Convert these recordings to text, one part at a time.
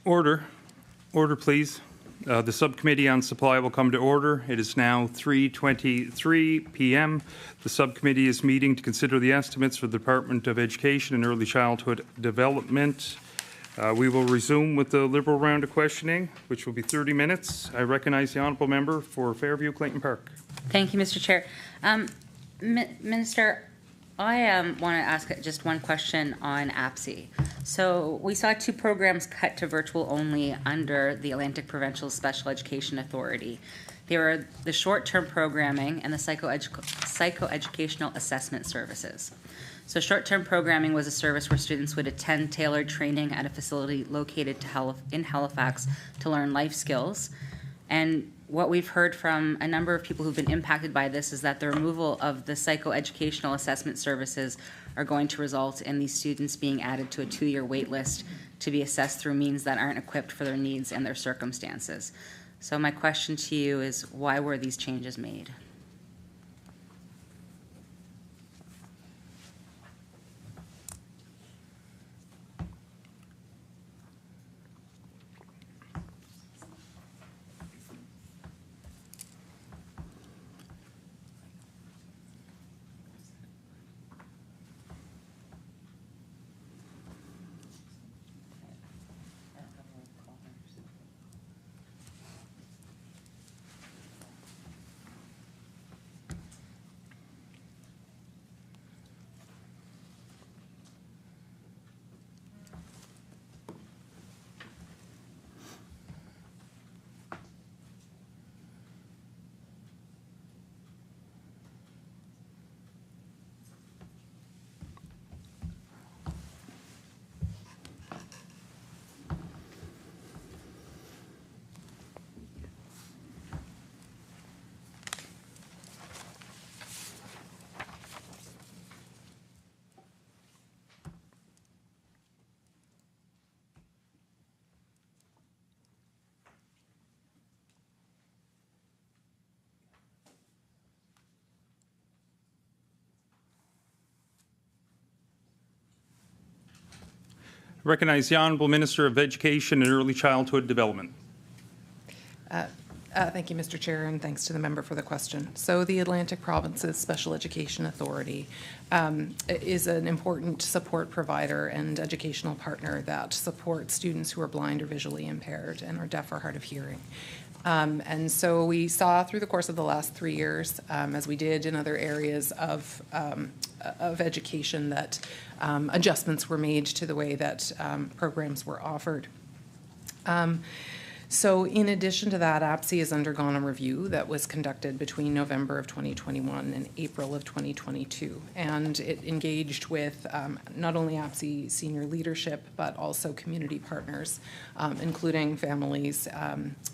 Order. Order, please. The subcommittee on supply will come to order. It is now 3:23 p.m. The subcommittee is meeting to consider the estimates for the Department of Education and Early Childhood Development. We will resume with the Liberal round of questioning, which will be 30 minutes. I recognize the honourable member for Fairview, Clayton Park. Thank you, Mr. Chair. Minister, I want to ask just one question on APSI. So we saw 2 programs cut to virtual only under the Atlantic Provincial Special Education Authority. They were the short-term programming and the psychoeducational assessment services. So short-term programming was a service where students would attend tailored training at a facility located in Halifax to learn life skills. And what we've heard from a number of people who've been impacted by this is that the removal of the psychoeducational assessment services are going to result in these students being added to a 2-year wait list to be assessed through means that aren't equipped for their needs and their circumstances. So my question to you is, why were these changes made? Recognize the Honourable Minister of Education and Early Childhood Development. Thank you, Mr. Chair, and thanks to the member for the question. So the Atlantic Province's Special Education Authority is an important support provider and educational partner that supports students who are blind or visually impaired and are deaf or hard of hearing. And so we saw through the course of the last 3 years, as we did in other areas of education, that adjustments were made to the way that programs were offered. So in addition to that, APSI has undergone a review that was conducted between November of 2021 and April of 2022. And it engaged with not only APSI senior leadership, but also community partners, including families,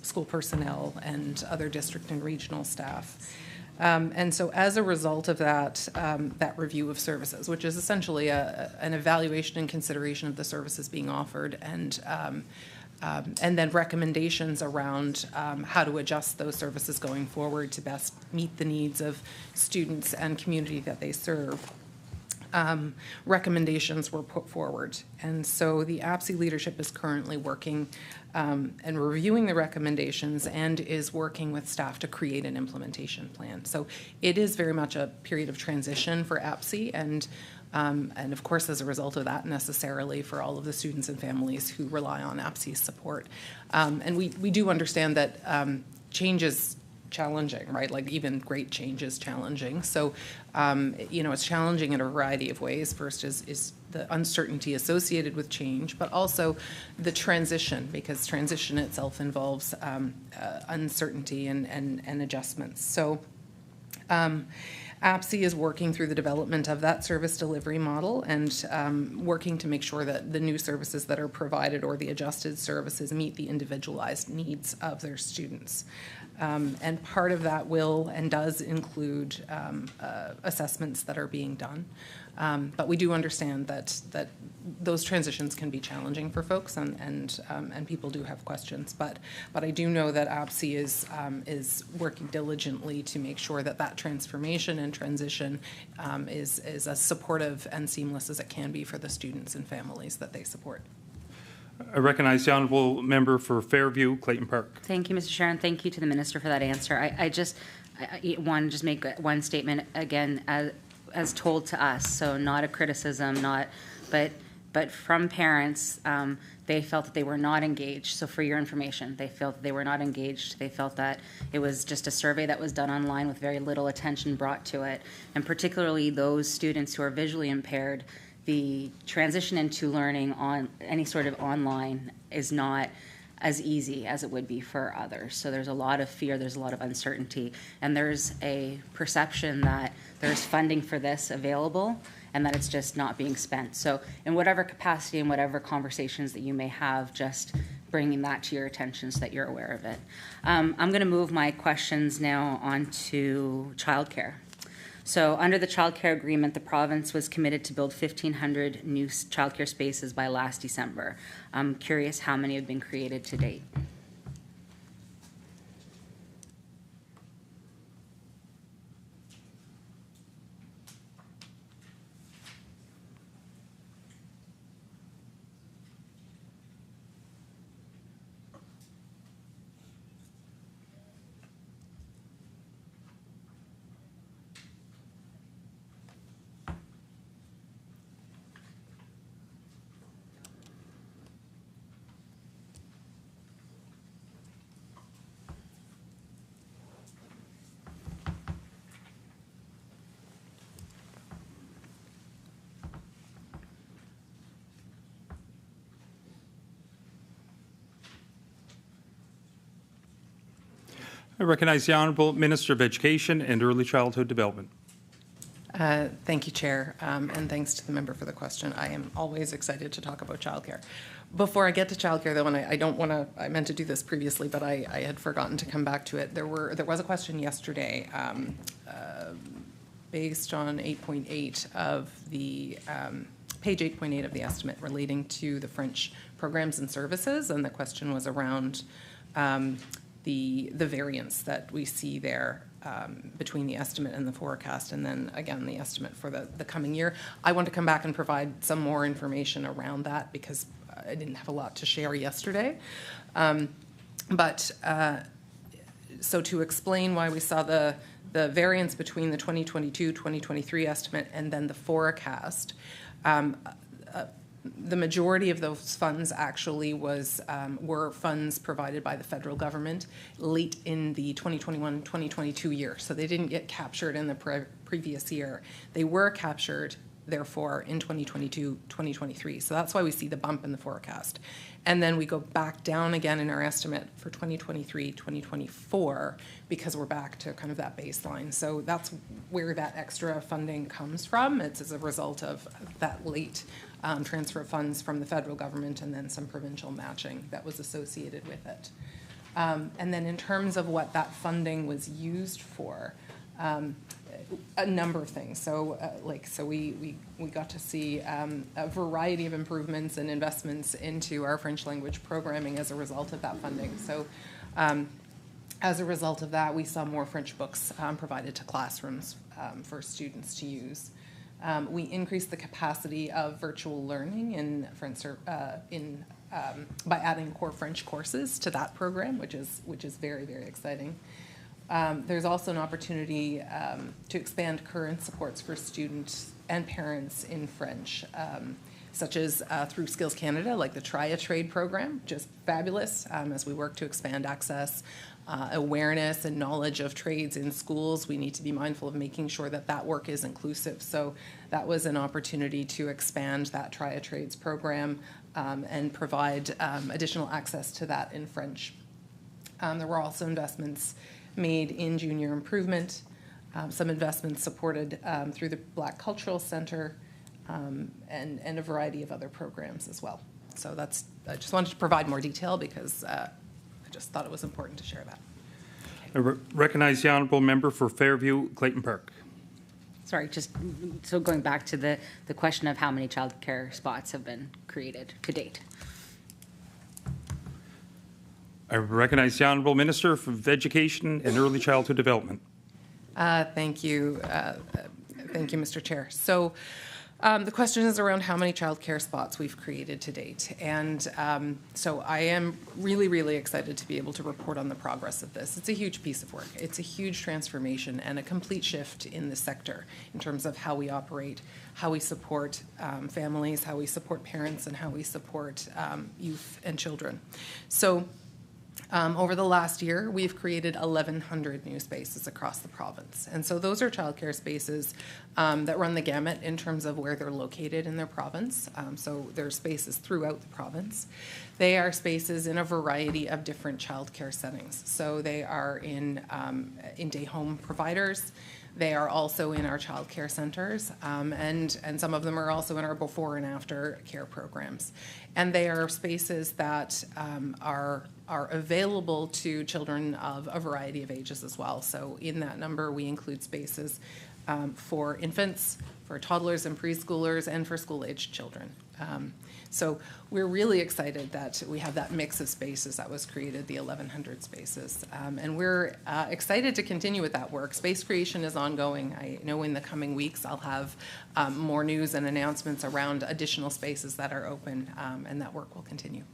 school personnel, and other district and regional staff. And so as a result of that, that review of services, which is essentially an evaluation and consideration of the services being offered, and then recommendations around how to adjust those services going forward to best meet the needs of students and community that they serve. Recommendations were put forward. And so the APSI leadership is currently working and reviewing the recommendations and is working with staff to create an implementation plan. So it is very much a period of transition for APSI, and of course, as a result of that, necessarily for all of the students and families who rely on APSI's support. And we do understand that change is challenging, right? Like even great change is challenging. So, you know, it's challenging in a variety of ways. First is the uncertainty associated with change, but also the transition, because transition itself involves uncertainty and adjustments. So, APSI is working through the development of that service delivery model and working to make sure that the new services that are provided or the adjusted services meet the individualized needs of their students. And part of that will and does include assessments that are being done. But we do understand that those transitions can be challenging for folks, and people do have questions. But I do know that APSI is working diligently to make sure that that transformation and transition is as supportive and seamless as it can be for the students and families that they support. I recognize the honourable member for Fairview, Clayton Park. Thank you, Mr. Chair, and thank you to the Minister for that answer. I want to just make one statement again, as told to us, so not a criticism, but from parents, they felt that they were not engaged. So for your information, they felt that they were not engaged. They felt that it was just a survey that was done online with very little attention brought to it. And particularly those students who are visually impaired, the transition into learning on any sort of online is not as easy as it would be for others. So there's a lot of fear, there's a lot of uncertainty, and there's a perception that there's funding for this available and that it's just not being spent. So in whatever capacity and whatever conversations that you may have, just bringing that to your attention so that you're aware of it. I'm going to move my questions now on to childcare. So under the childcare agreement, the province was committed to build 1,500 new childcare spaces by last December. I'm curious how many have been created to date. I recognize the Honourable Minister of Education and Early Childhood Development. Thank you, Chair, and thanks to the member for the question. I am always excited to talk about childcare. Before I get to childcare, though, and I don't want to, I meant to do this previously, but I had forgotten to come back to it. There was a question yesterday based on 8.8 of the page 8.8 of the estimate relating to the French programs and services, and the question was around the variance that we see there between the estimate and the forecast, and then again the estimate for the coming year. I want to come back and provide some more information around that because I didn't have a lot to share yesterday. So to explain why we saw the variance between the 2022-2023 estimate and then the forecast, the majority of those funds actually were funds provided by the federal government late in the 2021-2022 year. So they didn't get captured in the previous year. They were captured, therefore, in 2022-2023. So that's why we see the bump in the forecast. And then we go back down again in our estimate for 2023-2024 because we're back to kind of that baseline. So that's where that extra funding comes from. It's as a result of that late transfer of funds from the federal government and then some provincial matching that was associated with it. And then in terms of what that funding was used for, a number of things. So we got to see a variety of improvements and investments into our French language programming as a result of that funding. So as a result of that, we saw more French books provided to classrooms for students to use. We increased the capacity of virtual learning in French by adding core French courses to that program, which is very, very exciting. There's also an opportunity to expand current supports for students and parents in French, such as through Skills Canada, like the Try a Trade program, just fabulous as we work to expand access, awareness and knowledge of trades in schools. We need to be mindful of making sure that that work is inclusive. So that was an opportunity to expand that Try a Trades program and provide additional access to that in French. There were also investments made in junior improvement, some investments supported through the Black Cultural Center, and a variety of other programs as well. So that's, I just wanted to provide more detail because I just thought it was important to share that. I recognize the Honourable Member for Fairview, Clayton Park. Sorry, just so going back to the question of how many childcare spots have been created to date. I recognize the Honourable Minister for Education and Early Childhood Development. Thank you. Thank you, Mr. Chair. So The question is around how many childcare spots we've created to date. And so I am really, really excited to be able to report on the progress of this. It's a huge piece of work. It's a huge transformation and a complete shift in the sector in terms of how we operate, how we support families, how we support parents, and how we support youth and children. So over the last year, we've created 1,100 new spaces across the province. And so those are childcare spaces that run the gamut in terms of where they're located in their province. So there are spaces throughout the province. They are spaces in a variety of different childcare settings. So they are in day home providers. They are also in our child care centres, and some of them are also in our before and after care programs. And they are spaces that are available to children of a variety of ages as well. So in that number, we include spaces for infants, for toddlers and preschoolers, and for school-aged children. So we're really excited that we have that mix of spaces that was created, the 1,100 spaces. And we're excited to continue with that work. Space creation is ongoing. I know in the coming weeks I'll have more news and announcements around additional spaces that are open, and that work will continue.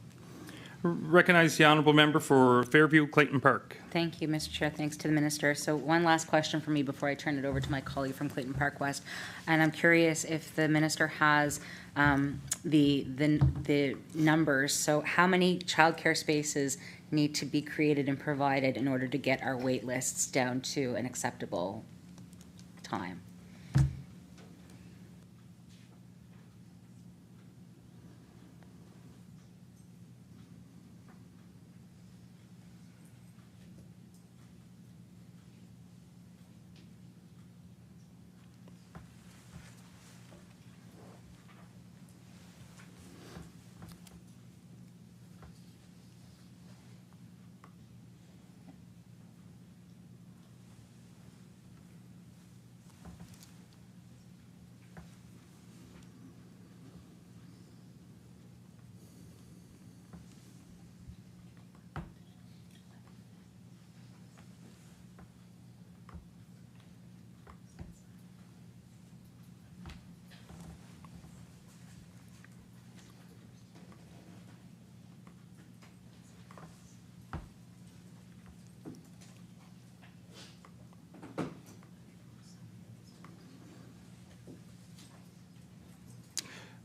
Recognize the honourable member for Fairview Clayton Park. Thank you, Mr. Chair. Thanks to the minister. So one last question for me before I turn it over to my colleague from Clayton Park West. And I'm curious if the minister has the numbers. So how many childcare spaces need to be created and provided in order to get our wait lists down to an acceptable time?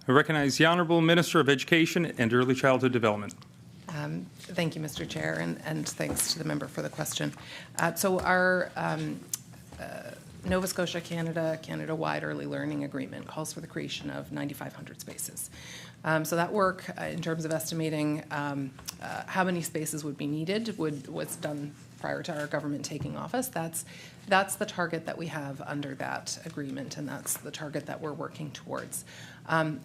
I recognize the Honourable Minister of Education and Early Childhood Development. Thank you, Mr. Chair, and thanks to the member for the question. So our Nova Scotia, Canada-wide early learning agreement calls for the creation of 9,500 spaces. So that work, in terms of estimating how many spaces would be needed, was done prior to our government taking office. That's the target that we have under that agreement, and that's the target that we're working towards.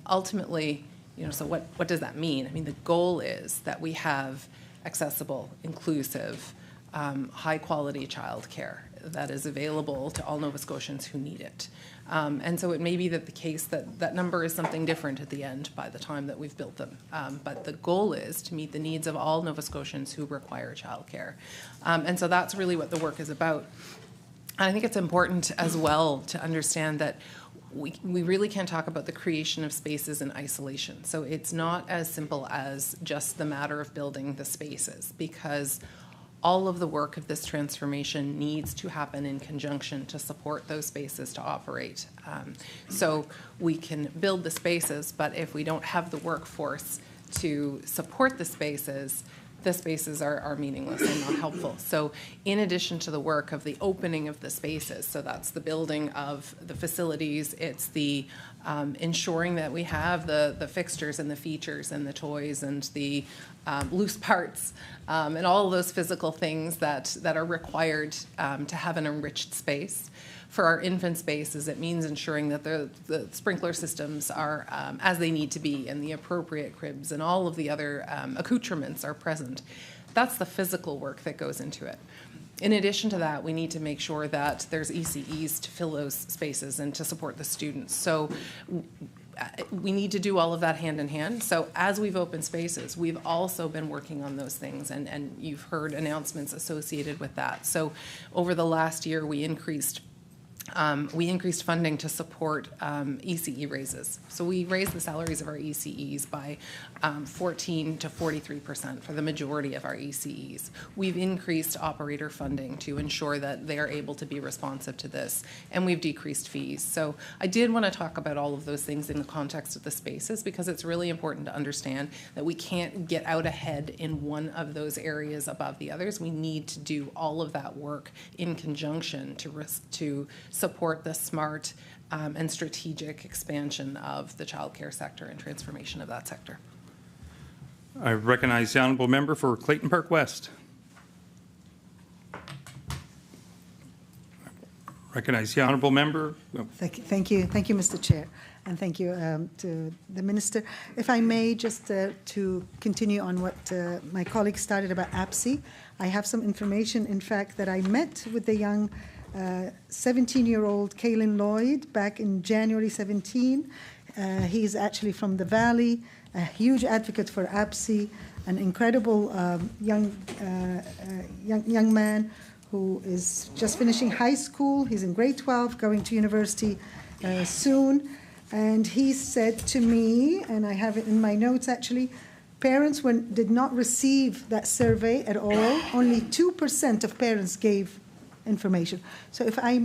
Ultimately, so what does that mean? I mean, the goal is that we have accessible, inclusive, high-quality childcare that is available to all Nova Scotians who need it. And so it may be that the case that number is something different at the end by the time that we've built them. But the goal is to meet the needs of all Nova Scotians who require childcare. And so that's really what the work is about. And I think it's important as well to understand that we really can't talk about the creation of spaces in isolation. So it's not as simple as just the matter of building the spaces, because all of the work of this transformation needs to happen in conjunction to support those spaces to operate. So we can build the spaces, but if we don't have the workforce to support the spaces are meaningless and not helpful. So in addition to the work of the opening of the spaces, so that's the building of the facilities, it's the ensuring that we have the fixtures and the features and the toys and the loose parts and all of those physical things that are required to have an enriched space. For our infant spaces, it means ensuring that the sprinkler systems are as they need to be, and the appropriate cribs and all of the other accoutrements are present. That's the physical work that goes into it. In addition to that, we need to make sure that there's ECEs to fill those spaces and to support the students. So we need to do all of that hand in hand. So as we've opened spaces, we've also been working on those things, and you've heard announcements associated with that. So over the last year, we increased we increased funding to support ECE raises. So we raised the salaries of our ECEs by 14 to 43% for the majority of our ECEs. We've increased operator funding to ensure that they are able to be responsive to this, and we've decreased fees. So I did want to talk about all of those things in the context of the spaces, because it's really important to understand that we can't get out ahead in one of those areas above the others. We need to do all of that work in conjunction to support the smart and strategic expansion of the childcare sector and transformation of that sector. I recognize the honourable member for Clayton Park West. Recognize the honourable member. Thank you, Mr. Chair, and thank you to the Minister. If I may, just to continue on what my colleague started about APSI, I have some information, in fact, that I met with the young 17-year-old Kaylin Lloyd back in January 17. He's actually from the Valley, a huge advocate for APSI, an incredible young man who is just finishing high school. He's in grade 12, going to university soon. And he said to me, and I have it in my notes actually, parents did not receive that survey at all. Only 2% of parents gave information. So if I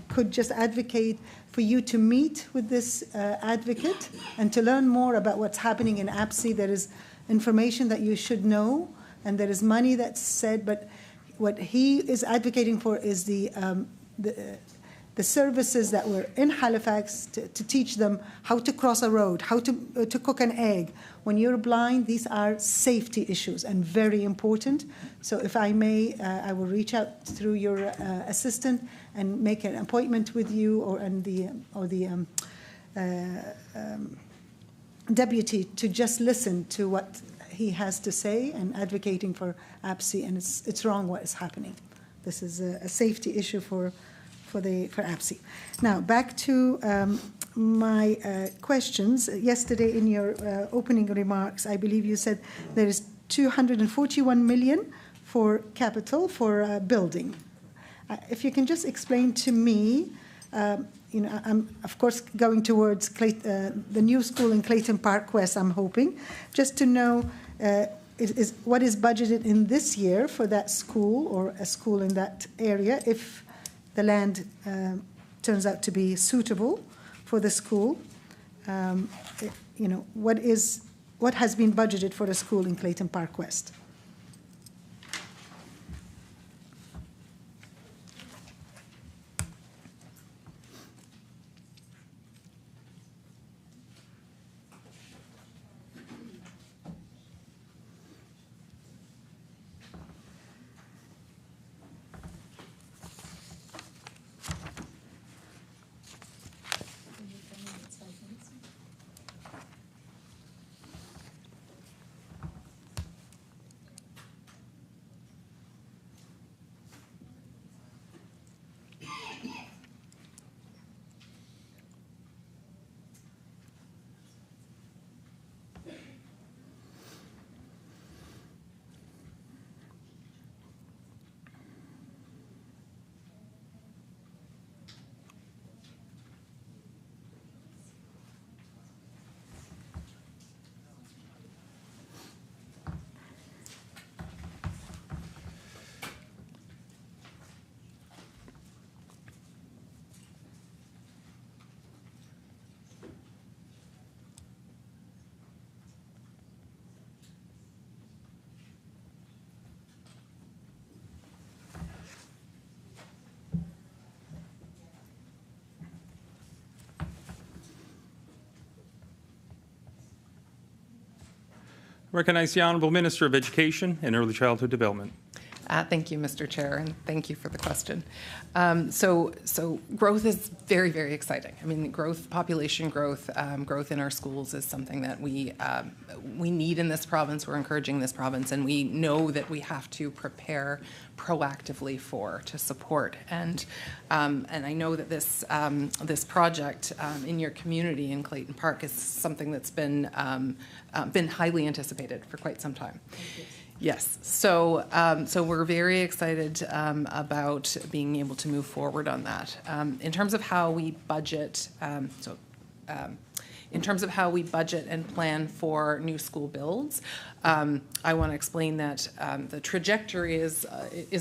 could just advocate for you to meet with this advocate and to learn more about what's happening in APSI. There is information that you should know, and there is money that's said, but what he is advocating for is the services that were in Halifax to teach them how to cross a road, how to cook an egg. When you're blind, these are safety issues and very important. So if I may, I will reach out through your assistant and make an appointment with you or the deputy to just listen to what he has to say and advocating for APSI, and it's wrong what is happening. This is a safety issue for APSI. Now, back to my questions. Yesterday in your opening remarks, I believe you said there is 241 million for capital for building. If you can just explain to me, I'm of course going towards the new school in Clayton Park West, I'm hoping, just to know what is budgeted in this year for that school or a school in that area if the land turns out to be suitable for the school. What has been budgeted for the school in Clayton Park West? Recognize the Honourable Minister of Education and Early Childhood Development. Thank you, Mr. Chair, and thank you for the question. So growth is very, very exciting. I mean, population growth, growth in our schools is something that we need in this province. We're encouraging this province, and we know that we have to prepare proactively to support. And I know that this project in your community in Clayton Park is something that's been highly anticipated for quite some time. Yes, so so we're very excited about being able to move forward on that. In terms of how we budget, in terms of how we budget and plan for new school builds, I want to explain that the trajectory is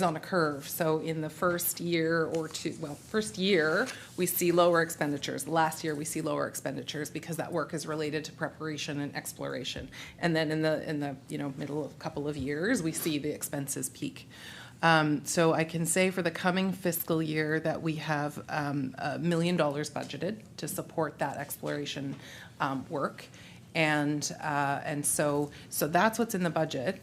on a curve. So in the first year or two, well, first year we see lower expenditures. Last year we see lower expenditures because that work is related to preparation and exploration. And then in the middle of a couple of years we see the expenses peak. So I can say for the coming fiscal year that we have $1 million budgeted to support that exploration work, and so that's what's in the budget.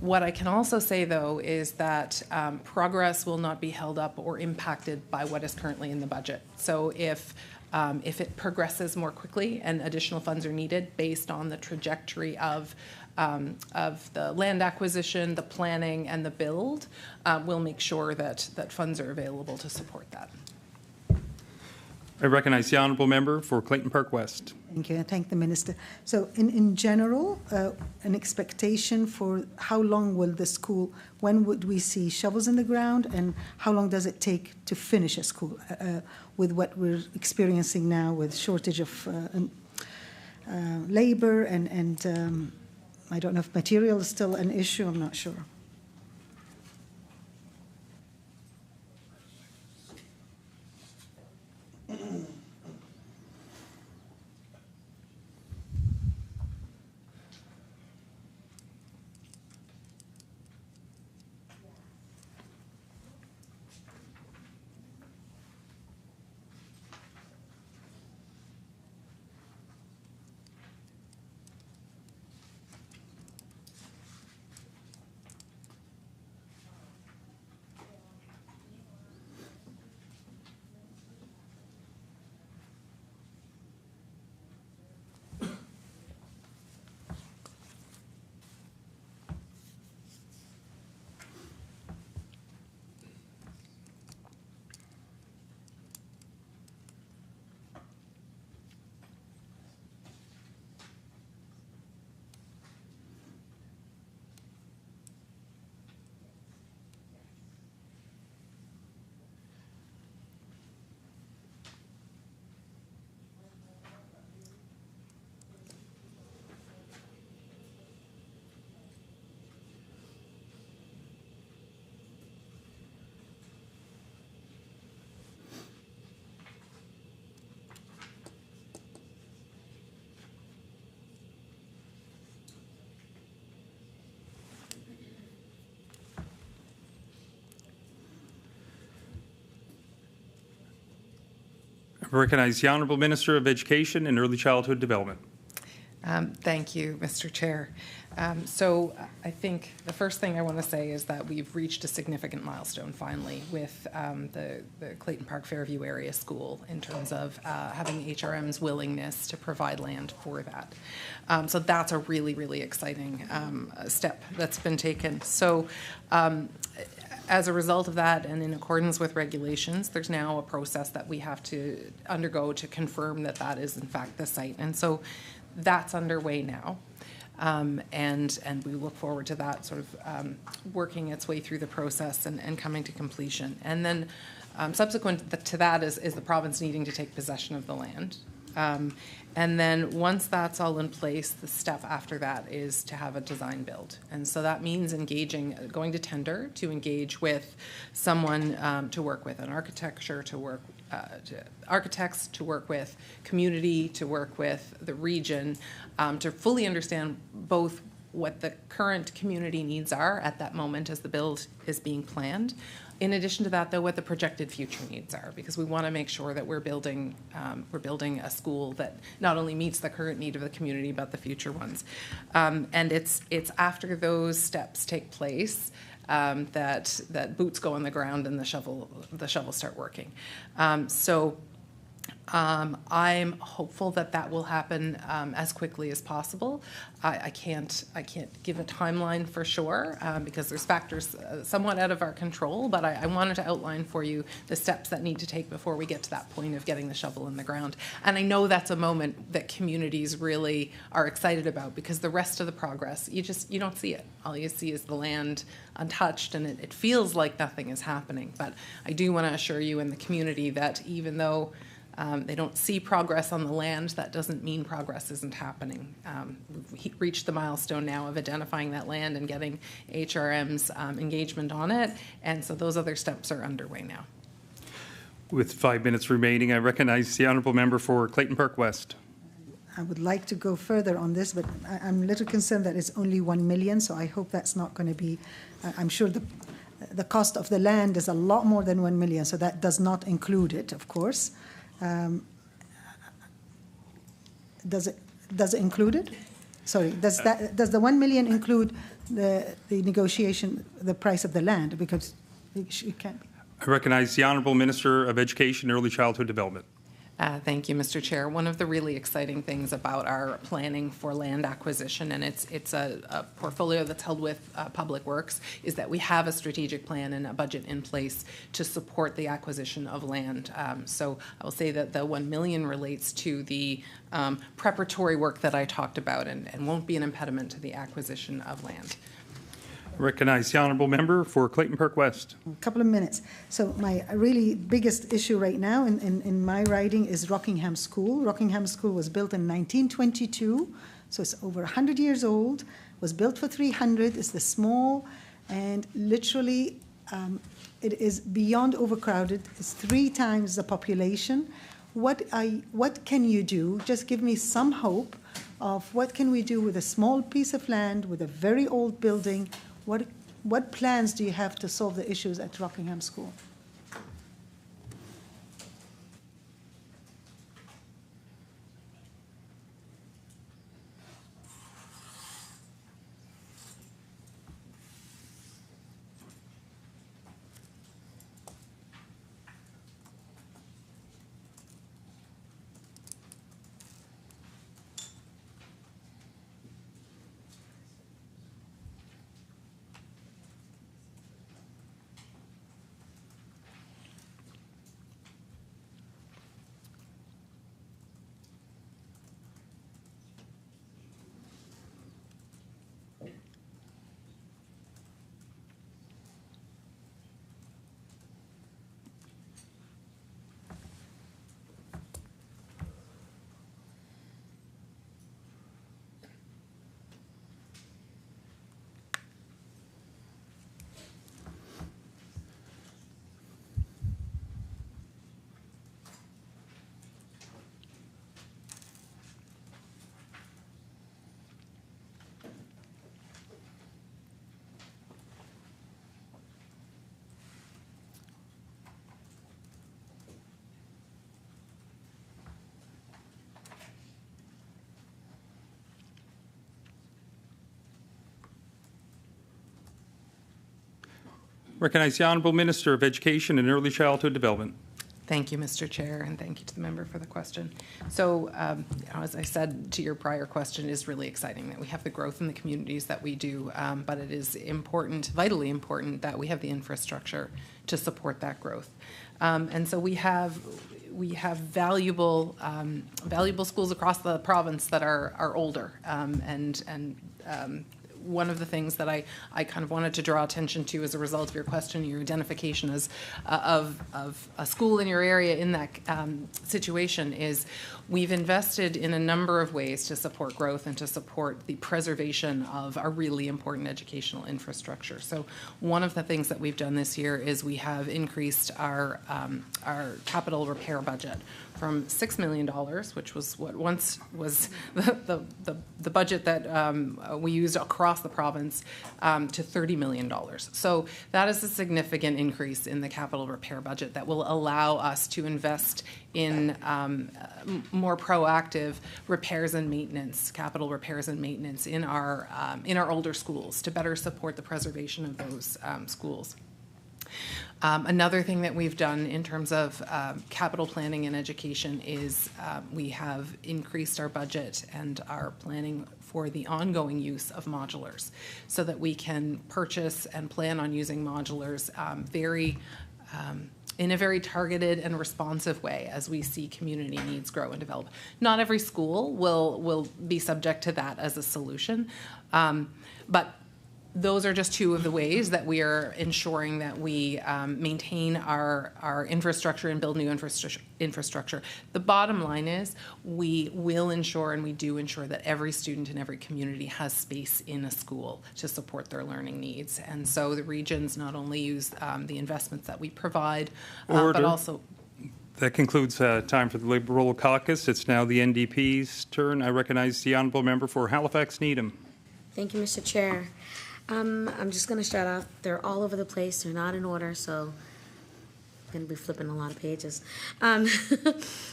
What I can also say, though, is that progress will not be held up or impacted by what is currently in the budget. So if it progresses more quickly and additional funds are needed based on the trajectory of the land acquisition, the planning, and the build, we'll make sure that funds are available to support that. I recognize the honourable member for Clayton Park West. Thank you. I thank the minister. So in general, an expectation for how long will the school, when would we see shovels in the ground, and how long does it take to finish a school with what we're experiencing now with shortage of labor and I don't know if material is still an issue, I'm not sure. I recognize the honourable Minister of Education and Early Childhood Development. Thank you, Mr. Chair. So I think the first thing I want to say is that we've reached a significant milestone finally with the Clayton Park Fairview Area School in terms of having HRM's willingness to provide land for that. So that's a really, really exciting step that's been taken. So as a result of that, and in accordance with regulations, there's now a process that we have to undergo to confirm that that is in fact the site. And so that's underway now. And we look forward to that sort of working its way through the process and coming to completion. And then subsequent to that is the province needing to take possession of the land. And then once that's all in place, the step after that is to have a design build. And so that means going to tender to engage with someone to work with, an architecture to work, architects to work with, community to work with, the region, to fully understand both what the current community needs are at that moment as the build is being planned. In addition to that, though, what the projected future needs are, because we want to make sure that we're building a school that not only meets the current need of the community, but the future ones. And it's after those steps take place that boots go on the ground and the shovels start working. So I'm hopeful that that will happen as quickly as possible. I can't give a timeline for sure because there's factors somewhat out of our control, but I wanted to outline for you the steps that need to take before we get to that point of getting the shovel in the ground. And I know that's a moment that communities really are excited about because the rest of the progress, you don't see it. All you see is the land untouched, and it feels like nothing is happening. But I do want to assure you in the community that even though they don't see progress on the land, that doesn't mean progress isn't happening. We've reached the milestone now of identifying that land and getting HRM's engagement on it, and so those other steps are underway now. With 5 minutes remaining, I recognize the honourable member for Clayton Park West. I would like to go further on this, but I'm a little concerned that it's only 1 million, so I hope that's not going to be, I'm sure the cost of the land is a lot more than 1 million, so that does not include it, of course. Does it include it? Sorry, does the 1 million include the negotiation, the price of the land? Because it can't be. I recognize the Honourable Minister of Education and Early Childhood Development. Thank you, Mr. Chair. One of the really exciting things about our planning for land acquisition, and it's a portfolio that's held with Public Works, is that we have a strategic plan and a budget in place to support the acquisition of land. So I will say that the 1 million relates to the preparatory work that I talked about and won't be an impediment to the acquisition of land. I recognize the honourable member for Clayton Park West. A couple of minutes. So my really biggest issue right now in my riding is Rockingham School. Rockingham School was built in 1922, so it's over 100 years old, was built for 300, it's the small, and literally it is beyond overcrowded. It's 3 times the population. What can you do? Just give me some hope of what can we do with a small piece of land, with a very old building. What plans do you have to solve the issues at Rockingham School? Recognize the Honourable Minister of Education and Early Childhood Development. Thank you, Mr. Chair, and thank you to the member for the question. So, as I said to your prior question, it is really exciting that we have the growth in the communities that we do, but it is important, vitally important, that we have the infrastructure to support that growth. And so we have valuable schools across the province that are older, one of the things that I kind of wanted to draw attention to as a result of your question, your identification as of a school in your area in that situation is we've invested in a number of ways to support growth and to support the preservation of our really important educational infrastructure. So one of the things that we've done this year is we have increased our capital repair budget from $6 million, which was what once was the budget that we used across the province, to $30 million. So that is a significant increase in the capital repair budget that will allow us to invest in more proactive repairs and maintenance, capital repairs and maintenance in our older schools to better support the preservation of those schools. Another thing that we've done in terms of capital planning in education is we have increased our budget and our planning for the ongoing use of modulars so that we can purchase and plan on using modulars in a very targeted and responsive way as we see community needs grow and develop. Not every school will be subject to that as a solution, but those are just two of the ways that we are ensuring that we maintain our infrastructure and build new infrastructure. The bottom line is we will ensure, and we do ensure, that every student in every community has space in a school to support their learning needs. And so the regions not only use the investments that we provide, but also... That concludes time for the Liberal caucus. It's now the NDP's turn. I recognize the honourable member for Halifax Needham. Thank you, Mr. Chair. I'm just going to start off. They're all over the place. They're not in order, so I'm going to be flipping a lot of pages.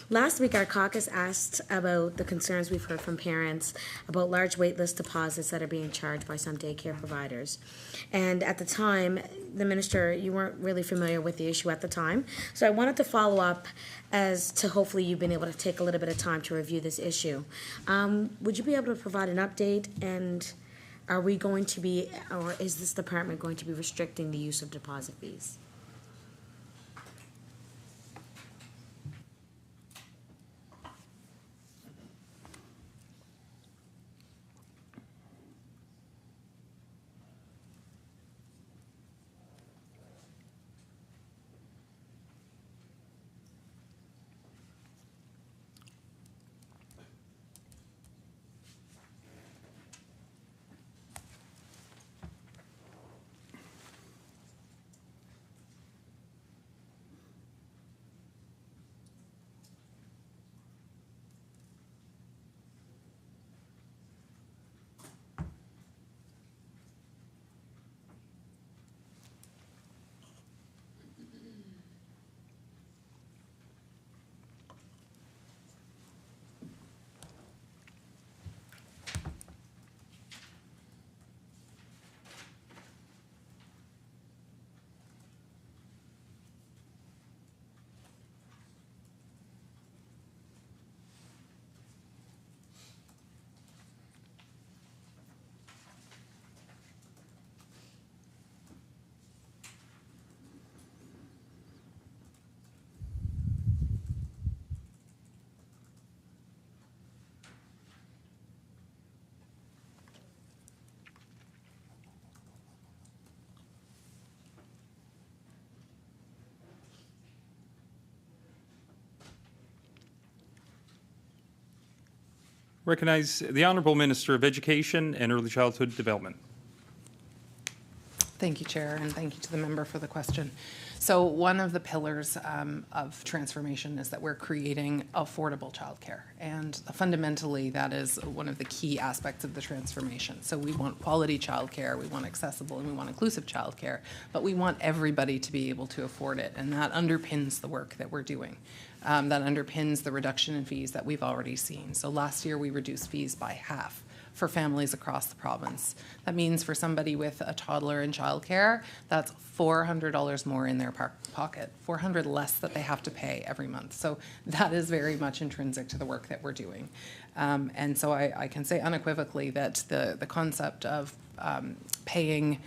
Last week, our caucus asked about the concerns we've heard from parents about large waitlist deposits that are being charged by some daycare providers. And at the time, the minister, you weren't really familiar with the issue at the time. So I wanted to follow up as to hopefully you've been able to take a little bit of time to review this issue. Would you be able to provide an update, and are we going to be, or is this department going to be restricting the use of deposit fees? Recognize the Honourable Minister of Education and Early Childhood Development. Thank you, Chair, and thank you to the member for the question. So one of the pillars of transformation is that we're creating affordable childcare, and fundamentally that is one of the key aspects of the transformation. So we want quality childcare, we want accessible and we want inclusive childcare, but we want everybody to be able to afford it, and that underpins the work that we're doing. That underpins the reduction in fees that we've already seen. So last year we reduced fees by half for families across the province. That means for somebody with a toddler in childcare, that's $400 more in their pocket, $400 less that they have to pay every month. So that is very much intrinsic to the work that we're doing. And so I can say unequivocally that the concept of paying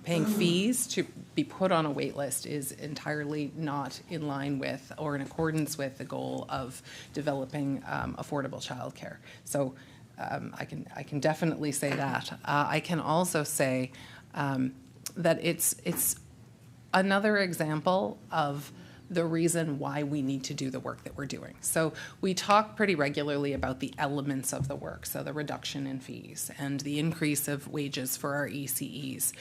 fees to be put on a wait list is entirely not in line with or in accordance with the goal of developing affordable childcare. So I can definitely say that. I can also say that it's another example of the reason why we need to do the work that we're doing. So we talk pretty regularly about the elements of the work, so the reduction in fees and the increase of wages for our ECEs,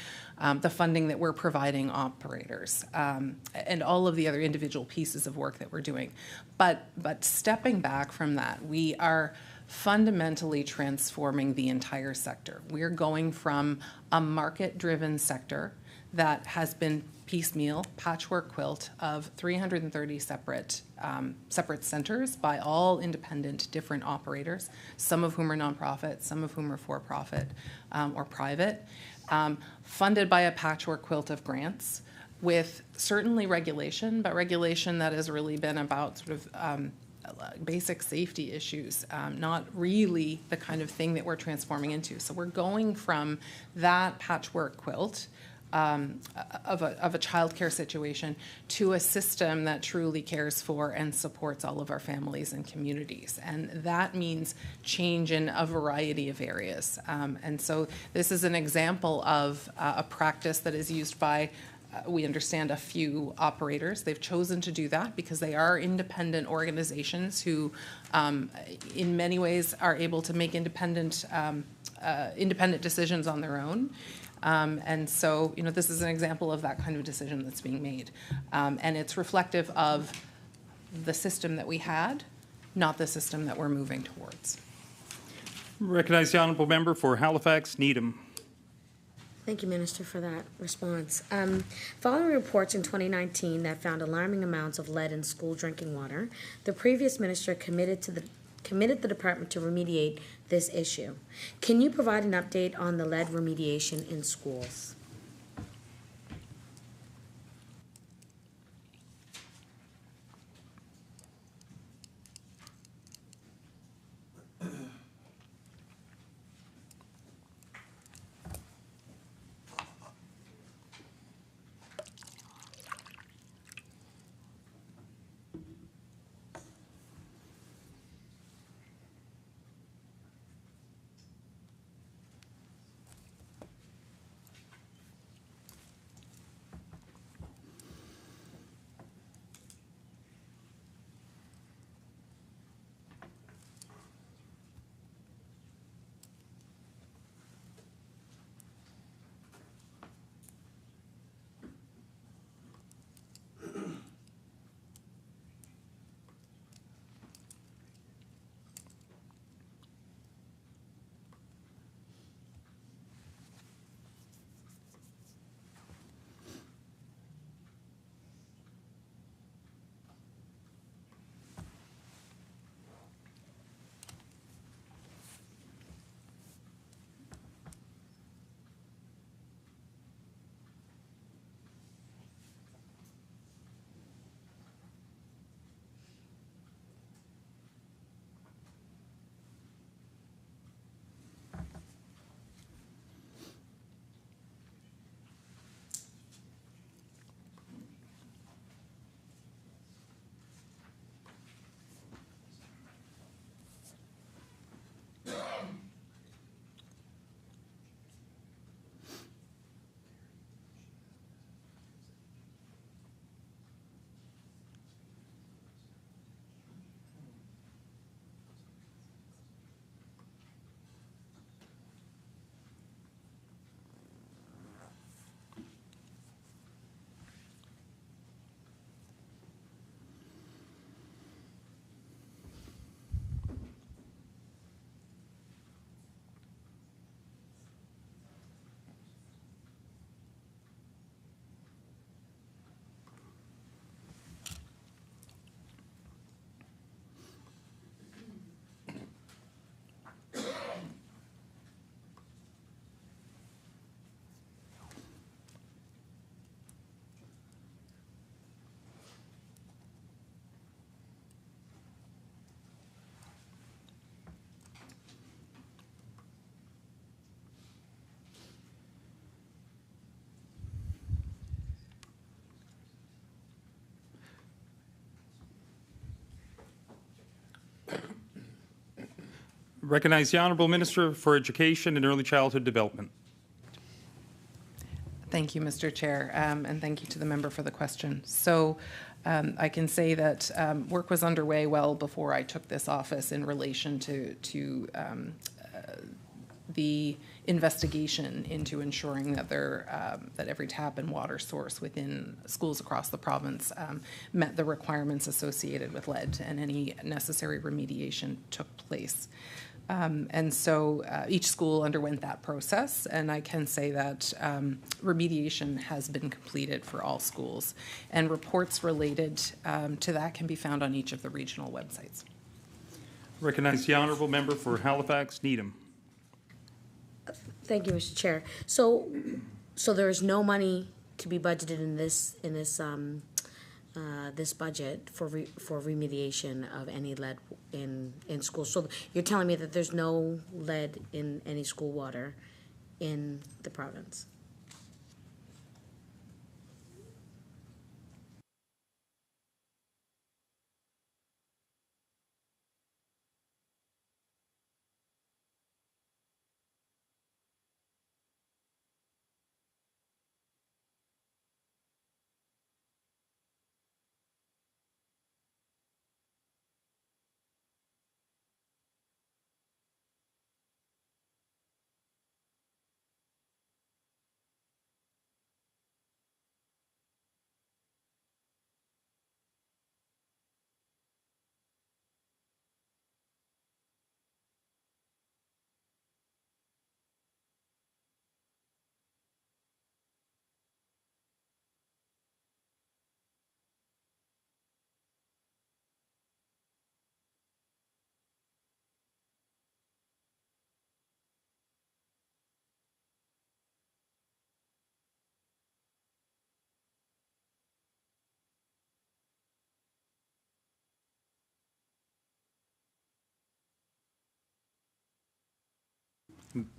the funding that we're providing operators, and all of the other individual pieces of work that we're doing. But stepping back from that, we are fundamentally transforming the entire sector. We're going from a market-driven sector that has been piecemeal, patchwork quilt of 330 separate centers by all independent, different operators, some of whom are nonprofit, some of whom are for-profit or private, funded by a patchwork quilt of grants, with certainly regulation, but regulation that has really been about sort of basic safety issues, not really the kind of thing that we're transforming into. So we're going from that patchwork quilt of a childcare situation to a system that truly cares for and supports all of our families and communities. And that means change in a variety of areas. And so this is an example of a practice that is used by we understand a few operators. They've chosen to do that because they are independent organizations who, in many ways, are able to make independent decisions on their own. And so, this is an example of that kind of decision that's being made. And it's reflective of the system that we had, not the system that we're moving towards. Recognize the honourable member for Halifax Needham. Thank you, Minister, for that response. Following reports in 2019 that found alarming amounts of lead in school drinking water, the previous minister committed the department to remediate this issue. Can you provide an update on the lead remediation in schools? Recognize the honourable minister for Education and Early Childhood Development. Thank you, Mr. Chair, and thank you to the member for the question. So I can say that work was underway well before I took this office in relation to the investigation into ensuring that that every tap and water source within schools across the province met the requirements associated with lead, and any necessary remediation took place. And so each school underwent that process, and I can say that remediation has been completed for all schools, and reports related to that can be found on each of the regional websites. Recognize the honourable member for Halifax Needham. Thank you, Mr. Chair. So there is no money to be budgeted in this budget for remediation of any lead in schools. So you're telling me that there's no lead in any school water in the province?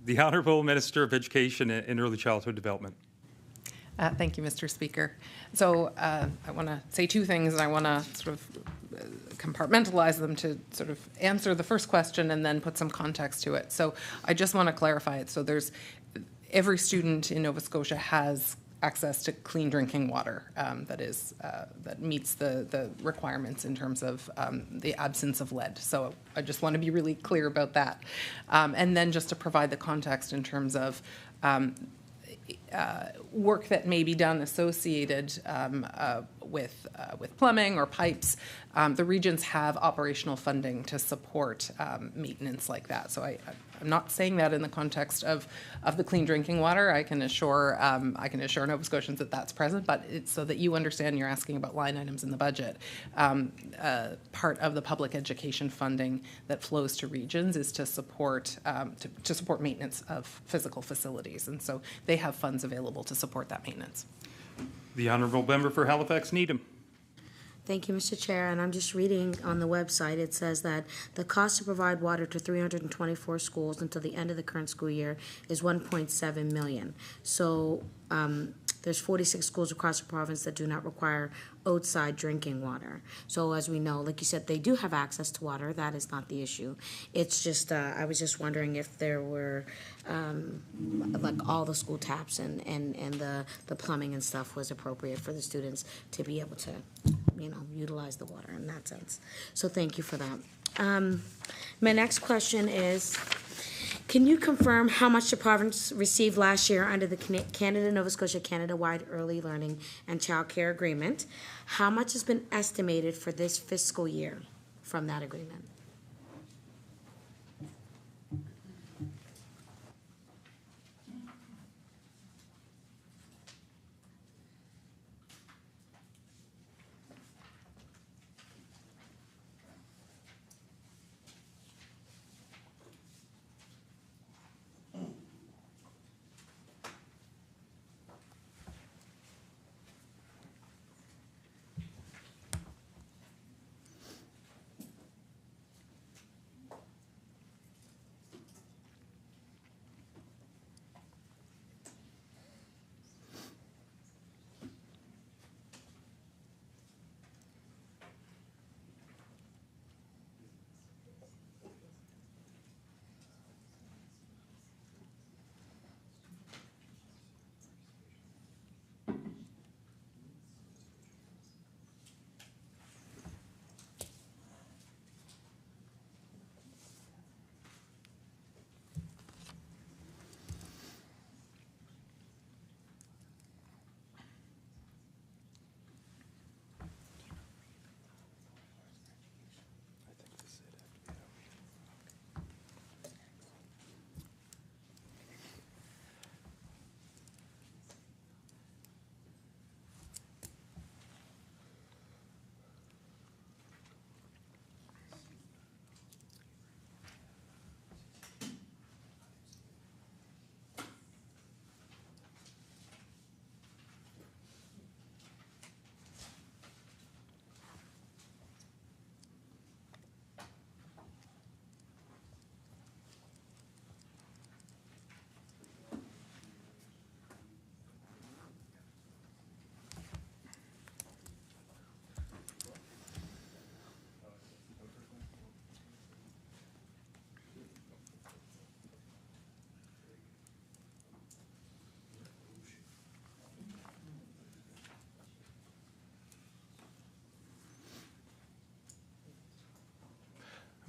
The Honourable Minister of Education and Early Childhood Development. Thank you, Mr. Speaker. So I want to say two things, and I want to sort of compartmentalize them to sort of answer the first question and then put some context to it. So I just want to clarify it. So there's every student in Nova Scotia has access to clean drinking water that meets the requirements in terms of the absence of lead. So I just want to be really clear about that. And then just to provide the context in terms of work that may be done associated with plumbing or pipes, the regions have operational funding to support maintenance like that. So I'm not saying that in the context of the clean drinking water. I can assure Nova Scotians that that's present, but it's so that you understand you're asking about line items in the budget. Part of the public education funding that flows to regions is to support maintenance of physical facilities, and so they have funds available to support that maintenance. The Honourable Member for Halifax Needham. Thank you, Mr. Chair. And I'm just reading on the website, it says that the cost to provide water to 324 schools until the end of the current school year is $1.7 million. So there's 46 schools across the province that do not require outside drinking water. So as we know, like you said, they do have access to water. That is not the issue. It's just, I was just wondering if there were, like all the school taps and the plumbing and stuff was appropriate for the students to be able to, utilize the water in that sense. So thank you for that. My next question is, can you confirm how much the province received last year under the Canada-Nova Scotia Canada-wide Early Learning and Child Care Agreement? How much has been estimated for this fiscal year from that agreement?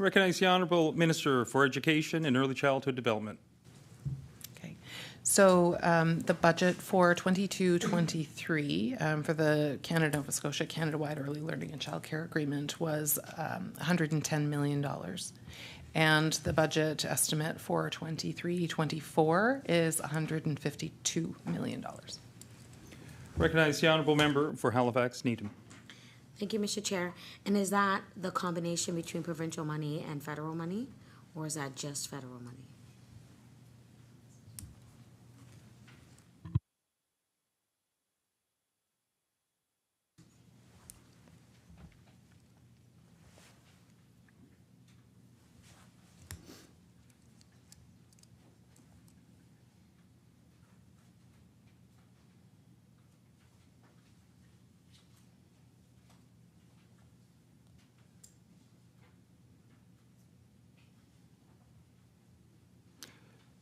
Recognize the Honourable Minister for Education and Early Childhood Development. Okay. So the budget for 22-23 for the Canada-Nova Scotia Canada-wide Early Learning and Childcare Agreement was $110 million. And the budget estimate for 23-24 is $152 million. Recognize the Honourable Member for Halifax Needham. Thank you, Mr. Chair. And is that the combination between provincial money and federal money, or is that just federal money?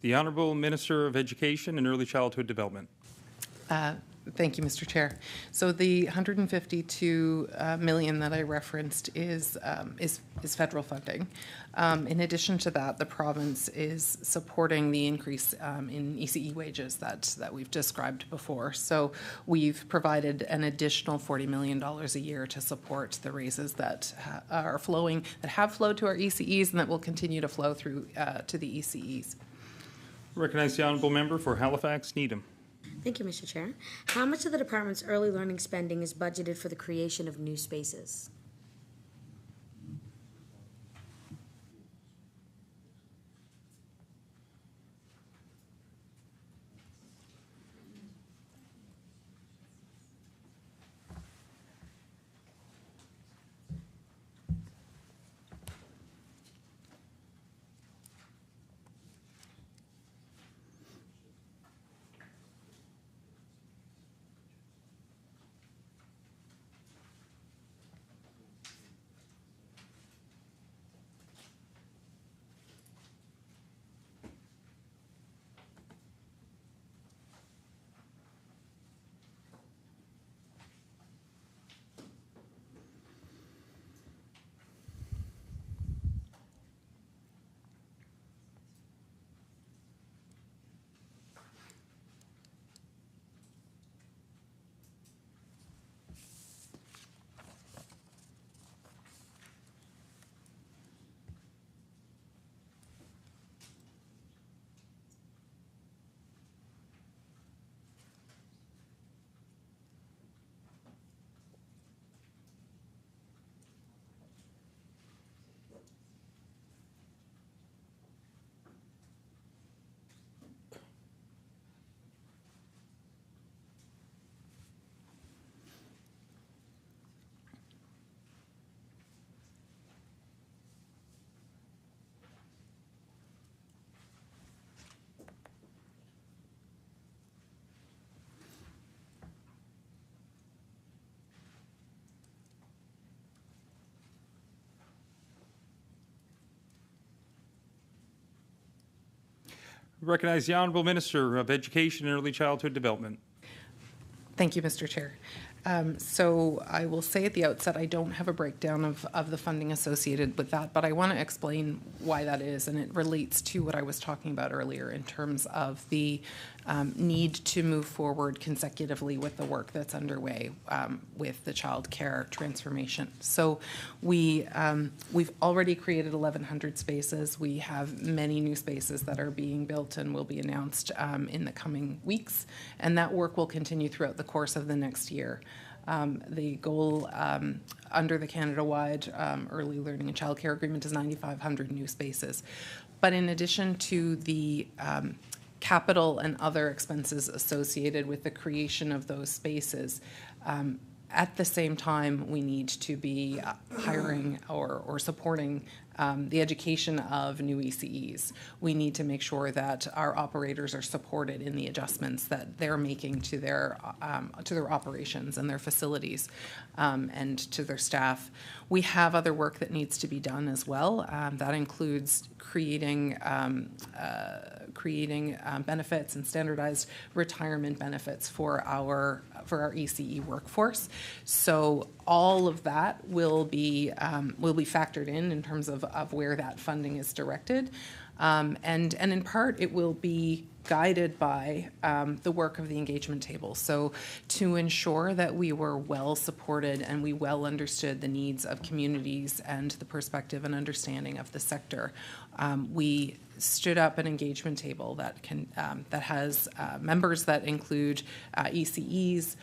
The Honourable Minister of Education and Early Childhood Development. Thank you, Mr. Chair. So the 152 million that I referenced is federal funding. In addition to that, the province is supporting the increase in ECE wages that we've described before. So we've provided an additional $40 million a year to support the raises that have flowed to our ECEs and that will continue to flow through to the ECEs. Recognize the Honourable Member for Halifax Needham. Thank you, Mr. Chair. How much of the department's early learning spending is budgeted for the creation of new spaces? Recognize the Honourable Minister of Education and Early Childhood Development. Thank you, Mr. Chair. So I will say at the outset, I don't have a breakdown of the funding associated with that, but I want to explain why that is, and it relates to what I was talking about earlier in terms of the need to move forward consecutively with the work that's underway with the child care transformation. So we've already created 1,100 spaces. We have many new spaces that are being built and will be announced in the coming weeks, and that work will continue throughout the course of the next year. The goal under the Canada-wide Early Learning and Childcare Agreement is 9,500 new spaces. But in addition to the capital and other expenses associated with the creation of those spaces, at the same time, we need to be hiring or supporting the education of new ECEs. We need to make sure that our operators are supported in the adjustments that they're making to their operations and their facilities and to their staff. We have other work that needs to be done as well. That includes creating benefits and standardized retirement benefits for our ECE workforce. So all of that will be factored in terms of where that funding is directed. And in part, it will be guided by the work of the engagement table. So to ensure that we were well supported and we well understood the needs of communities and the perspective and understanding of the sector, we stood up an engagement table that has members that include ECEs,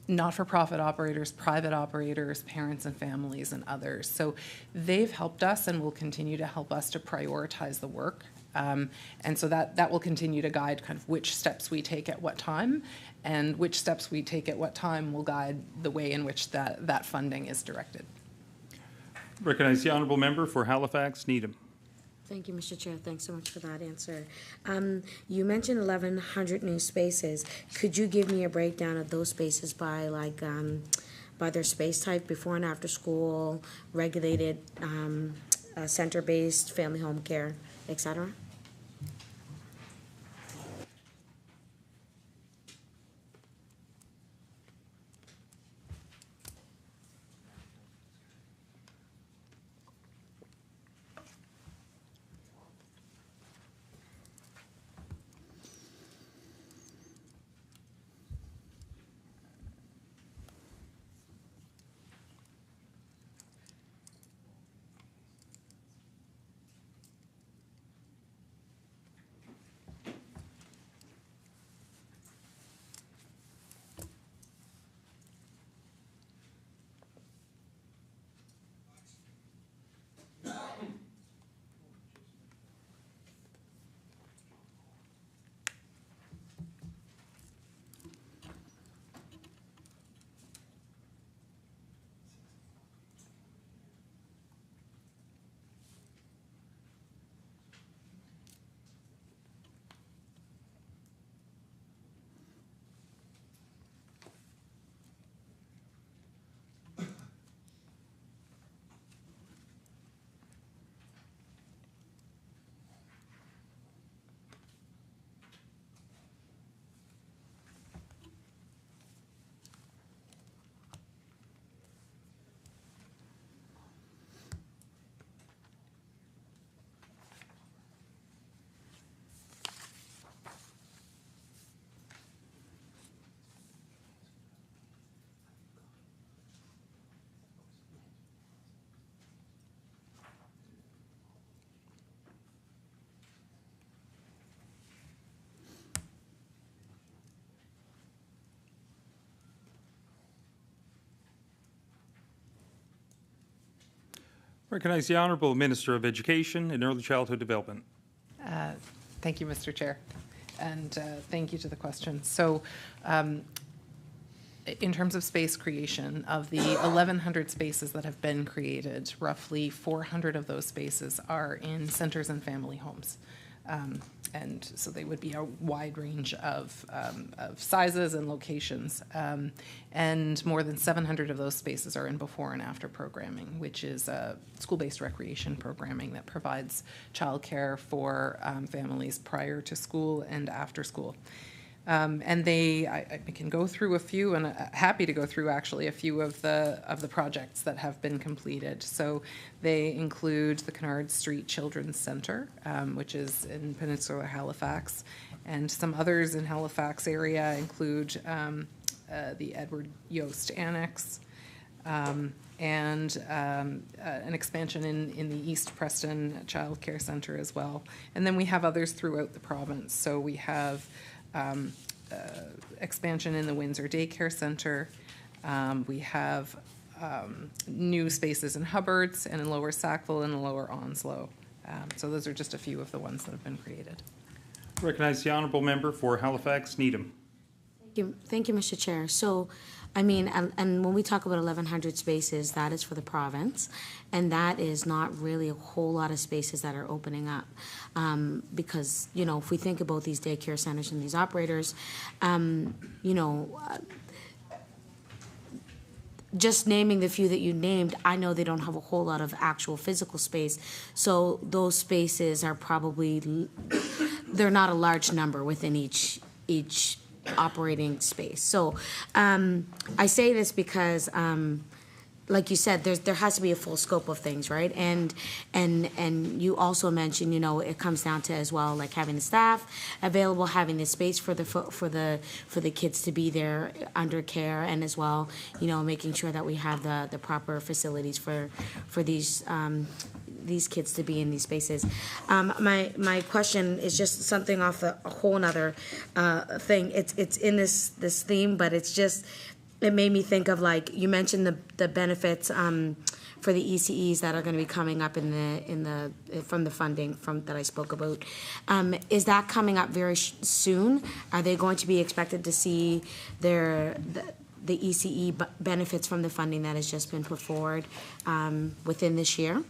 not-for-profit operators, private operators, parents and families, and others. So they've helped us and will continue to help us to prioritize the work. And so that will continue to guide kind of which steps we take at what time, and which steps we take at what time will guide the way in which that funding is directed. Recognize the honourable member for Halifax, Needham. Thank you, Mr. Chair. Thanks so much for that answer. You mentioned 1,100 new spaces. Could you give me a breakdown of those spaces by by their space type, before and after school, regulated, center-based, family home care, etc.? Recognize the Honourable Minister of Education and Early Childhood Development. Thank you, Mr. Chair, and thank you to the question. So in terms of space creation, of the 1,100 spaces that have been created, roughly 400 of those spaces are in centres and family homes. And so they would be a wide range of sizes and locations. And more than 700 of those spaces are in before and after programming, which is school-based recreation programming that provides childcare for families prior to school and after school. And I can go through a few, and happy to go through actually a few of the projects that have been completed. So they include the Kennard Street Children's Centre, which is in Peninsula Halifax, and some others in Halifax area include the Edward Yost Annex, and an expansion in the East Preston Child Care Centre as well. And then we have others throughout the province. So we have expansion in the Windsor Daycare Centre. We have new spaces in Hubbards and in Lower Sackville and in Lower Onslow. So those are just a few of the ones that have been created. Recognize the Honourable Member for Halifax, Needham. Thank you, Mr. Chair. So, I mean, and when we talk about 1,100 spaces, that is for the province, and that is not really a whole lot of spaces that are opening up, because, you know, if we think about these daycare centers and these operators, you know, just naming the few that you named, I know they don't have a whole lot of actual physical space, so those spaces are probably, they're not a large number within each operating space. So I say this because like you said, there has to be a full scope of things, right? And you also mentioned, you know, it comes down to as well, like having the staff available, having the space for the kids to be there under care, and as well, you know, making sure that we have the proper facilities for these kids to be in these spaces. My question is just something off a whole nother thing. It's in this theme, but it's just. It made me think of, like, you mentioned the benefits for the ECEs that are going to be coming up from the funding that I spoke about. Is that coming up very soon? Are they going to be expected to see the ECE benefits from the funding that has just been put forward within this year?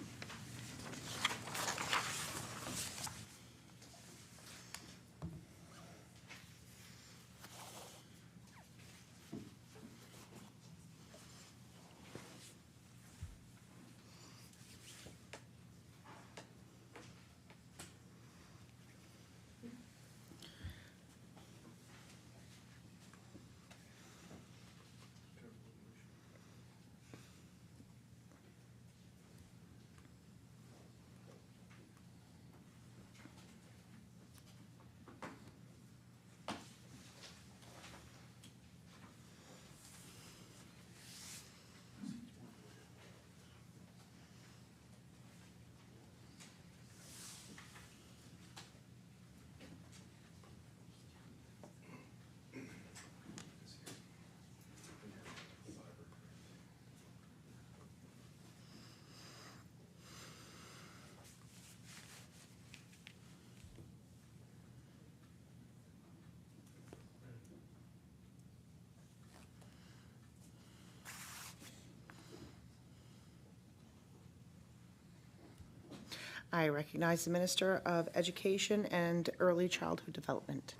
I recognize the Minister of Education and Early Childhood Development.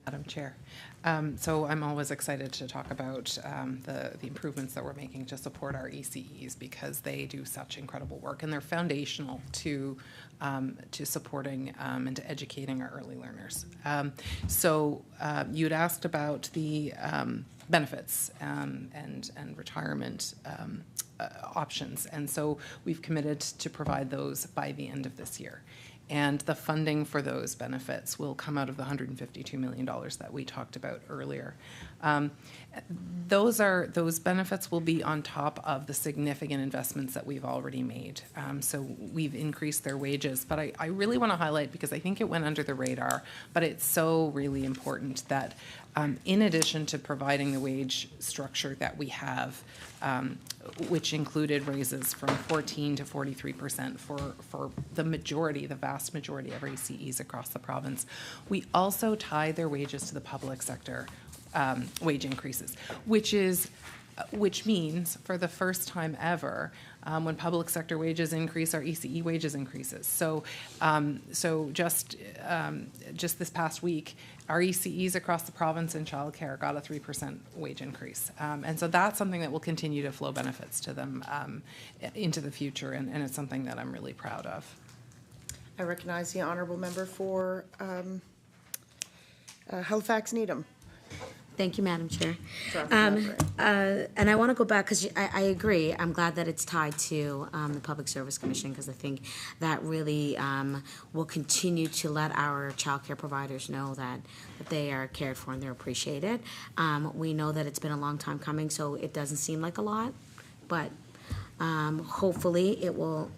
Madam Chair. So I'm always excited to talk about the improvements that we're making to support our ECEs, because they do such incredible work, and they're foundational to supporting and to educating our early learners. So you'd asked about the benefits and retirement options, and so we've committed to provide those by the end of this year. And the funding for those benefits will come out of the $152 million that we talked about earlier. Those benefits will be on top of the significant investments that we've already made. So we've increased their wages, but I really want to highlight, because I think it went under the radar, but it's so really important that in addition to providing the wage structure that we have, which included raises from 14% to 43% for the vast majority of our ECEs across the province, we also tie their wages to the public sector wage increases, which means for the first time ever, when public sector wages increase, our ECE wages increases. So just this past week, our ECEs across the province in childcare got a 3% wage increase. And so that's something that will continue to flow benefits to them into the future, and it's something that I'm really proud of. I recognize the Honourable Member for Halifax Needham. Thank you, Madam Chair. And I want to go back, because I agree. I'm glad that it's tied to the Public Service Commission, because I think that really will continue to let our child care providers know that they are cared for and they're appreciated. We know that it's been a long time coming, so it doesn't seem like a lot, but hopefully it will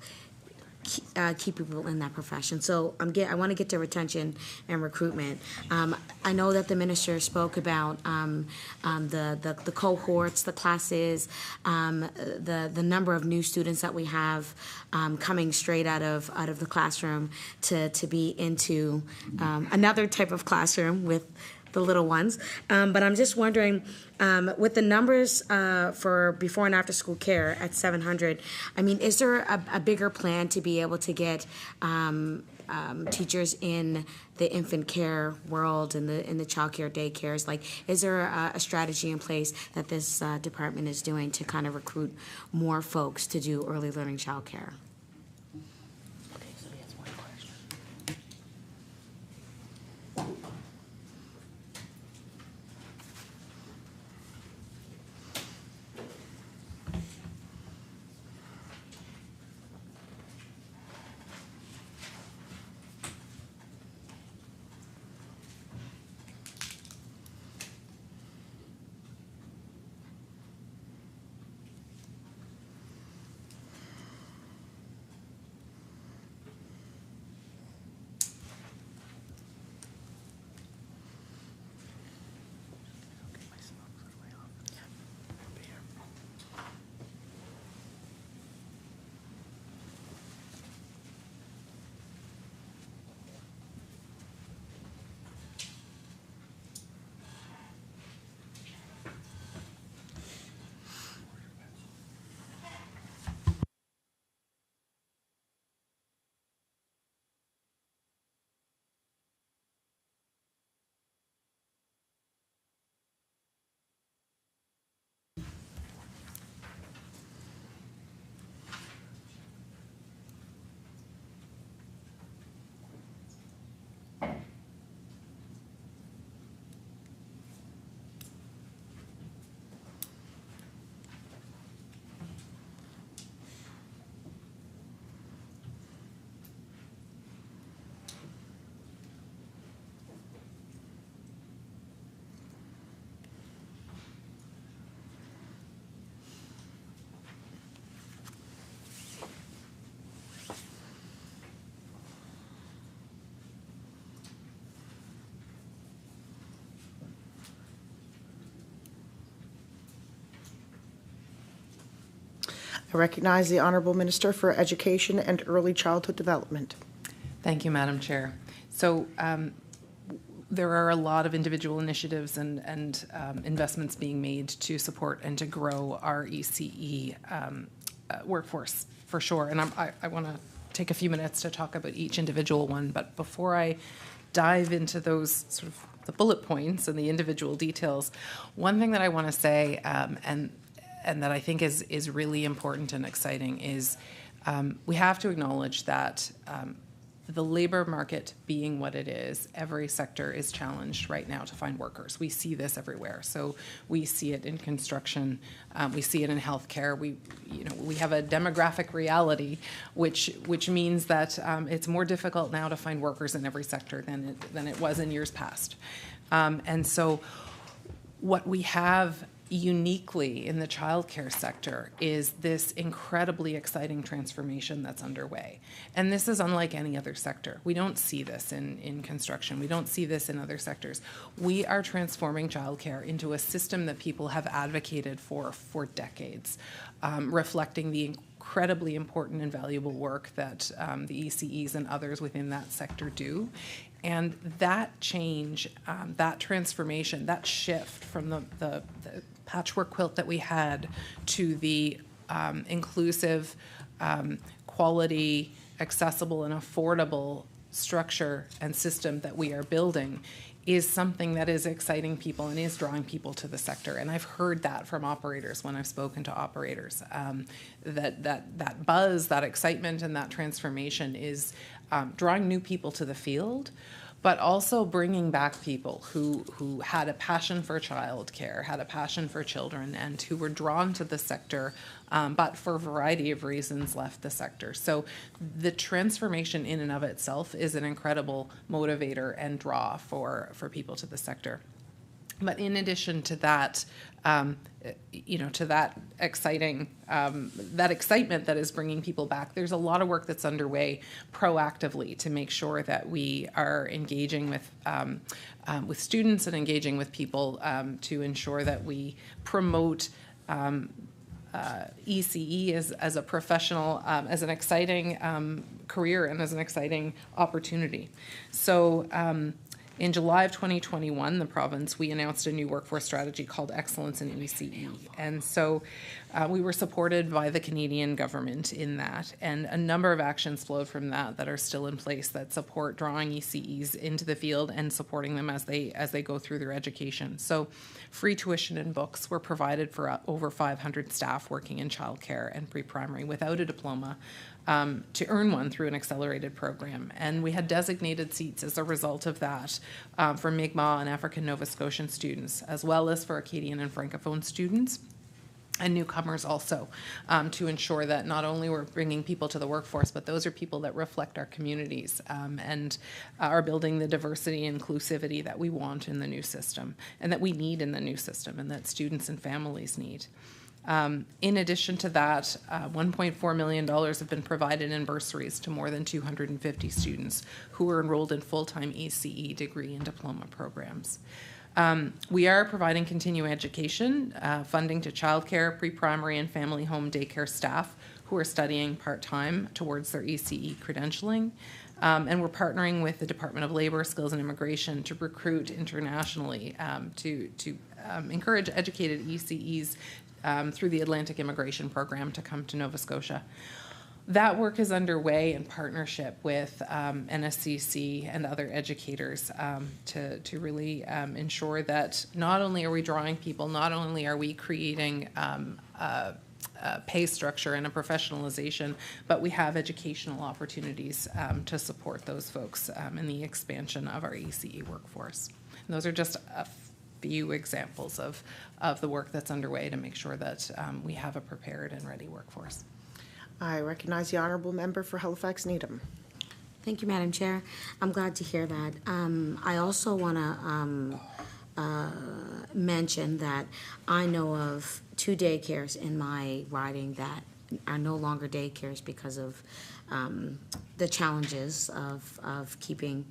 keep people in that profession. So I want to get to retention and recruitment. I know that the minister spoke about the cohorts, the classes, the number of new students that we have coming straight out of the classroom to be into another type of classroom with the little ones. But I'm just wondering, with the numbers for before and after school care at 700, I mean, is there a bigger plan to be able to get teachers in the infant care world and in the child care daycares? Like, is there a strategy in place that this department is doing to kind of recruit more folks to do early learning child care? I recognize the Honourable Minister for Education and Early Childhood Development. Thank you, Madam Chair. So there are a lot of individual initiatives and investments being made to support and to grow our ECE workforce, for sure. And I want to take a few minutes to talk about each individual one. But before I dive into those sort of the bullet points and the individual details, one thing that I want to say and that I think is really important and exciting is we have to acknowledge that the labor market being what it is, every sector is challenged right now to find workers. We see this everywhere. So we see it in construction, we see it in healthcare. We have a demographic reality, which means that it's more difficult now to find workers in every sector than it was in years past. And so what we have uniquely in the childcare sector is this incredibly exciting transformation that's underway. And this is unlike any other sector. We don't see this in construction. We don't see this in other sectors. We are transforming childcare into a system that people have advocated for decades, reflecting the incredibly important and valuable work that the ECEs and others within that sector do. And that change, that transformation, that shift from the patchwork quilt that we had to the inclusive, quality, accessible, and affordable structure and system that we are building is something that is exciting people and is drawing people to the sector. And I've heard that from operators when I've spoken to operators, that buzz, that excitement, and that transformation is drawing new people to the field, but also bringing back people who had a passion for childcare, had a passion for children, and who were drawn to the sector, but for a variety of reasons left the sector. So the transformation in and of itself is an incredible motivator and draw for people to the sector. But in addition to that, to that exciting, that excitement that is bringing people back, there's a lot of work that's underway proactively to make sure that we are engaging with students and engaging with people to ensure that we promote ECE as a professional, as an exciting career and as an exciting opportunity. So in July of 2021, the province, we announced a new workforce strategy called Excellence in ECE. And so we were supported by the Canadian government in that. And a number of actions flowed from that are still in place that support drawing ECEs into the field and supporting them as they go through their education. So free tuition and books were provided for over 500 staff working in childcare and pre-primary without a diploma, to earn one through an accelerated program. And we had designated seats as a result of that for Mi'kmaq and African Nova Scotian students, as well as for Acadian and Francophone students and newcomers also, to ensure that not only we're bringing people to the workforce, but those are people that reflect our communities and are building the diversity and inclusivity that we want in the new system and that we need in the new system and that students and families need. In addition to that, $1.4 million have been provided in bursaries to more than 250 students who are enrolled in full-time ECE degree and diploma programs. We are providing continuing education, funding to childcare, pre-primary, and family home daycare staff who are studying part-time towards their ECE credentialing. And we're partnering with the Department of Labor, Skills and Immigration to recruit internationally to encourage educated ECEs through the Atlantic Immigration Program to come to Nova Scotia. That work is underway in partnership with NSCC and other educators to really ensure that not only are we drawing people, not only are we creating a pay structure and a professionalization, but we have educational opportunities to support those folks in the expansion of our ECE workforce. And those are just a few examples of the work that's underway to make sure that we have a prepared and ready workforce. I recognize the Honourable Member for Halifax Needham. Thank you, Madam Chair. I'm glad to hear that. I also want to mention that I know of 2 daycares in my riding that are no longer daycares because of the challenges of keeping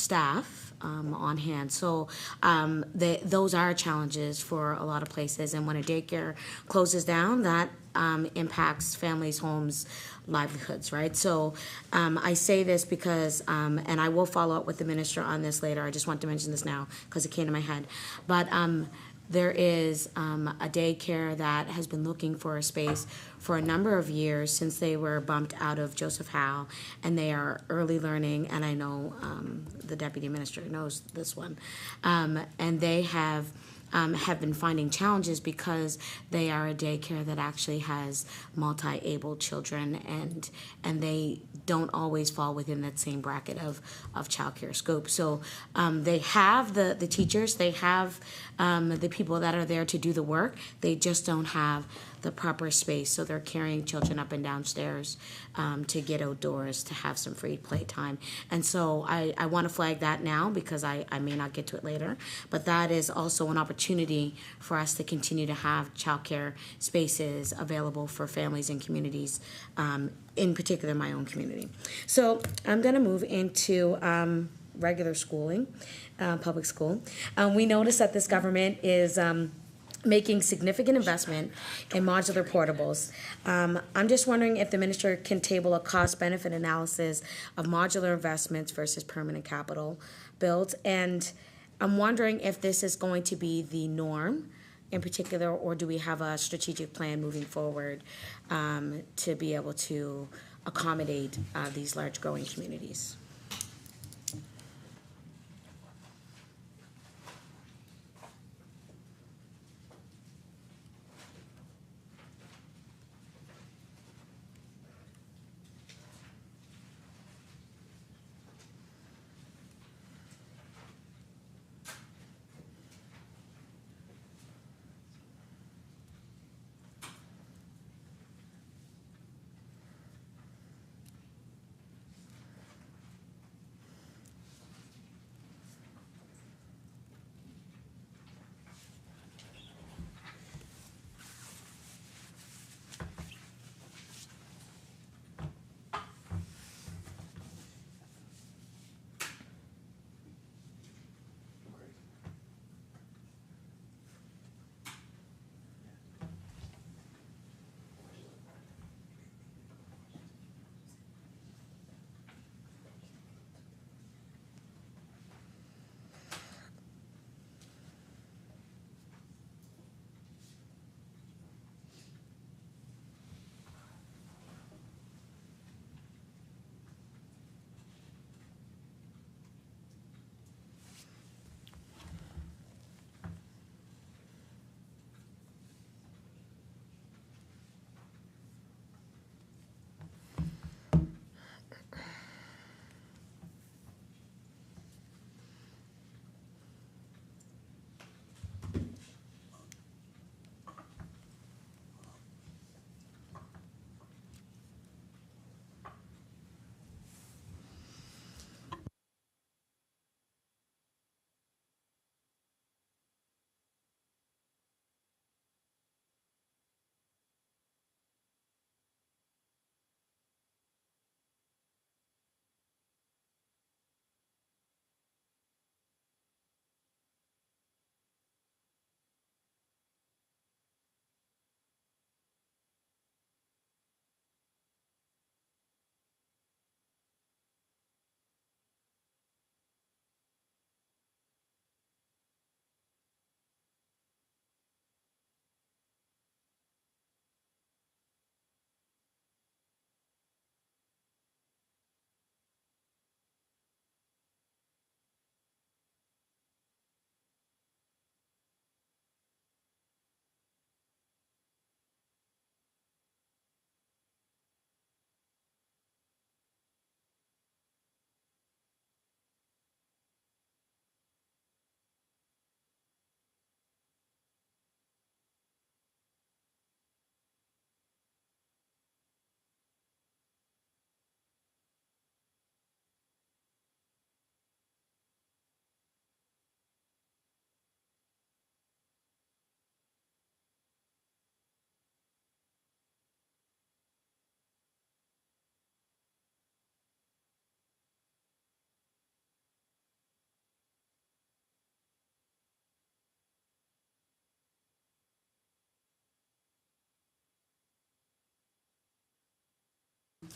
staff on hand. So those are challenges for a lot of places. And when a daycare closes down, that impacts families' homes, livelihoods, right? So I say this because, and I will follow up with the minister on this later. I just want to mention this now because it came to my head. But there is a daycare that has been looking for a space for a number of years since they were bumped out of Joseph Howe, and they are early learning, and I know the deputy minister knows this one, and they have been finding challenges because they are a daycare that actually has multi-able children, and they don't always fall within that same bracket of childcare scope. So they have the teachers, they have the people that are there to do the work, they just don't have the proper space. So they're carrying children up and downstairs to get outdoors, to have some free play time. And so I want to flag that now because I may not get to it later. But that is also an opportunity for us to continue to have childcare spaces available for families and communities, in particular my own community. So I'm going to move into regular schooling, public school. We notice that this government is making significant investment in modular portables. I'm just wondering if the minister can table a cost-benefit analysis of modular investments versus permanent capital builds. And I'm wondering if this is going to be the norm in particular, or do we have a strategic plan moving forward to be able to accommodate these large growing communities?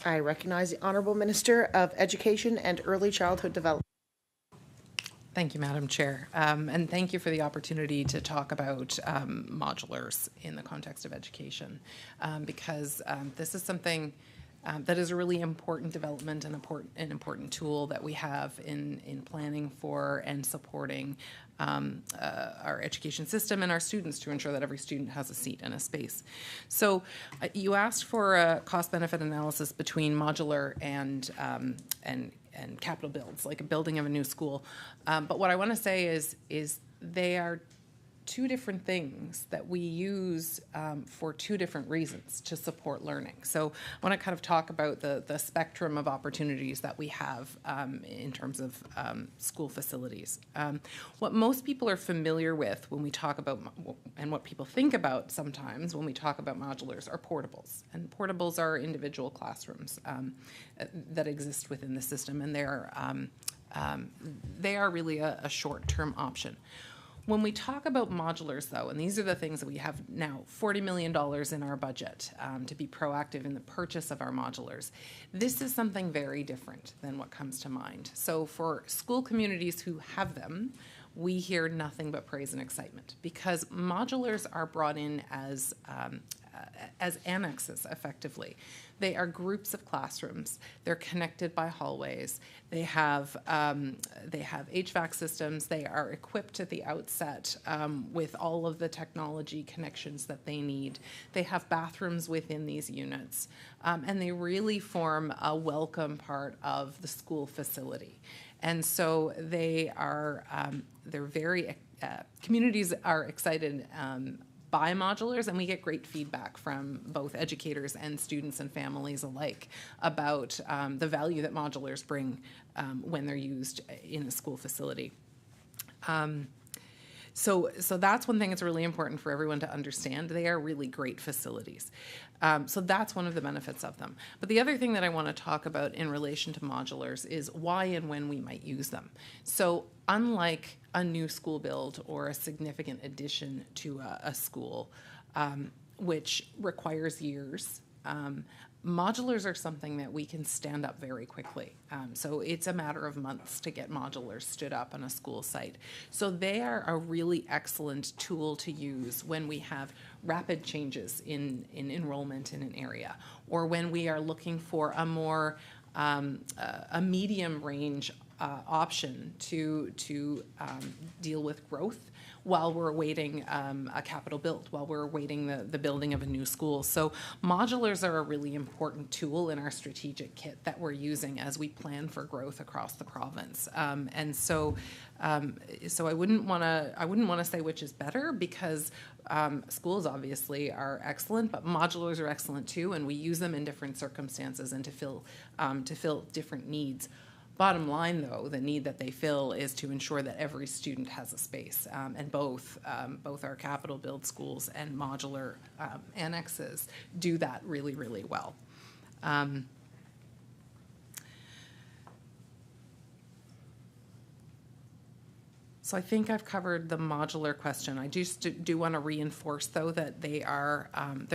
I recognize the Honourable Minister of Education and Early Childhood Development. Thank you, Madam Chair. And thank you for the opportunity to talk about modulars in the context of education, because this is something that is a really important development and an important tool that we have in planning for and supporting our education system and our students to ensure that every student has a seat and a space. So you asked for a cost-benefit analysis between modular and capital builds, like a building of a new school. But what I want to say is they are two different things that we use for two different reasons to support learning. So I want to kind of talk about the spectrum of opportunities that we have in terms of school facilities. What most people are familiar with when we talk about, and what people think about sometimes when we talk about modulars, are portables. And portables are individual classrooms that exist within the system, and they are really a short-term option. When we talk about modulars, though, and these are the things that we have now, $40 million in our budget to be proactive in the purchase of our modulars, this is something very different than what comes to mind. So for school communities who have them, we hear nothing but praise and excitement, because modulars are brought in as annexes, effectively. They are groups of classrooms. They're connected by hallways. They have HVAC systems. They are equipped at the outset with all of the technology connections that they need. They have bathrooms within these units, and they really form a welcome part of the school facility. And so they are, they're very, communities are excited by modulars, and we get great feedback from both educators and students and families alike about the value that modulars bring when they're used in a school facility. So that's one thing that's really important for everyone to understand. They are really great facilities. So that's one of the benefits of them. But the other thing that I want to talk about in relation to modulars is why and when we might use them. So unlike a new school build or a significant addition to a school, which requires years, modulars are something that we can stand up very quickly. So it's a matter of months to get modulars stood up on a school site. So they are a really excellent tool to use when we have rapid changes in enrollment in an area, or when we are looking for a more a medium range option to deal with growth while we're awaiting a capital build, while we're awaiting the building of a new school. So modulars are a really important tool in our strategic kit that we're using as we plan for growth across the province. And so I wouldn't want to say which is better, because schools obviously are excellent, but modulars are excellent too, and we use them in different circumstances and to fill different needs. Bottom line, though, the need that they fill is to ensure that every student has a space, and both our capital build schools and modular annexes do that really, really well. So I think I've covered the modular question. I just do want to reinforce, though, that they're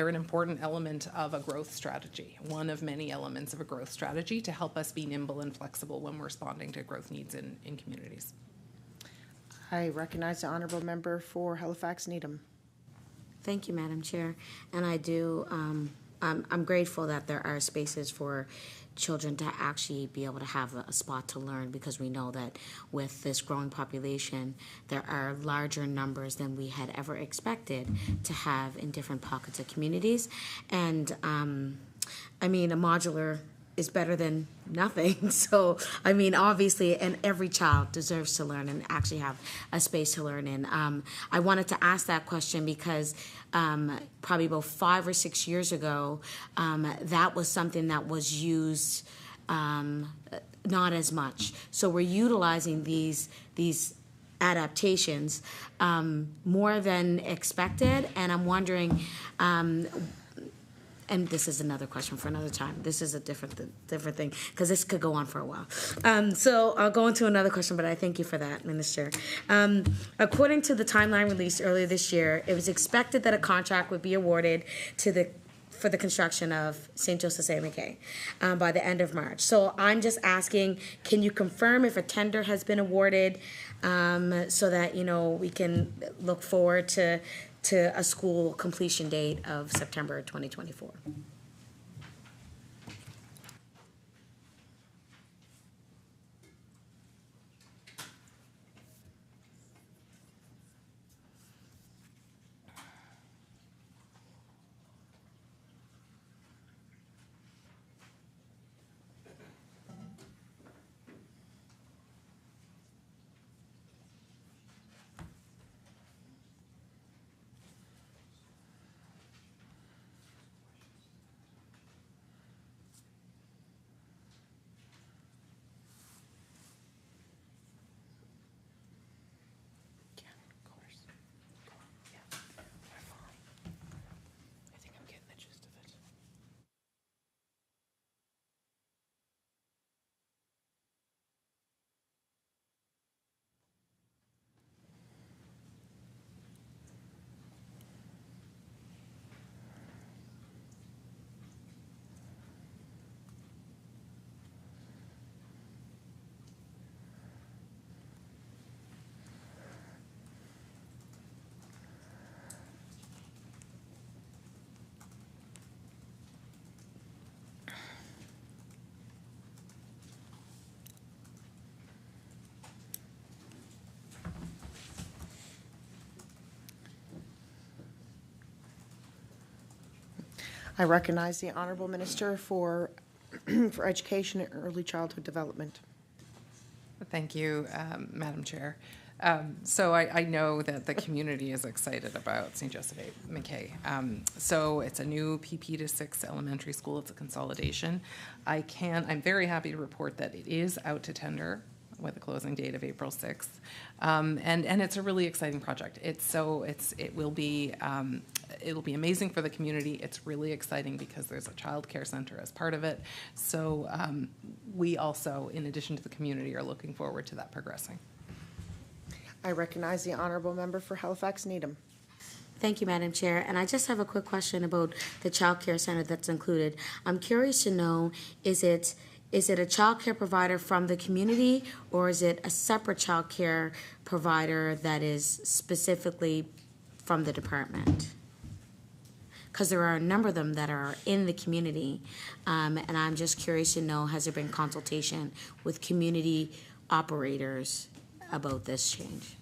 an important element of a growth strategy, one of many elements of a growth strategy to help us be nimble and flexible when we're responding to growth needs in communities. I recognize the Honourable Member for Halifax Needham. Thank you, Madam Chair. And I do, I'm grateful that there are spaces for children to actually be able to have a spot to learn, because we know that with this growing population, there are larger numbers than we had ever expected to have in different pockets of communities. And I mean, a modular is better than nothing. So, I mean, obviously, and every child deserves to learn and actually have a space to learn in. I wanted to ask that question because probably about 5 or 6 years ago, that was something that was used not as much. So we're utilizing these adaptations more than expected, and I'm wondering, and this is another question for another time. This is a different thing, because this could go on for a while. So I'll go into another question, but I thank you for that, Minister. According to the timeline released earlier this year, it was expected that a contract would be awarded to the for the construction of St. Joseph's A. McKay by the end of March. So I'm just asking, can you confirm if a tender has been awarded so that, you know, we can look forward to a school completion date of September 2024? I recognize the Honorable Minister for, for Education and Early Childhood Development. Thank you, Madam Chair. So I know that the community is excited about St. Joseph A. McKay. So it's a new PP to 6 elementary school. It's a consolidation. I'm very happy to report that it is out to tender with a closing date of April 6th. And it's a really exciting project. It will be it'll be amazing for the community. It's really exciting because there's a child care center as part of it. So we also, in addition to the community, are looking forward to that progressing. I recognize the Honorable Member for Halifax Needham. Thank you, Madam Chair. And I just have a quick question about the child care center that's included. I'm curious to know, is it a child care provider from the community, or is it a separate child care provider that is specifically from the department? Because there are a number of them that are in the community, and I'm just curious to know, has there been consultation with community operators about this change?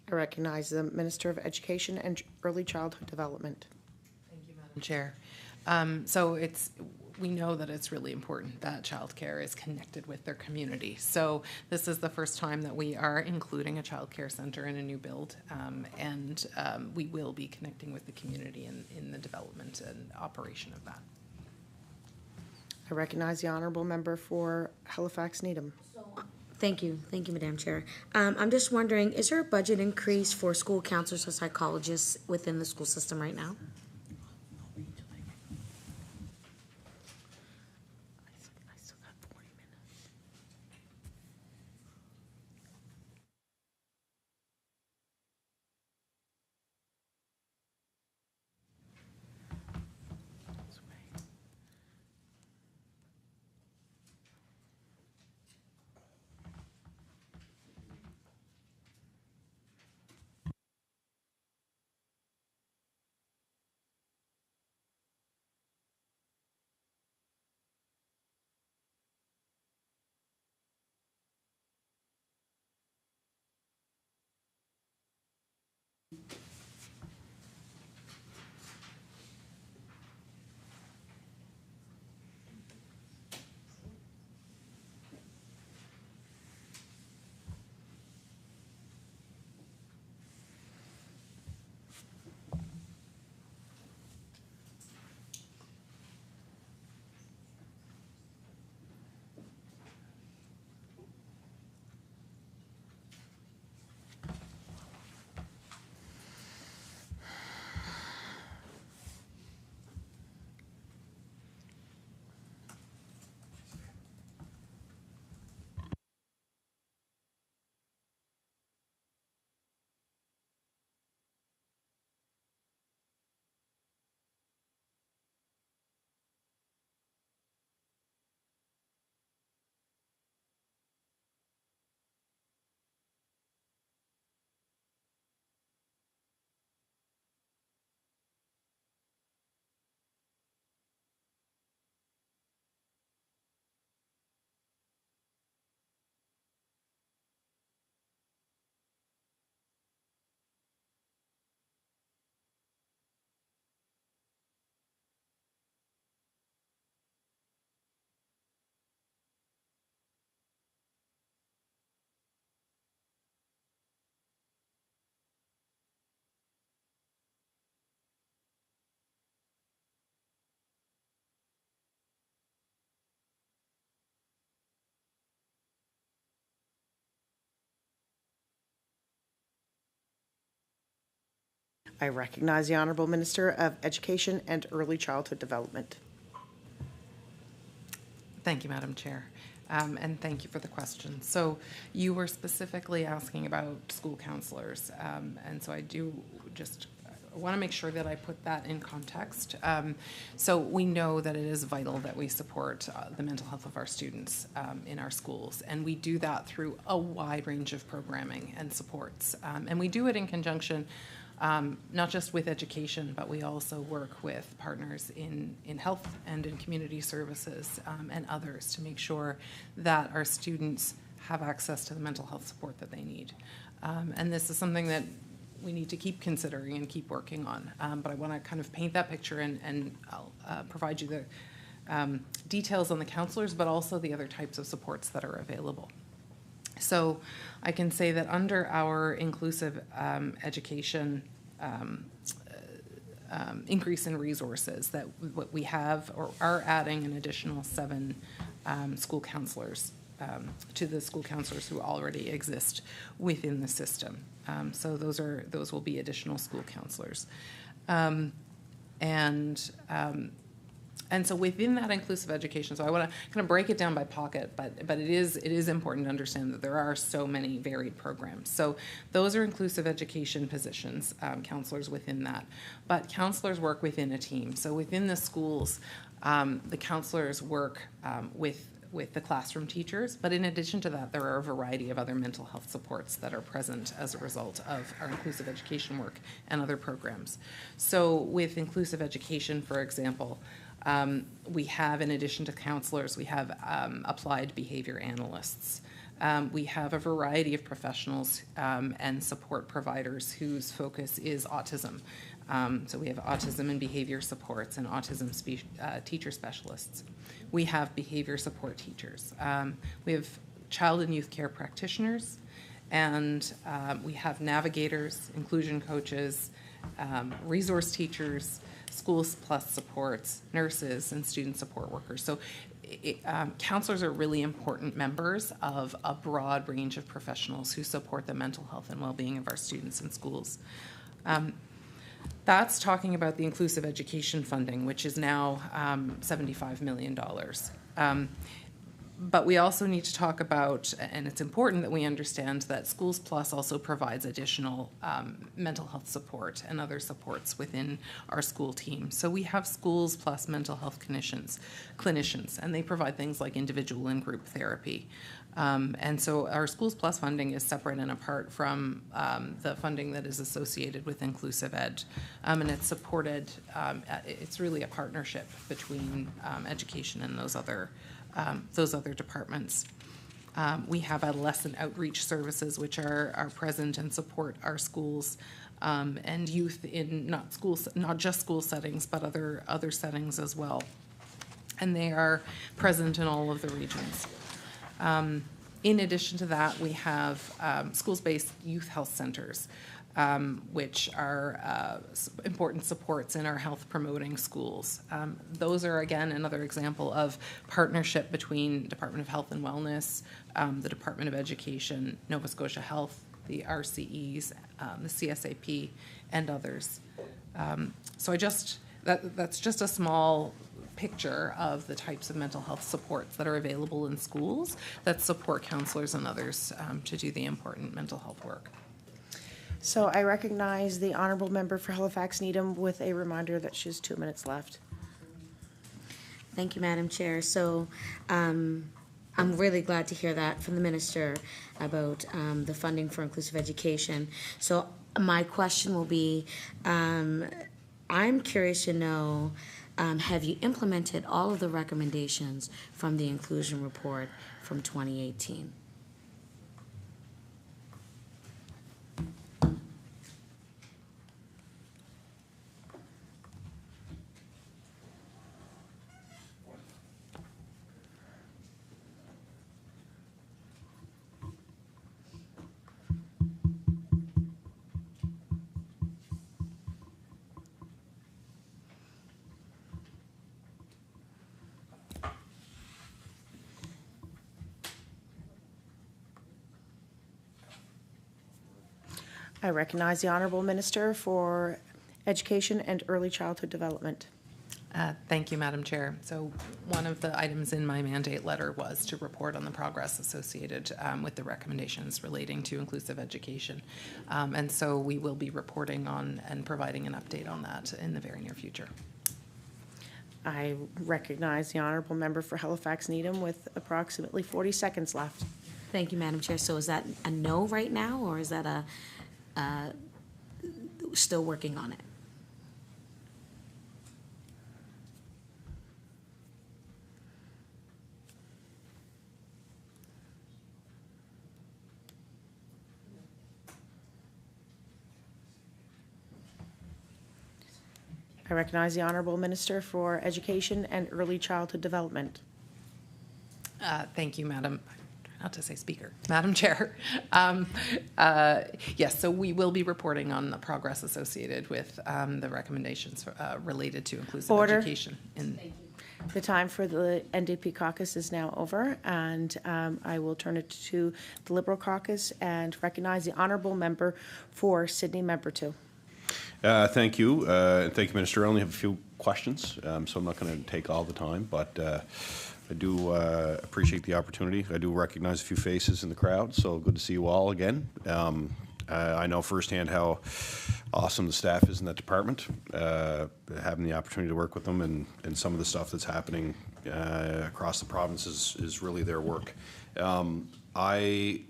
I recognize the Minister of Education and Early Childhood Development. Thank you, Madam Chair. We know that it's really important that childcare is connected with their community. So this is the first time that we are including a childcare center in a new build, and we will be connecting with the community in the development and operation of that. I recognize the Honourable Member for Halifax Needham. Thank you, Madam Chair. I'm just wondering, is there a budget increase for school counselors or psychologists within the school system right now? I recognize the Honorable Minister of Education and Early Childhood Development. Thank you, Madam Chair. And thank you for the question. So you were specifically asking about school counselors. And so I do just want to make sure that I put that in context. So we know that it is vital that we support the mental health of our students in our schools. And we do that through a wide range of programming and supports. And we do it in conjunction not just with education, but we also work with partners in health and in community services and others to make sure that our students have access to the mental health support that they need. And this is something that we need to keep considering and keep working on. But I want to kind of paint that picture, and I'll provide you the details on the counselors, but also the other types of supports that are available. So I can say that under our inclusive education increase in resources, that what we have or are adding an additional 7 school counselors to the school counselors who already exist within the system. So those will be additional school counselors. And so within that inclusive education, so I want to kind of break it down by pocket, but it is important to understand that there are so many varied programs. So those are inclusive education positions, counselors within that. But counselors work within a team. So within the schools, the counselors work with the classroom teachers, but in addition to that, there are a variety of other mental health supports that are present as a result of our inclusive education work and other programs. So with inclusive education, for example, we have, in addition to counselors, we have applied behavior analysts. We have a variety of professionals and support providers whose focus is autism. So we have autism and behavior supports and autism teacher specialists. We have behavior support teachers. We have child and youth care practitioners, and we have navigators, inclusion coaches, resource teachers, schools plus supports, nurses, and student support workers. So counselors are really important members of a broad range of professionals who support the mental health and well-being of our students in schools. That's talking about the inclusive education funding, which is now $75 million. But we also need to talk about, and it's important that we understand that Schools Plus also provides additional mental health support and other supports within our school team. So we have Schools Plus mental health clinicians, and they provide things like individual and group therapy. And so our Schools Plus funding is separate and apart from the funding that is associated with inclusive ed. And it's supported, it's really a partnership between education and those other departments. We have adolescent outreach services, which are present and support our schools and youth in not just school settings, but other settings as well. And they are present in all of the regions. In addition to that, we have schools-based youth health centers, which are important supports in our health promoting schools. Those are, again, another example of partnership between Department of Health and Wellness, the Department of Education, Nova Scotia Health, the RCEs, the CSAP, and others. So that's just a small picture of the types of mental health supports that are available in schools that support counselors and others to do the important mental health work. So I recognize the Honourable Member for Halifax Needham with a reminder that she has 2 minutes left. Thank you, Madam Chair. So I'm really glad to hear that from the Minister about the funding for inclusive education. So my question will be, I'm curious to know, have you implemented all of the recommendations from the inclusion report from 2018? I recognize the Honourable Minister for Education and Early Childhood Development. Thank you, Madam Chair. So one of the items in my mandate letter was to report on the progress associated with the recommendations relating to inclusive education. And so we will be reporting on and providing an update on that in the very near future. I recognize the Honourable Member for Halifax Needham with approximately 40 seconds left. Thank you, Madam Chair. So is that a no right now, or is that still working on it? I recognize the Honourable Minister for Education and Early Childhood Development. Thank you, Madam. Not to say Speaker, Madam Chair. Yes, so we will be reporting on the progress associated with the recommendations related to inclusive Order. education. The time for the NDP caucus is now over, and I will turn it to the Liberal caucus and recognize the Honourable Member for Sydney, Member 2. Thank you. Thank you, Minister. I only have a few questions, so I'm not going to take all the time, but I do appreciate the opportunity. I do recognize a few faces in the crowd, so good to see you all again. I know firsthand how awesome the staff is in that department. Having the opportunity to work with them and some of the stuff that's happening across the province is really their work. I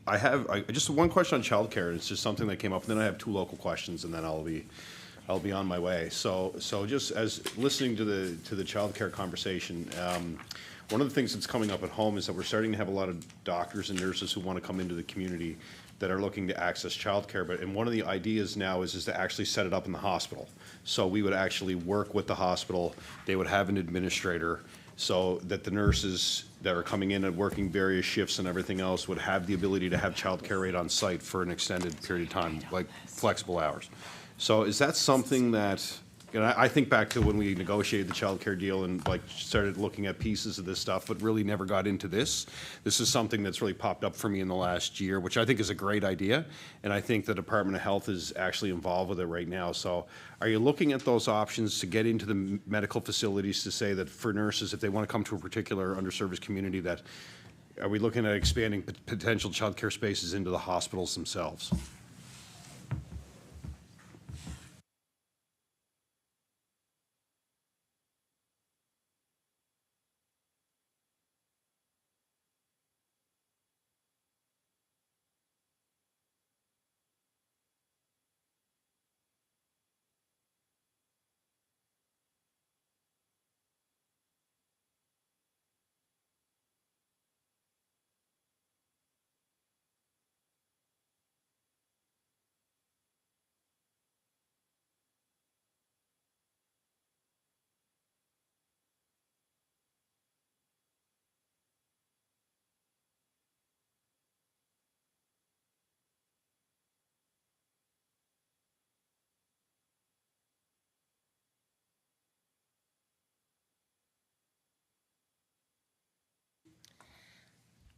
just one question on childcare. It's just something that came up, and then I have two local questions, and then I'll be on my way. So just as listening to the childcare conversation, one of the things that's coming up at home is that we're starting to have a lot of doctors and nurses who want to come into the community that are looking to access childcare. And one of the ideas now is to actually set it up in the hospital. So we would actually work with the hospital. They would have an administrator, so that the nurses that are coming in and working various shifts and everything else would have the ability to have childcare right on site for an extended period of time, like flexible hours. So is that something that, you know, I think back to when we negotiated the childcare deal and like started looking at pieces of this stuff, but really never got into this. This is something that's really popped up for me in the last year, which I think is a great idea. And I think the Department of Health is actually involved with it right now. So are you looking at those options to get into the medical facilities to say that for nurses, if they want to come to a particular underserviced community, that are we looking at expanding potential childcare spaces into the hospitals themselves?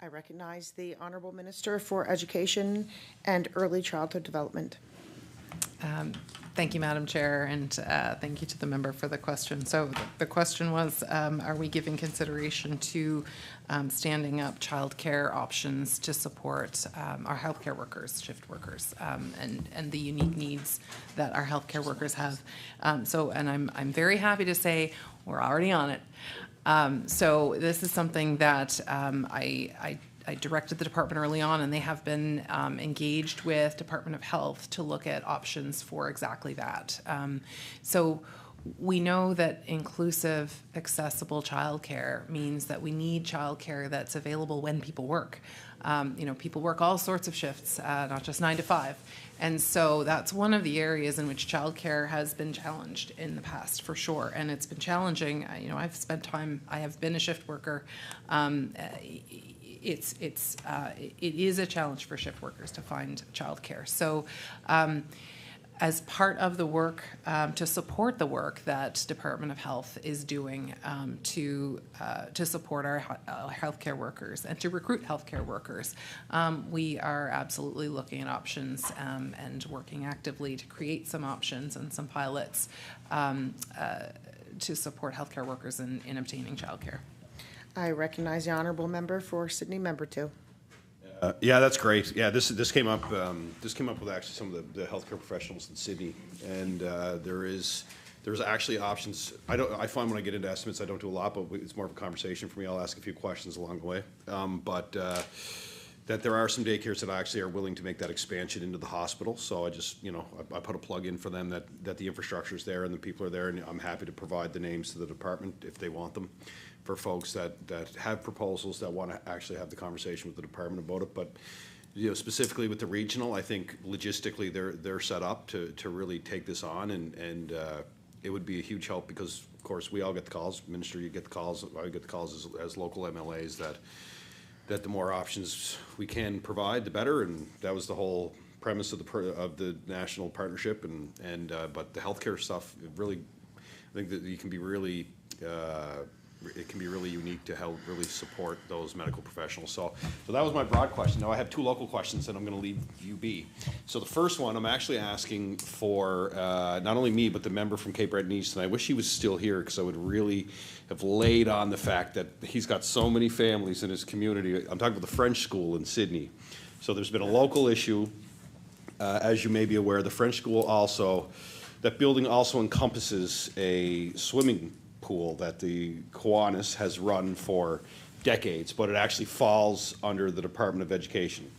I recognize the Honourable Minister for Education and Early Childhood Development. Thank you, Madam Chair, and thank you to the member for the question. So the question was, are we giving consideration to standing up childcare options to support our healthcare workers, shift workers, and the unique needs that our healthcare workers have? And I'm very happy to say we're already on it. So this is something that I directed the department early on, and they have been engaged with Department of Health to look at options for exactly that. So we know that inclusive, accessible childcare means that we need childcare that's available when people work. People work all sorts of shifts, not just 9 to 5. And so that's one of the areas in which childcare has been challenged in the past, for sure. And it's been challenging. I've spent time, I have been a shift worker. It is a challenge for shift workers to find childcare. So as part of the work to support the work that Department of Health is doing to support our healthcare workers and to recruit healthcare workers, we are absolutely looking at options and working actively to create some options and some pilots to support healthcare workers in obtaining childcare. I recognize the honourable member for Sydney, member 2. Yeah, that's great. Yeah, this came up. This came up with actually some of the healthcare professionals in Sydney, and there's actually options. I find when I get into estimates, I don't do a lot, but it's more of a conversation for me. I'll ask a few questions along the way, that there are some daycares that actually are willing to make that expansion into the hospital. So I just, I put a plug in for them that the infrastructure is there and the people are there, and I'm happy to provide the names to the department if they want them, for folks that have proposals that want to actually have the conversation with the department about it. But specifically with the regional, I think logistically they're set up to really take this on, and it would be a huge help because of course we all get the calls. Minister, you get the calls. I get the calls as local MLAs that the more options we can provide, the better, and that was the whole premise of the national partnership. But the healthcare stuff, I think that you can be really. It can be really unique to help really support those medical professionals. So that was my broad question. Now I have 2 local questions that I'm going to leave you be. So the first one, I'm actually asking for not only me, but the member from Cape Breton East, and I wish he was still here because I would really have laid on the fact that he's got so many families in his community. I'm talking about the French school in Sydney. So there's been a local issue, as you may be aware. The French school that building also encompasses a swimming pool that the Kiwanis has run for decades, but it actually falls under the Department of Education.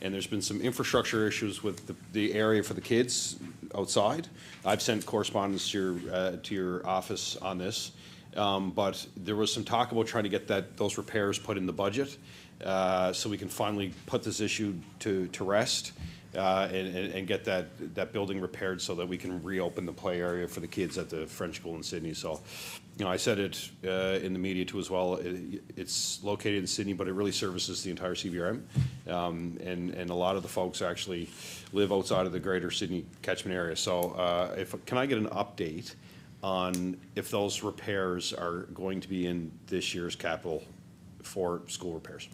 And there's been some infrastructure issues with the area for the kids outside. I've sent correspondence to your office on this, but there was some talk about trying to get those repairs put in the budget, so we can finally put this issue to rest. And get that building repaired so that we can reopen the play area for the kids at the French school in Sydney. So, I said it in the media too as well. It's located in Sydney, but it really services the entire CVRM. And a lot of the folks actually live outside of the greater Sydney catchment area. So can I get an update on if those repairs are going to be in this year's capital for school repairs?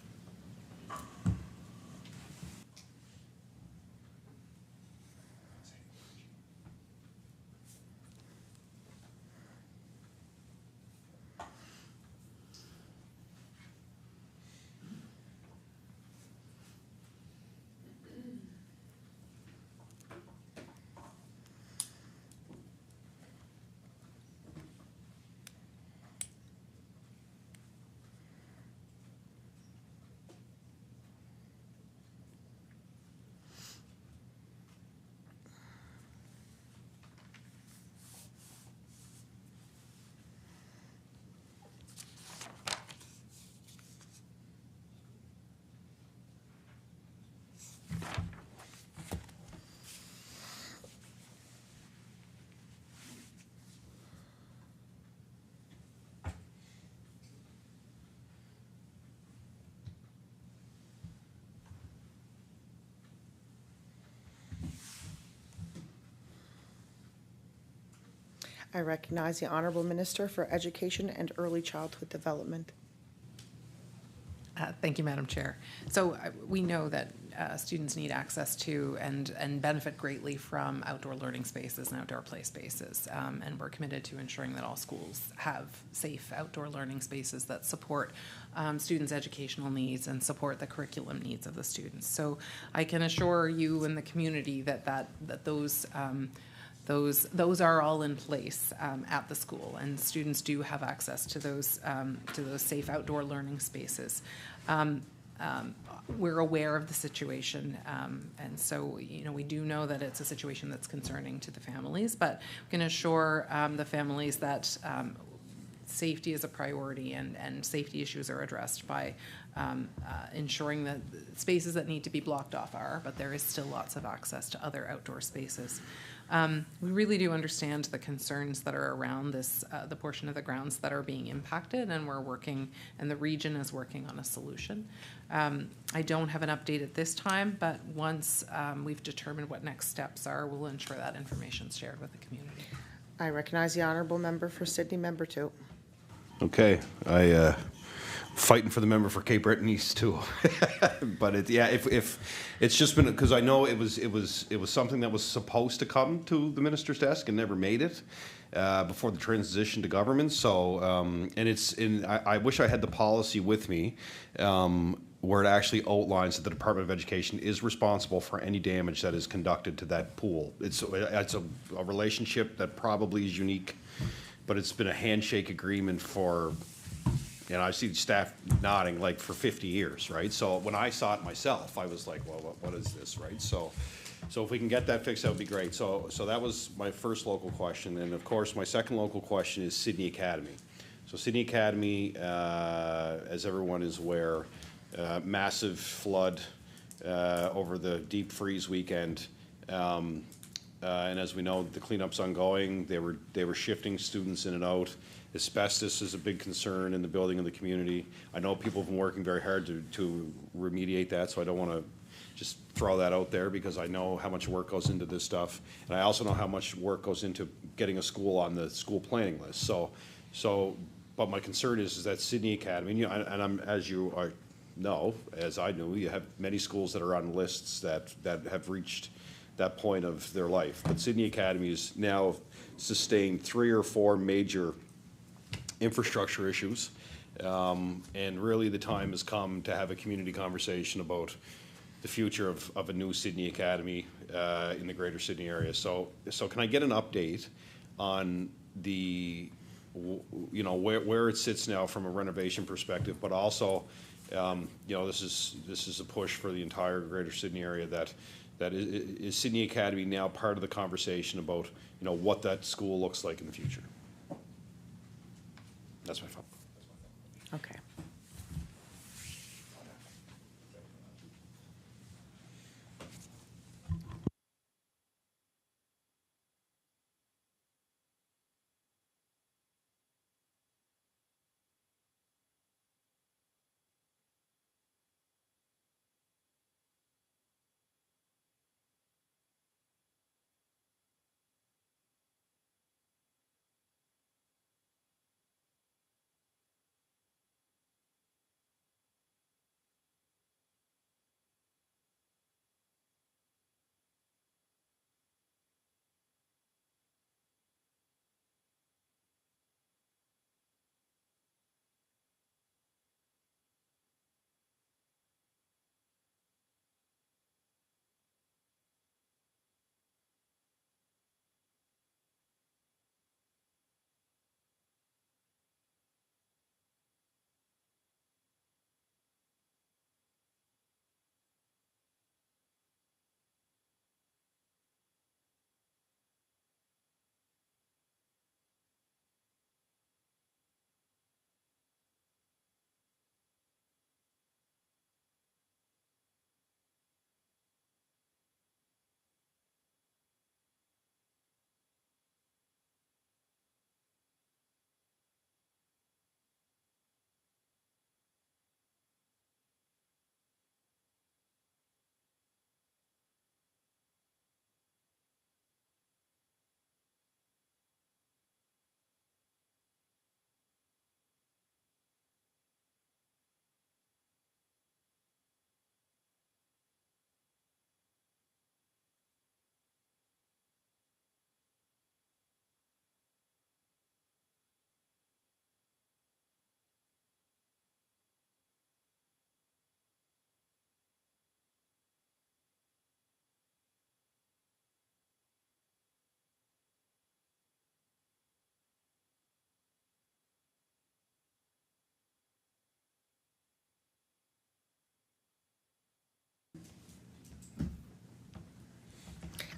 I recognize the Honourable Minister for Education and Early Childhood Development. Thank you, Madam Chair. So we know that students need access to and benefit greatly from outdoor learning spaces and outdoor play spaces. And we're committed to ensuring that all schools have safe outdoor learning spaces that support students' educational needs and support the curriculum needs of the students. So I can assure you and the community that those are all in place at the school, and students do have access to those safe outdoor learning spaces. We're aware of the situation, and so we do know that it's a situation that's concerning to the families, but we can assure the families that safety is a priority and safety issues are addressed by ensuring that spaces that need to be blocked off are, but there is still lots of access to other outdoor spaces. We really do understand the concerns that are around this, the portion of the grounds that are being impacted, and we're working, and the region is working on a solution. I don't have an update at this time, but once we've determined what next steps are, we'll ensure that information is shared with the community. I recognize the honourable member for Sydney, member 2. Okay, fighting for the member for Cape Breton East too, but if it's just been because I know it was something that was supposed to come to the minister's desk and never made it before the transition to government. So I wish I had the policy with me where it actually outlines that the Department of Education is responsible for any damage that is conducted to that pool. It's a relationship that probably is unique, but it's been a handshake agreement for. And I see staff nodding like for 50 years, right? So when I saw it myself, I was like, well, what is this, right? So if we can get that fixed, that would be great. So that was my first local question. And of course, my second local question is Sydney Academy. So Sydney Academy, as everyone is aware, massive flood over the deep freeze weekend. And as we know, the cleanup's ongoing. They were shifting students in and out. Asbestos is a big concern in the building and the community. I know people have been working very hard to remediate that, so I don't want to just throw that out there because I know how much work goes into this stuff. And I also know how much work goes into getting a school on the school planning list. But my concern is that Sydney Academy, and I'm, as you know, as I knew, you have many schools that are on lists that have reached that point of their life. But Sydney Academy has now sustained 3 or 4 major infrastructure issues, and really the time has come to have a community conversation about the future of a new Sydney Academy in the greater Sydney area. So can I get an update on the, where it sits now from a renovation perspective, but also, this is a push for the entire greater Sydney area that is Sydney Academy now part of the conversation about, what that school looks like in the future? That's my phone. Okay.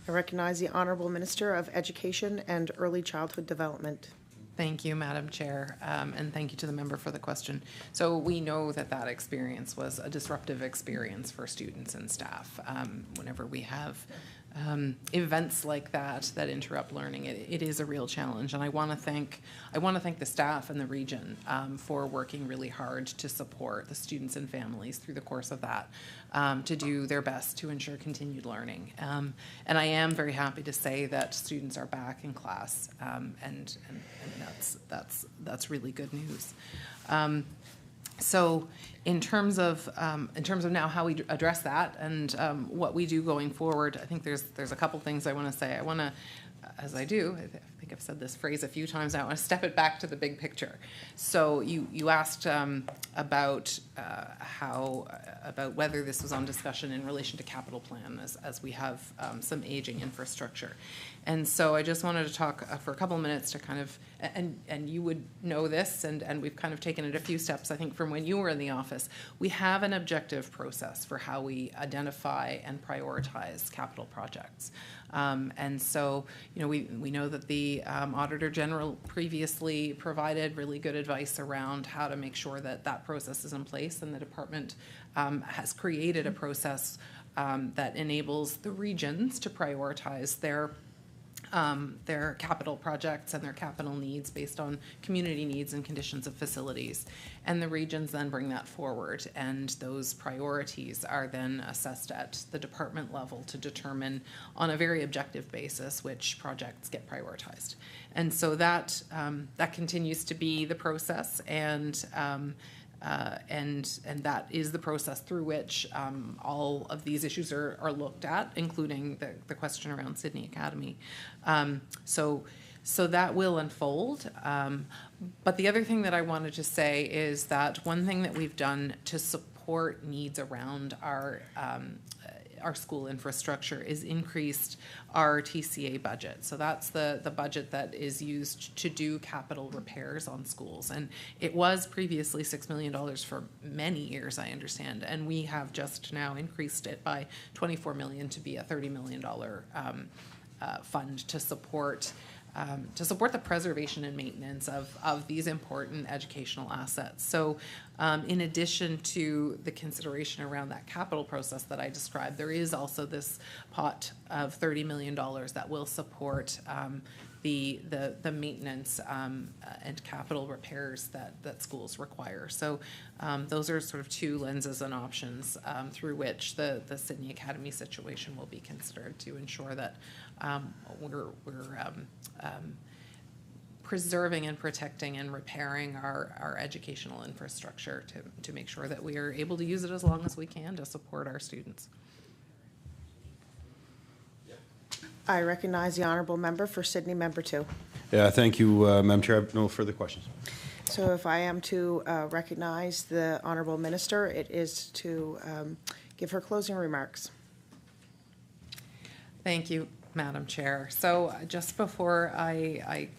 I recognize the Honourable Minister of Education and Early Childhood Development. Thank you, Madam Chair, and thank you to the member for the question. So we know that that experience was a disruptive experience for students and staff. Whenever we have events like that that interrupt learning, it is a real challenge. And I want to thank the staff and the region for working really hard to support the students and families through the course of that, to do their best to ensure continued learning. And I am very happy to say that students are back in class, and that's really good news. So in terms of now how we address that and what we do going forward, I think there's a couple things I want to say. I want to, as I do, I think I've said this phrase a few times now, I want to step it back to the big picture. So you asked about whether this was on discussion in relation to capital plan as we have some aging infrastructure. And so I just wanted to talk for a couple of minutes to kind of, and you would know this, and we've kind of taken it a few steps, I think, from when you were in the office. We have an objective process for how we identify and prioritize capital projects. And so, you know, we know that the Auditor General previously provided really good advice around how to make sure that that process is in place, and the department has created a process that enables the regions to prioritize their capital projects and their capital needs based on community needs and conditions of facilities. And the regions then bring that forward, and those priorities are then assessed at the department level to determine on a very objective basis which projects get prioritized. And so that continues to be the process, and that is the process through which all of these issues are looked at, including the question around Sydney Academy. So that will unfold. But the other thing that I wanted to say is that one thing that we've done to support needs around our school infrastructure is increased our TCA budget. So that's the budget that is used to do capital repairs on schools. And it was previously $6 million for many years, I understand. And we have just now increased it by $24 million to be a $30 million fund to support the preservation and maintenance of these important educational assets. So in addition to the consideration around that capital process that I described, there is also this pot of $30 million that will support the maintenance and capital repairs that schools require. So those are sort of two lenses and options through which the Sydney Academy situation will be considered to ensure that we're preserving and protecting and repairing our educational infrastructure to make sure that we are able to use it as long as we can to support our students. I recognize the honourable member for Sydney, member 2. Yeah, thank you, Madam Chair. I have no further questions. So if I am to recognize the honourable minister, it is to give her closing remarks. Thank you, Madam Chair. So just before I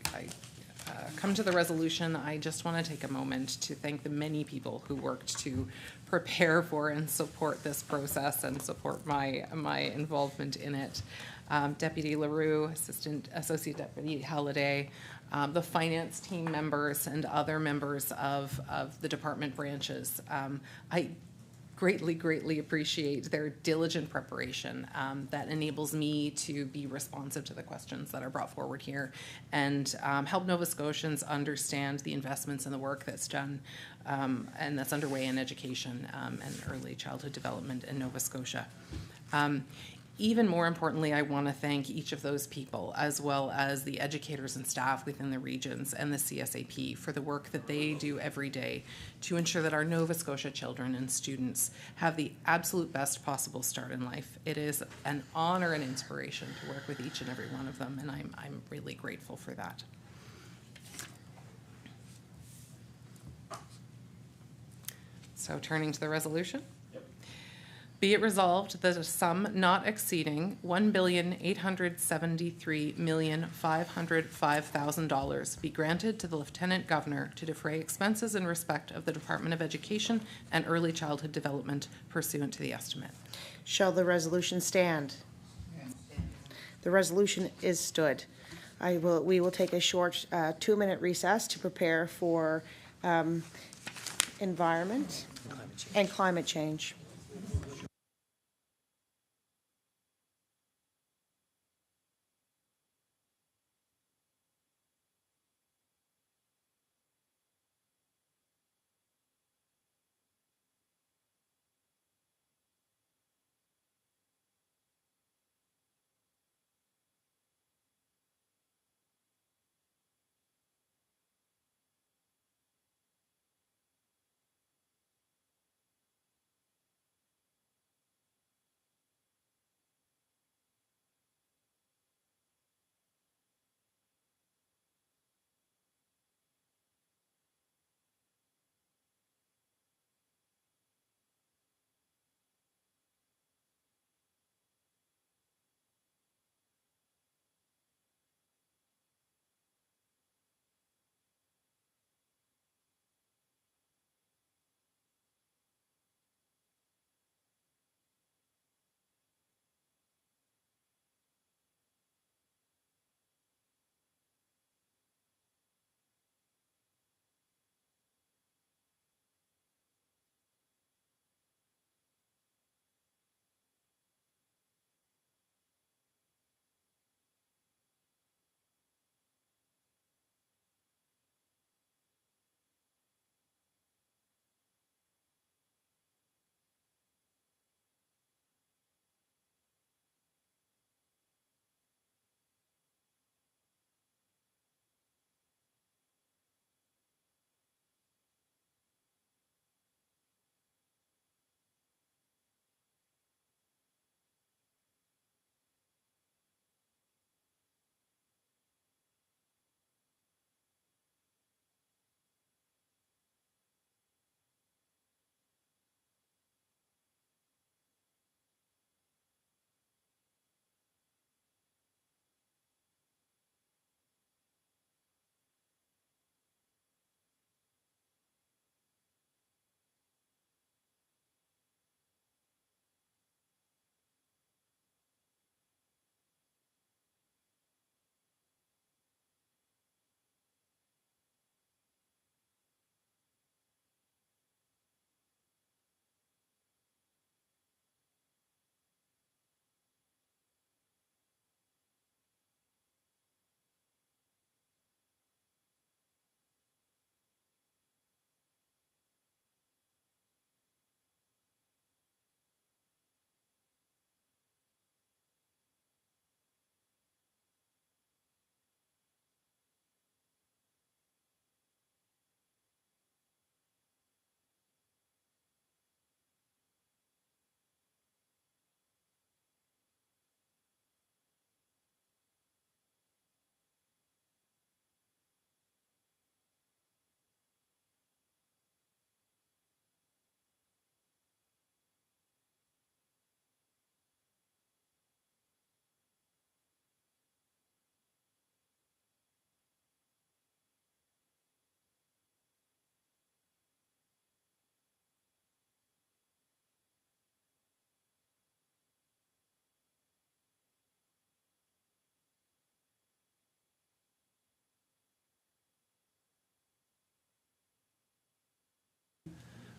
come to the resolution, I just want to take a moment to thank the many people who worked to prepare for and support this process and support my involvement in it. Deputy LaRue, Associate Deputy Halliday, the finance team members and other members of the department branches. I greatly appreciate their diligent preparation that enables me to be responsive to the questions that are brought forward here and help Nova Scotians understand the investments and the work that's done and that's underway in education and early childhood development in Nova Scotia. Even more importantly, I want to thank each of those people, as well as the educators and staff within the regions and the CSAP for the work that they do every day to ensure that our Nova Scotia children and students have the absolute best possible start in life. It is an honor and inspiration to work with each and every one of them, and I'm really grateful for that. So turning to the resolution. Be it resolved that a sum not exceeding $1,873,505,000 be granted to the Lieutenant Governor to defray expenses in respect of the Department of Education and Early Childhood Development pursuant to the estimate. Shall the resolution stand? The resolution is stood. We will take a short 2-minute recess to prepare for environment and climate change.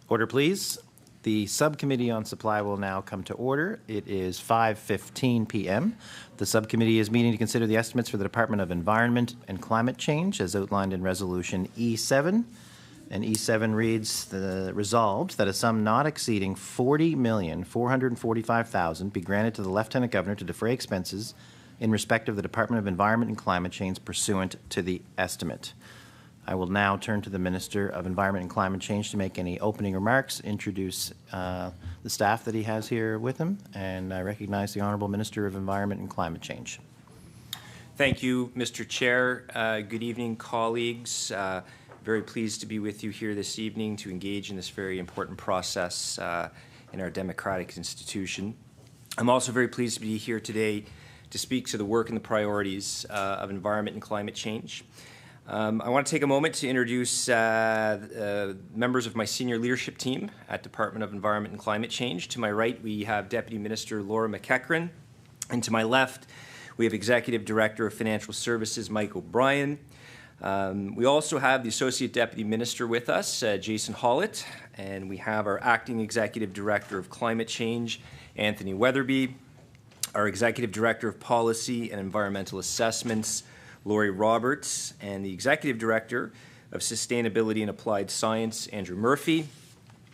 Order, please. The Subcommittee on Supply will now come to order. It is 5:15 p.m. The subcommittee is meeting to consider the estimates for the Department of Environment and Climate Change as outlined in Resolution E7. And E7 reads, the resolved that a sum not exceeding $40,445,000 be granted to the Lieutenant Governor to defray expenses in respect of the Department of Environment and Climate Change pursuant to the estimate. I will now turn to the Minister of Environment and Climate Change to make any opening remarks, introduce the staff that he has here with him, and I recognize the Honourable Minister of Environment and Climate Change. Thank you, Mr. Chair. Good evening, colleagues. Very pleased to be with you here this evening to engage in this very important process in our democratic institution. I'm also very pleased to be here today to speak to the work and the priorities of environment and climate change. I want to take a moment to introduce members of my senior leadership team at Department of Environment and Climate Change. To my right, we have Deputy Minister Laura McEachran, and to my left, We have Executive Director of Financial Services, Mike O'Brien. We also have the Associate Deputy Minister with us, Jason Hollett, and we have our Acting Executive Director of Climate Change, Anthony Weatherby, our Executive Director of Policy and Environmental Assessments, Laurie Roberts, and the Executive Director of Sustainability and Applied Science, Andrew Murphy.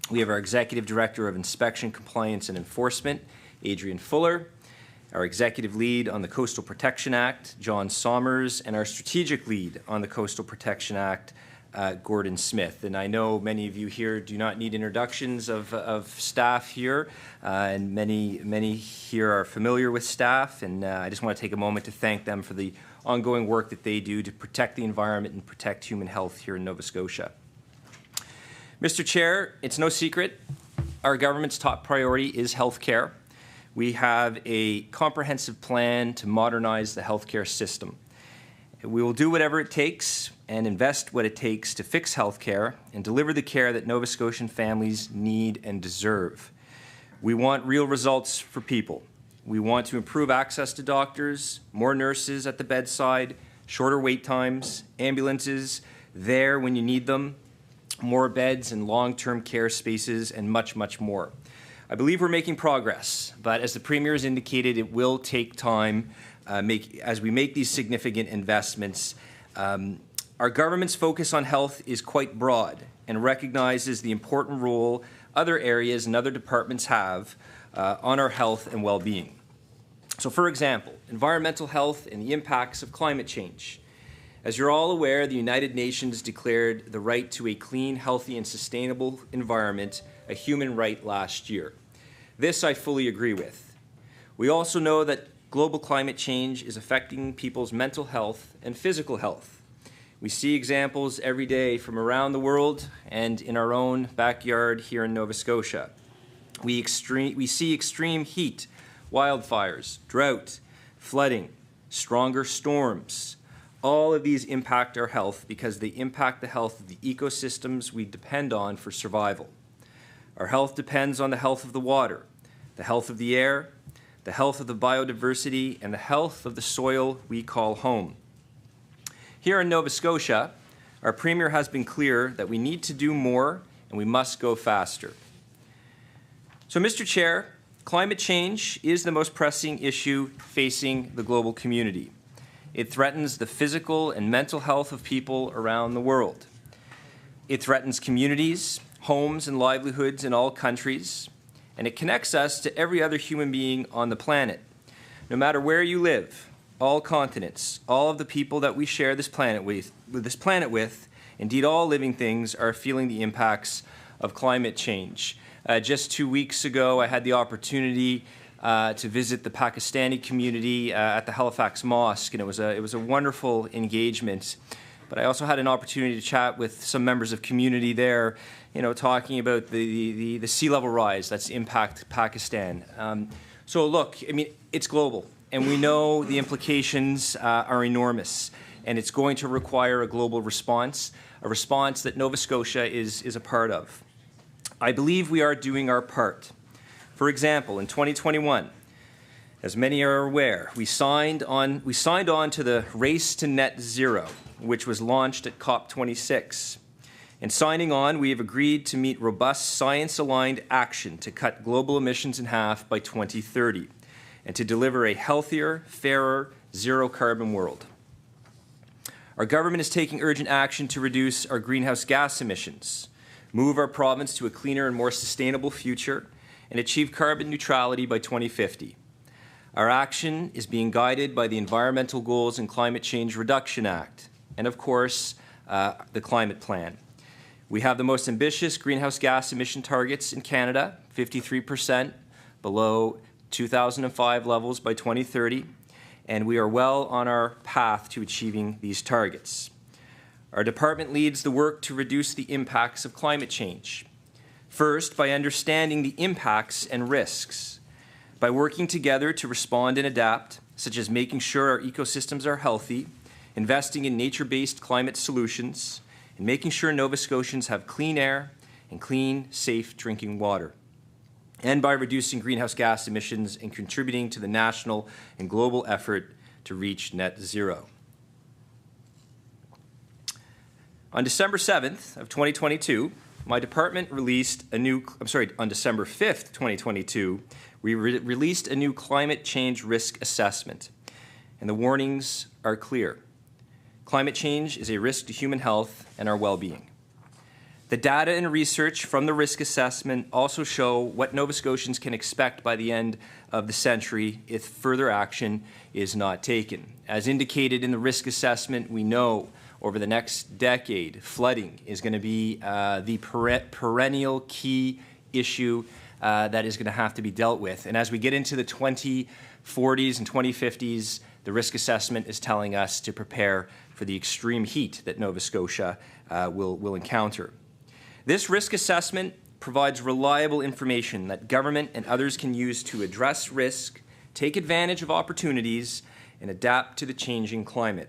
We have our Executive Director of Inspection, Compliance and Enforcement, Adrian Fuller, our Executive Lead on the Coastal Protection Act, John Sommers, and our Strategic Lead on the Coastal Protection Act, Gordon Smith. And I know many of you here do not need introductions of staff here, and many here are familiar with staff, and I just want to take a moment to thank them for the ongoing work that they do to protect the environment and protect human health here in Nova Scotia. Mr. Chair, it's no secret our government's top priority is health care. We have a comprehensive plan to modernize the healthcare system. We will do whatever it takes and invest what it takes to fix healthcare and deliver the care that Nova Scotian families need and deserve. We want real results for people. We want to improve access to doctors, more nurses at the bedside, shorter wait times, ambulances there when you need them, more beds and long-term care spaces, and much, much more. I believe we're making progress, but as the Premier has indicated, it will take time as we make these significant investments. Our government's focus on health is quite broad and recognizes the important role other areas and other departments have on our health and well-being. So, for example, environmental health and the impacts of climate change. As you're all aware, the United Nations declared the right to a clean, healthy, and sustainable environment a human right last year. This I fully agree with. We also know that global climate change is affecting people's mental health and physical health. We see examples every day from around the world and in our own backyard here in Nova Scotia. We see extreme heat, wildfires, drought, flooding, stronger storms. All of these impact our health because they impact the health of the ecosystems we depend on for survival. Our health depends on the health of the water, the health of the air, the health of the biodiversity, and the health of the soil we call home. Here in Nova Scotia, our Premier has been clear that we need to do more and we must go faster. So, Mr. Chair, climate change is the most pressing issue facing the global community. It threatens the physical and mental health of people around the world. It threatens communities, homes, and livelihoods in all countries, and it connects us to every other human being on the planet. No matter where you live, all continents, all of the people that we share this planet with, indeed all living things, are feeling the impacts of climate change. Just 2 weeks ago, I had the opportunity to visit the Pakistani community at the Halifax Mosque, and it was a wonderful engagement. But I also had an opportunity to chat with some members of community there, talking about the sea level rise that's impacted Pakistan. So look, I mean, it's global, and we know the implications are enormous, and it's going to require a global response, a response that Nova Scotia is a part of. I believe we are doing our part. For example, in 2021, as many are aware, we signed on to the Race to Net Zero, which was launched at COP26. In signing on, we have agreed to meet robust science-aligned action to cut global emissions in half by 2030 and to deliver a healthier, fairer, zero-carbon world. Our government is taking urgent action to reduce our greenhouse gas emissions, move our province to a cleaner and more sustainable future, and achieve carbon neutrality by 2050. Our action is being guided by the Environmental Goals and Climate Change Reduction Act, and of course, the Climate Plan. We have the most ambitious greenhouse gas emission targets in Canada, 53% below 2005 levels by 2030, and we are well on our path to achieving these targets. Our department leads the work to reduce the impacts of climate change. First, by understanding the impacts and risks, by working together to respond and adapt, such as making sure our ecosystems are healthy, investing in nature-based climate solutions, and making sure Nova Scotians have clean air and clean, safe drinking water, and by reducing greenhouse gas emissions and contributing to the national and global effort to reach net zero. On December 7th of 2022, my department released a new, on December 5th, 2022, we released a new climate change risk assessment, and the warnings are clear. Climate change is a risk to human health and our well-being. The data and research from the risk assessment also show what Nova Scotians can expect by the end of the century if further action is not taken. As indicated in the risk assessment, we know over the next decade, flooding is going to be the perennial key issue that is going to have to be dealt with. And as we get into the 2040s and 2050s, the risk assessment is telling us to prepare for the extreme heat that Nova Scotia will encounter. This risk assessment provides reliable information that government and others can use to address risk, take advantage of opportunities, and adapt to the changing climate.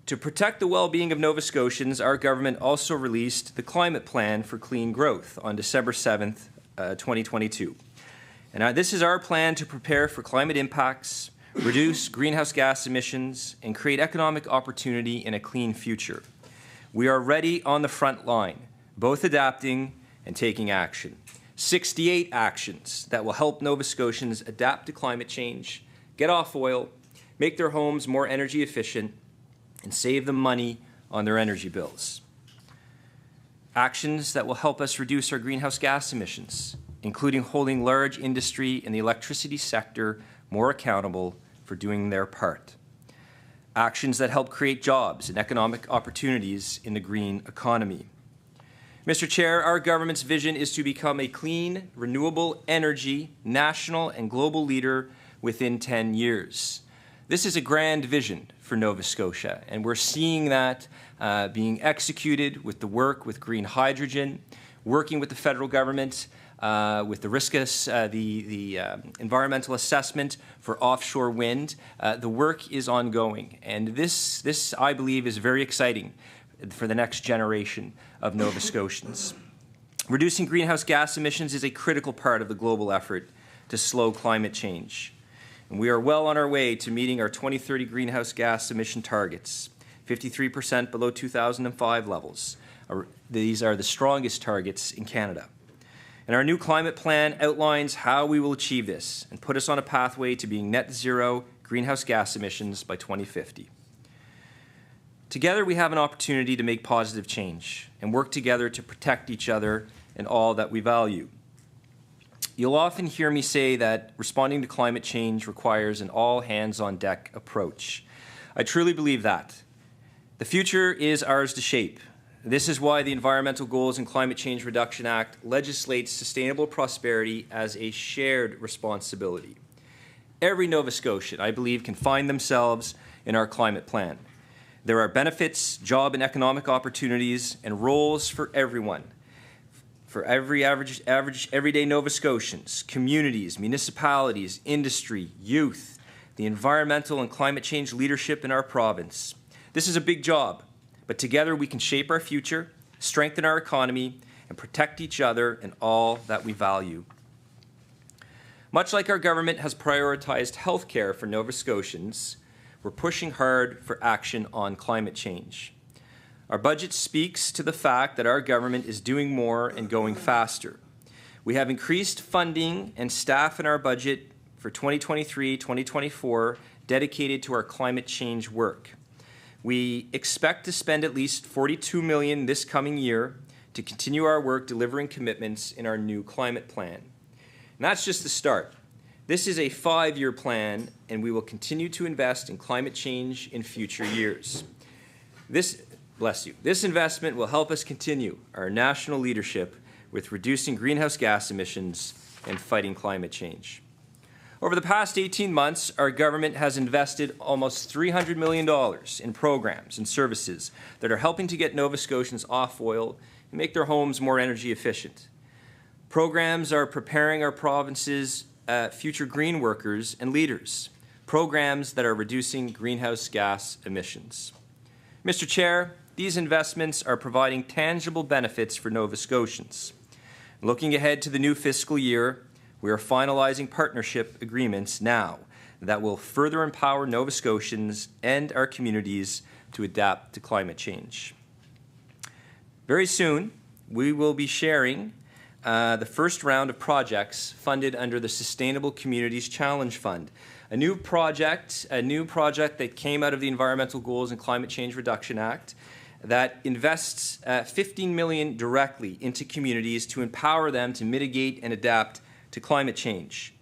To protect the well-being of Nova Scotians, our government also released the Climate Plan for Clean Growth on December 7th, 2022. And this is our plan to prepare for climate impacts, reduce greenhouse gas emissions, and create economic opportunity in a clean future. We are ready on the front line, both adapting and taking action. 68 actions that will help Nova Scotians adapt to climate change, get off oil, make their homes more energy efficient, and save them money on their energy bills. Actions that will help us reduce our greenhouse gas emissions, including holding large industry in the electricity sector more accountable for doing their part. Actions that help create jobs and economic opportunities in the green economy. Mr. Chair, our government's vision is to become a clean, renewable energy, national and global leader within 10 years. This is a grand vision for Nova Scotia, and we're seeing that being executed with the work with green hydrogen, working with the federal government, with the environmental assessment for offshore wind. The work is ongoing, and this, I believe, is very exciting for the next generation of Nova Scotians. Reducing greenhouse gas emissions is a critical part of the global effort to slow climate change. And we are well on our way to meeting our 2030 greenhouse gas emission targets, 53% below 2005 levels. These are the strongest targets in Canada. And our new climate plan outlines how we will achieve this and put us on a pathway to being net zero greenhouse gas emissions by 2050. Together, we have an opportunity to make positive change and work together to protect each other and all that we value. You'll often hear me say that responding to climate change requires an all-hands-on-deck approach. I truly believe that. The future is ours to shape. This is why the Environmental Goals and Climate Change Reduction Act legislates sustainable prosperity as a shared responsibility. Every Nova Scotian, I believe, can find themselves in our climate plan. There are benefits, job and economic opportunities, and roles for everyone. For every everyday Nova Scotians, communities, municipalities, industry, youth, the environmental and climate change leadership in our province. This is a big job, but together we can shape our future, strengthen our economy, and protect each other and all that we value. Much like our government has prioritized health care for Nova Scotians, we're pushing hard for action on climate change. Our budget speaks to the fact that our government is doing more and going faster. We have increased funding and staff in our budget for 2023-2024 dedicated to our climate change work. We expect to spend at least $42 million this coming year to continue our work delivering commitments in our new climate plan. And that's just the start. This is a 5-year plan, and we will continue to invest in climate change in future years. This investment will help us continue our national leadership with reducing greenhouse gas emissions and fighting climate change. Over the past 18 months, our government has invested almost $300 million in programs and services that are helping to get Nova Scotians off oil and make their homes more energy efficient. Programs are preparing our province's future green workers and leaders, programs that are reducing greenhouse gas emissions. Mr. Chair, these investments are providing tangible benefits for Nova Scotians. Looking ahead to the new fiscal year, we are finalizing partnership agreements now that will further empower Nova Scotians and our communities to adapt to climate change. Very soon, we will be sharing the first round of projects funded under the Sustainable Communities Challenge Fund, a new project that came out of the Environmental Goals and Climate Change Reduction Act that invests $15 million directly into communities to empower them to mitigate and adapt to climate change.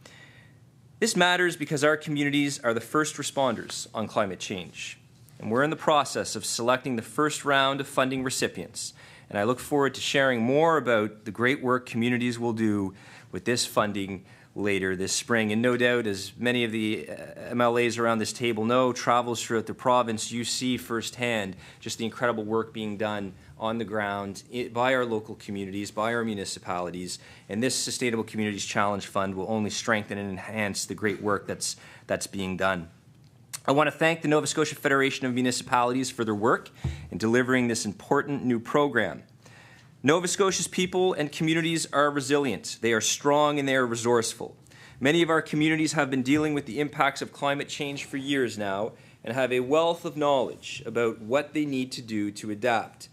This matters because our communities are the first responders on climate change, and we're in the process of selecting the first round of funding recipients. And I look forward to sharing more about the great work communities will do with this funding later this spring. And no doubt, as many of the MLAs around this table know, travels throughout the province, you see firsthand just the incredible work being done on the ground by our local communities, by our municipalities. And this Sustainable Communities Challenge Fund will only strengthen and enhance the great work that's being done. I want to thank the Nova Scotia Federation of Municipalities for their work in delivering this important new program. Nova Scotia's people and communities are resilient. They are strong and they are resourceful. Many of our communities have been dealing with the impacts of climate change for years now and have a wealth of knowledge about what they need to do to adapt.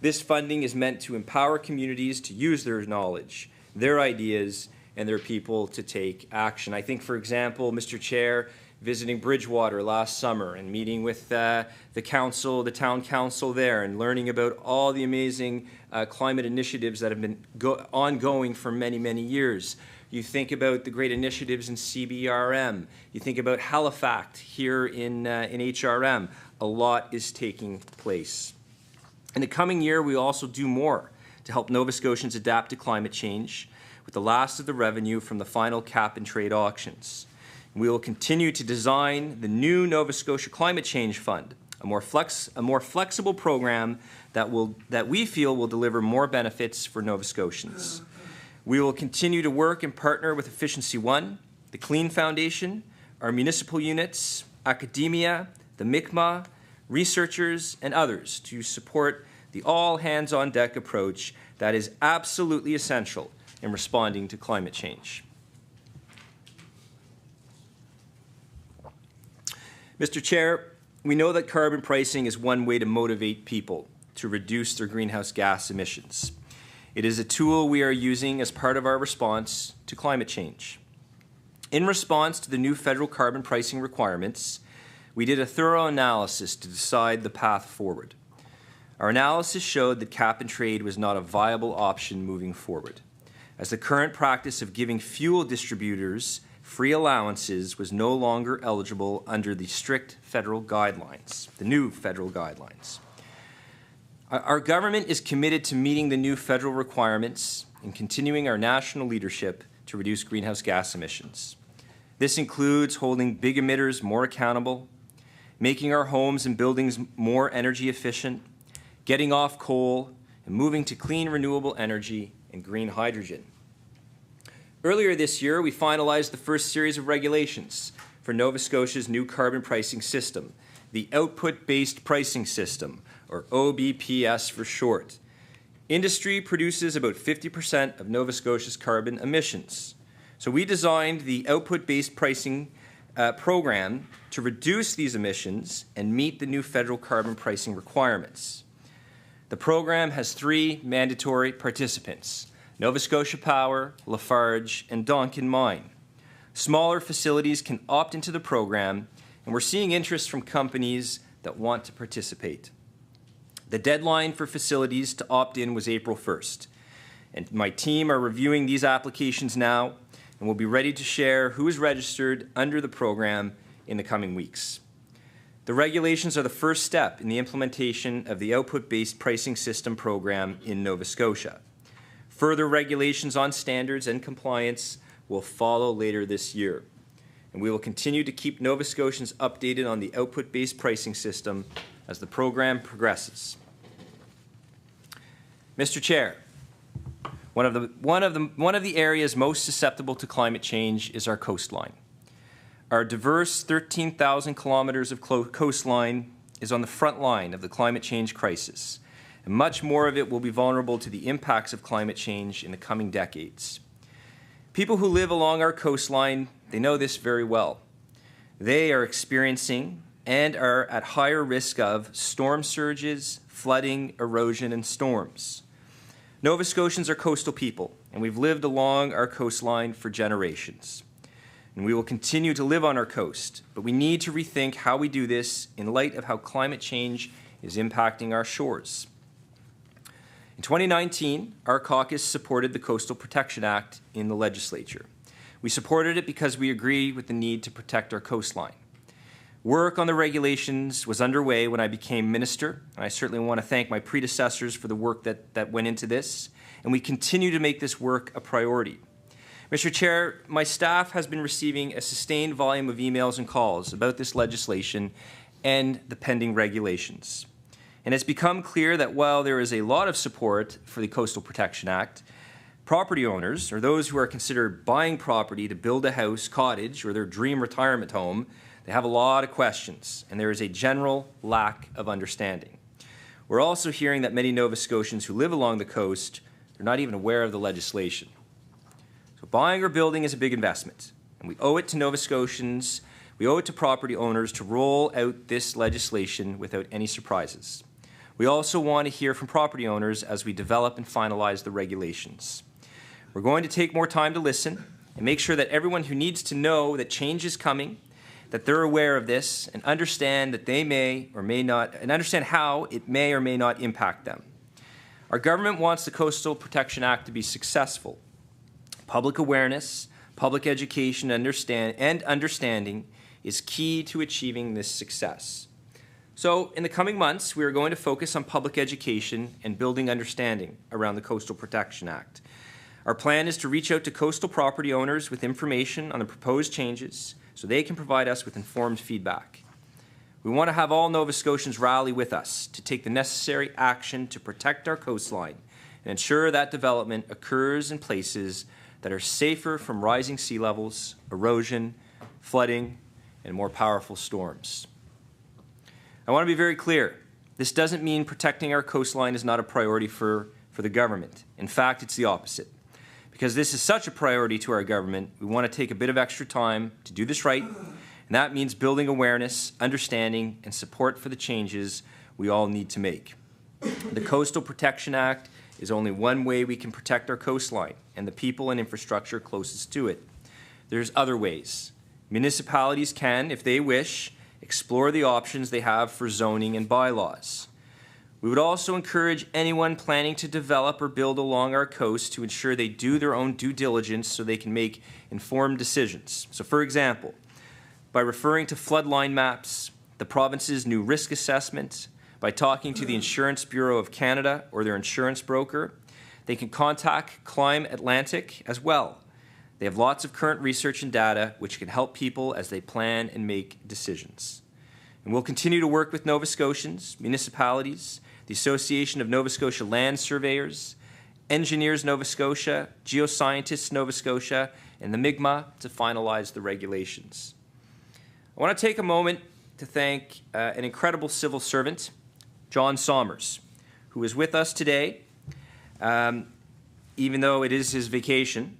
This funding is meant to empower communities to use their knowledge, their ideas, and their people to take action. I think, for example, Mr. Chair, visiting Bridgewater last summer and meeting with the council, the town council there, and learning about all the amazing climate initiatives that have been ongoing for many, many years. You think about the great initiatives in CBRM. You think about Halifax here in HRM. A lot is taking place. In the coming year, we will also do more to help Nova Scotians adapt to climate change with the last of the revenue from the final cap and trade auctions. We will continue to design the new Nova Scotia Climate Change Fund, a more flexible program that we feel will deliver more benefits for Nova Scotians. We will continue to work and partner with Efficiency One, the Clean Foundation, our municipal units, academia, the MICMA, researchers, and others to support the all-hands-on-deck approach that is absolutely essential in responding to climate change. Mr. Chair, we know that carbon pricing is one way to motivate people to reduce their greenhouse gas emissions. It is a tool we are using as part of our response to climate change. In response to the new federal carbon pricing requirements, we did a thorough analysis to decide the path forward. Our analysis showed that cap and trade was not a viable option moving forward, as the current practice of giving fuel distributors free allowances was no longer eligible under the strict federal guidelines, the new federal guidelines. Our government is committed to meeting the new federal requirements and continuing our national leadership to reduce greenhouse gas emissions. This includes holding big emitters more accountable, making our homes and buildings more energy efficient, getting off coal, and moving to clean renewable energy and green hydrogen. Earlier this year, we finalized the first series of regulations for Nova Scotia's new carbon pricing system, the Output-Based Pricing System, or OBPS for short. Industry produces about 50% of Nova Scotia's carbon emissions. So we designed the Output-Based Pricing program to reduce these emissions and meet the new federal carbon pricing requirements. The program has 3 mandatory participants: Nova Scotia Power, Lafarge, and Donkin Mine. Smaller facilities can opt into the program, and we're seeing interest from companies that want to participate. The deadline for facilities to opt in was April 1st, and my team are reviewing these applications now, and we'll be ready to share who is registered under the program in the coming weeks. The regulations are the first step in the implementation of the Output-Based Pricing System program in Nova Scotia. Further regulations on standards and compliance will follow later this year, and we will continue to keep Nova Scotians updated on the output-based pricing system as the program progresses. Mr. Chair, one of the areas most susceptible to climate change is our coastline. Our diverse 13,000 kilometers of coastline is on the front line of the climate change crisis, and much more of it will be vulnerable to the impacts of climate change in the coming decades. People who live along our coastline, they know this very well. They are experiencing and are at higher risk of storm surges, flooding, erosion, and storms. Nova Scotians are coastal people, and we've lived along our coastline for generations. And we will continue to live on our coast, but we need to rethink how we do this in light of how climate change is impacting our shores. In 2019, our caucus supported the Coastal Protection Act in the legislature. We supported it because we agree with the need to protect our coastline. Work on the regulations was underway when I became minister, and I certainly want to thank my predecessors for the work that went into this, and we continue to make this work a priority. Mr. Chair, my staff has been receiving a sustained volume of emails and calls about this legislation and the pending regulations. And it's become clear that while there is a lot of support for the Coastal Protection Act, property owners, or those who are considered buying property to build a house, cottage, or their dream retirement home, they have a lot of questions, and there is a general lack of understanding. We're also hearing that many Nova Scotians who live along the coast are not even aware of the legislation. So buying or building is a big investment, and we owe it to Nova Scotians, we owe it to property owners to roll out this legislation without any surprises. We also want to hear from property owners as we develop and finalize the regulations. We're going to take more time to listen and make sure that everyone who needs to know that change is coming, that they're aware of this and understand that they may or may not, and understand how it may or may not impact them. Our government wants the Coastal Protection Act to be successful. Public awareness, public education, and understanding is key to achieving this success. So in the coming months, we are going to focus on public education and building understanding around the Coastal Protection Act. Our plan is to reach out to coastal property owners with information on the proposed changes so they can provide us with informed feedback. We want to have all Nova Scotians rally with us to take the necessary action to protect our coastline and ensure that development occurs in places that are safer from rising sea levels, erosion, flooding, and more powerful storms. I want to be very clear. This doesn't mean protecting our coastline is not a priority for the government. In fact, it's the opposite. Because this is such a priority to our government, we want to take a bit of extra time to do this right, and that means building awareness, understanding, and support for the changes we all need to make. The Coastal Protection Act is only one way we can protect our coastline and the people and infrastructure closest to it. There's other ways. Municipalities can, if they wish, explore the options they have for zoning and bylaws. We would also encourage anyone planning to develop or build along our coast to ensure they do their own due diligence so they can make informed decisions. So, for example, by referring to floodline maps, the province's new risk assessment, by talking to the Insurance Bureau of Canada or their insurance broker, they can contact Climb Atlantic as well. They have lots of current research and data which can help people as they plan and make decisions. And we'll continue to work with Nova Scotians, municipalities, the Association of Nova Scotia Land Surveyors, Engineers Nova Scotia, Geoscientists Nova Scotia, and the Mi'kmaq to finalize the regulations. I want to take a moment to thank an incredible civil servant, John Sommers, who is with us today, even though it is his vacation.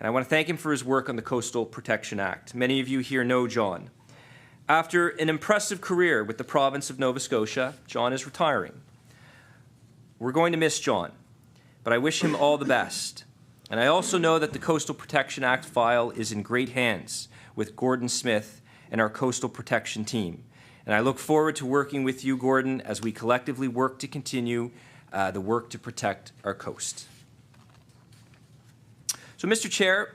And I want to thank him for his work on the Coastal Protection Act. Many of you here know John. After an impressive career with the province of Nova Scotia, John is retiring. We're going to miss John, but I wish him all the best. And I also know that the Coastal Protection Act file is in great hands with Gordon Smith and our coastal protection team. And I look forward to working with you, Gordon, as we collectively work to continue the work to protect our coast. So, Mr. Chair,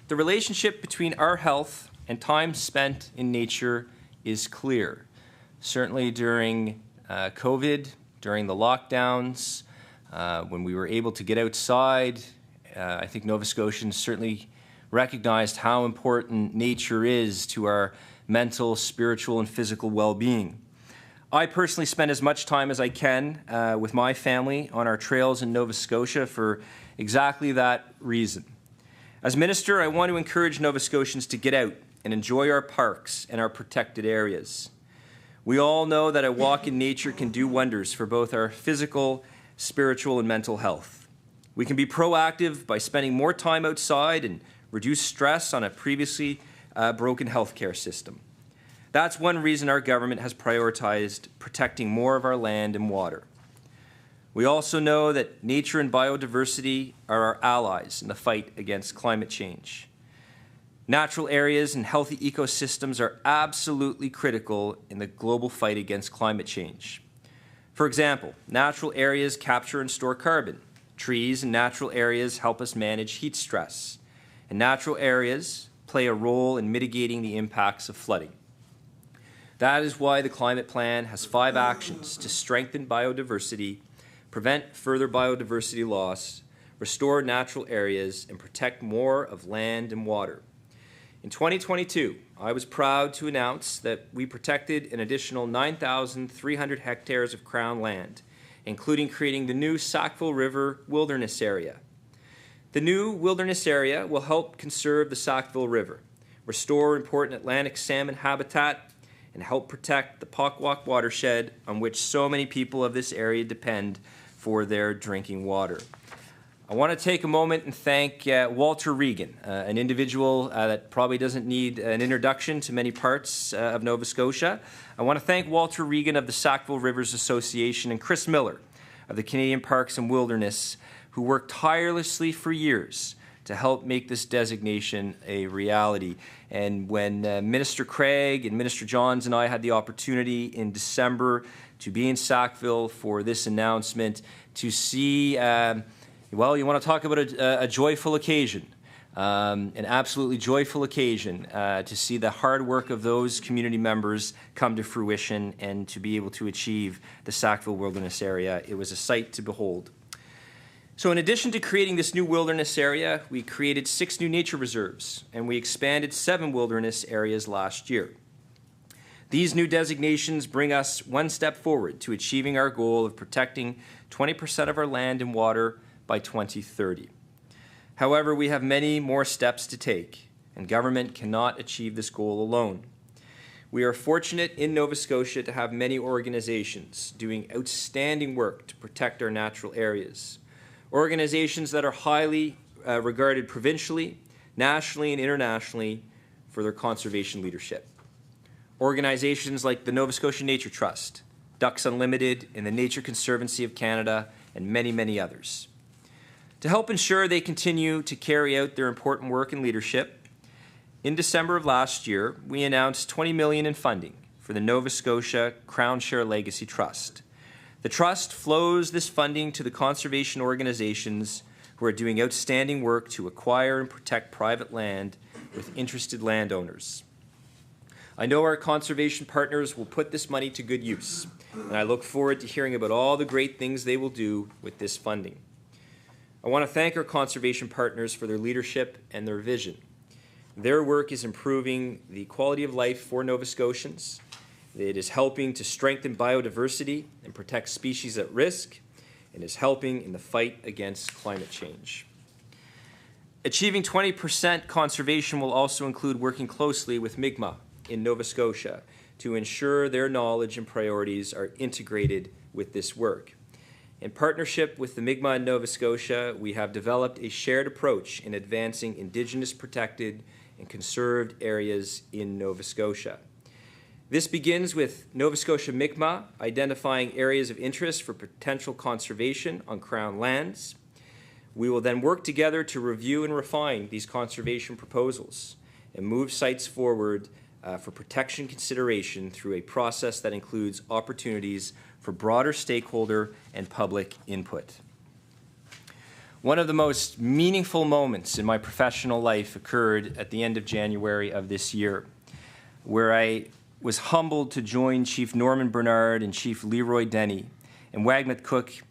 the relationship between our health and time spent in nature is clear. Certainly during COVID, during the lockdowns, when we were able to get outside, I think Nova Scotians certainly recognized how important nature is to our mental, spiritual, and physical well-being. I personally spend as much time as I can with my family on our trails in Nova Scotia for exactly that reason. As minister, I want to encourage Nova Scotians to get out and enjoy our parks and our protected areas. We all know that a walk in nature can do wonders for both our physical, spiritual, and mental health. We can be proactive by spending more time outside and reduce stress on a previously broken healthcare system. That's one reason our government has prioritized protecting more of our land and water. We also know that nature and biodiversity are our allies in the fight against climate change. Natural areas and healthy ecosystems are absolutely critical in the global fight against climate change. For example, natural areas capture and store carbon. Trees and natural areas help us manage heat stress. And natural areas play a role in mitigating the impacts of flooding. That is why the Climate Plan has 5 actions to strengthen biodiversity, prevent further biodiversity loss, restore natural areas, and protect more of land and water. In 2022, I was proud to announce that we protected an additional 9,300 hectares of Crown land, including creating the new Sackville River Wilderness Area. The new wilderness area will help conserve the Sackville River, restore important Atlantic salmon habitat, and help protect the Pockwalk watershed on which so many people of this area depend for their drinking water. I want to take a moment and thank Walter Regan, an individual that probably doesn't need an introduction to many parts of Nova Scotia. I want to thank Walter Regan of the Sackville Rivers Association and Chris Miller of the Canadian Parks and Wilderness, who worked tirelessly for years to help make this designation a reality. And when Minister Craig and Minister Johns and I had the opportunity in December to be in Sackville for this announcement, to see well, you want to talk about a joyful occasion, an absolutely joyful occasion to see the hard work of those community members come to fruition and to be able to achieve the Sackville Wilderness Area. It was a sight to behold. So in addition to creating this new wilderness area, we created 6 new nature reserves, and we expanded 7 wilderness areas last year. These new designations bring us one step forward to achieving our goal of protecting 20% of our land and water by 2030. However, we have many more steps to take, and government cannot achieve this goal alone. We are fortunate in Nova Scotia to have many organizations doing outstanding work to protect our natural areas. Organizations that are highly regarded provincially, nationally, and internationally for their conservation leadership. Organizations like the Nova Scotia Nature Trust, Ducks Unlimited, and the Nature Conservancy of Canada, and many, many others. To help ensure they continue to carry out their important work and leadership, in December of last year, we announced $20 million in funding for the Nova Scotia Crown Share Legacy Trust. The trust flows this funding to the conservation organizations who are doing outstanding work to acquire and protect private land with interested landowners. I know our conservation partners will put this money to good use, and I look forward to hearing about all the great things they will do with this funding. I want to thank our conservation partners for their leadership and their vision. Their work is improving the quality of life for Nova Scotians. It is helping to strengthen biodiversity and protect species at risk, and is helping in the fight against climate change. Achieving 20% conservation will also include working closely with Mi'kmaq in Nova Scotia to ensure their knowledge and priorities are integrated with this work. In partnership with the Mi'kmaq in Nova Scotia, we have developed a shared approach in advancing Indigenous protected and conserved areas in Nova Scotia. This begins with Nova Scotia Mi'kmaq identifying areas of interest for potential conservation on Crown lands. We will then work together to review and refine these conservation proposals and move sites forward for protection consideration through a process that includes opportunities for broader stakeholder and public input. One of the most meaningful moments in my professional life occurred at the end of January of this year, where I was humbled to join Chief Norman Bernard and Chief Leroy Denny in Wagmatcook,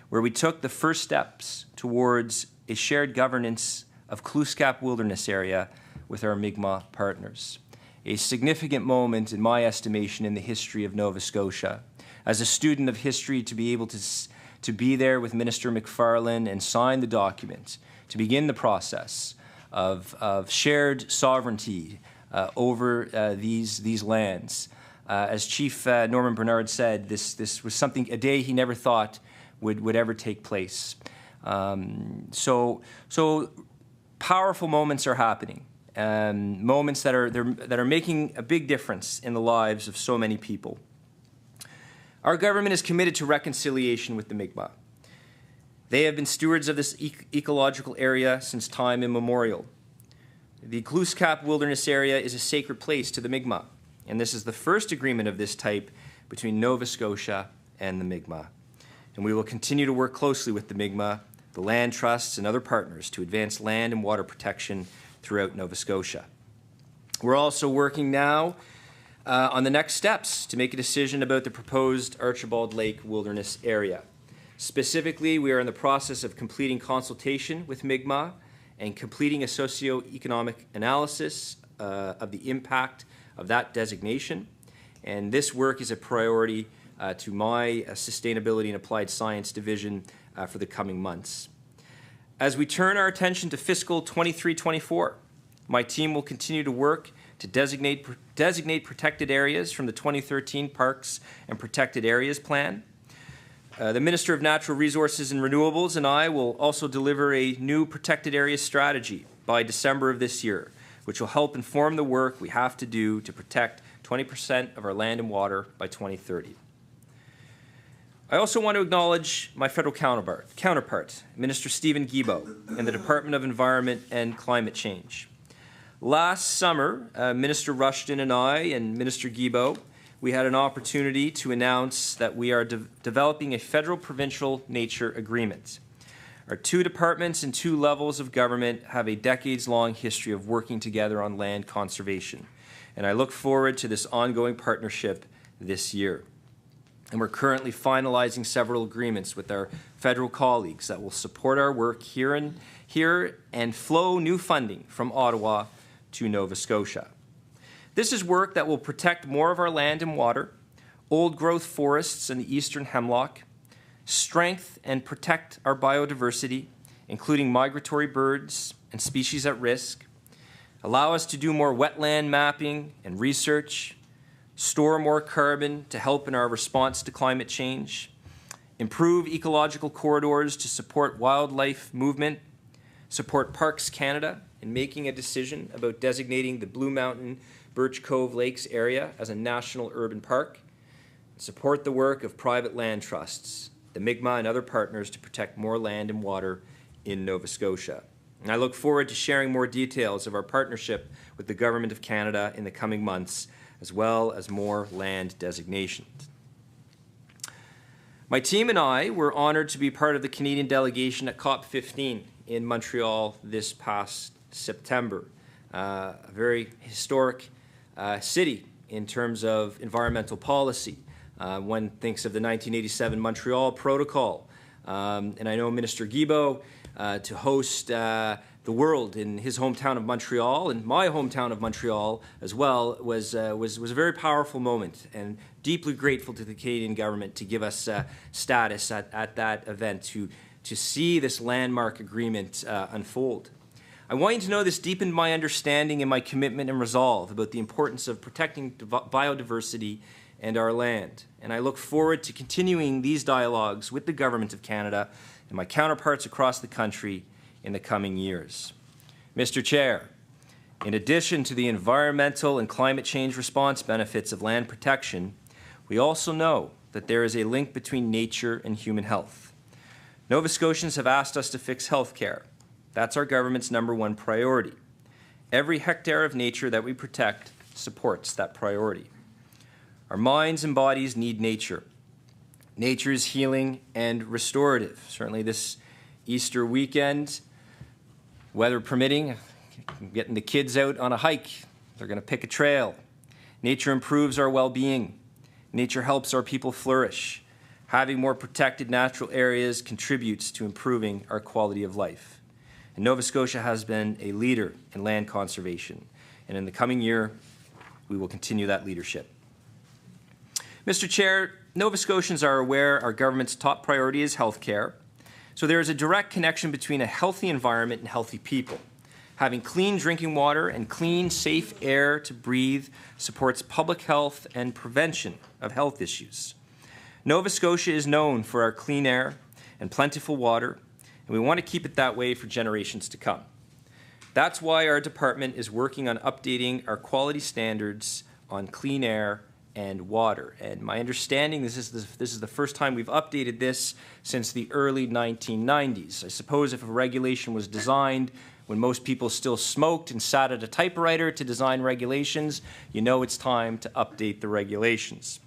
where we took the first steps towards a shared governance of Kluskap Wilderness Area with our Mi'kmaq partners. A significant moment, in my estimation, in the history of Nova Scotia. As a student of history, to be able to be there with Minister McFarlane and sign the document, to begin the process of shared sovereignty over these lands. As Chief Norman Bernard said, this was something, a day he never thought would ever take place. So powerful moments are happening moments that are making a big difference in the lives of so many people. Our government is committed to reconciliation with the Mi'kmaq. They have been stewards of this ecological area since time immemorial. The Glooscap Wilderness Area is a sacred place to the Mi'kmaq, and this is the first agreement of this type between Nova Scotia and the Mi'kmaq. And we will continue to work closely with the Mi'kmaq, the land trusts, and other partners to advance land and water protection throughout Nova Scotia. We're also working now on the next steps to make a decision about the proposed Archibald Lake Wilderness Area. Specifically, we are in the process of completing consultation with Mi'kmaq and completing a socioeconomic analysis of the impact of that designation. And this work is a priority to my Sustainability and Applied Science Division for the coming months. As we turn our attention to fiscal 23-24, my team will continue to work to designate protected areas from the 2013 Parks and Protected Areas Plan. The Minister of Natural Resources and Renewables and I will also deliver a new protected areas strategy by December of this year, which will help inform the work we have to do to protect 20% of our land and water by 2030. I also want to acknowledge my federal counterpart, Minister Stephen Guilbeault, in the Department of Environment and Climate Change. Last summer, Minister Rushton and I and Minister Guilbeault, we had an opportunity to announce that we are developing a federal-provincial nature agreement. Our two departments and two levels of government have a decades-long history of working together on land conservation, and I look forward to this ongoing partnership this year. And we're currently finalizing several agreements with our federal colleagues that will support our work here and flow new funding from Ottawa to Nova Scotia. This is work that will protect more of our land and water, old-growth forests in the eastern hemlock, strengthen and protect our biodiversity, including migratory birds and species at risk, allow us to do more wetland mapping and research, store more carbon to help in our response to climate change, improve ecological corridors to support wildlife movement, support Parks Canada in making a decision about designating the Blue Mountain Birch Cove Lakes area as a national urban park, support the work of private land trusts, the Mi'kmaq and other partners to protect more land and water in Nova Scotia. And I look forward to sharing more details of our partnership with the Government of Canada in the coming months, as well as more land designations. My team and I were honored to be part of the Canadian delegation at COP15 in Montreal this past September. A very historic city in terms of environmental policy. One thinks of the 1987 Montreal Protocol, and I know Minister Guilbeault to host the world in his hometown of Montreal and my hometown of Montreal as well was a very powerful moment, and deeply grateful to the Canadian government to give us status at that event to see this landmark agreement unfold. I want you to know this deepened my understanding and my commitment and resolve about the importance of protecting biodiversity and our land. And I look forward to continuing these dialogues with the Government of Canada and my counterparts across the country in the coming years. Mr. Chair, in addition to the environmental and climate change response benefits of land protection, we also know that there is a link between nature and human health. Nova Scotians have asked us to fix health care. That's our government's #1 priority. Every hectare of nature that we protect supports that priority. Our minds and bodies need nature. Nature is healing and restorative. Certainly this Easter weekend, weather permitting, getting the kids out on a hike. They're going to pick a trail. Nature improves our well-being. Nature helps our people flourish. Having more protected natural areas contributes to improving our quality of life. And Nova Scotia has been a leader in land conservation. And in the coming year, we will continue that leadership. Mr. Chair, Nova Scotians are aware our government's top priority is health care. So there is a direct connection between a healthy environment and healthy people. Having clean drinking water and clean, safe air to breathe supports public health and prevention of health issues. Nova Scotia is known for our clean air and plentiful water, and we want to keep it that way for generations to come. That's why our department is working on updating our quality standards on clean air and water. And my understanding, this is the first time we've updated this since the early 1990s. I suppose if a regulation was designed when most people still smoked and sat at a typewriter to design regulations, you know it's time to update the regulations.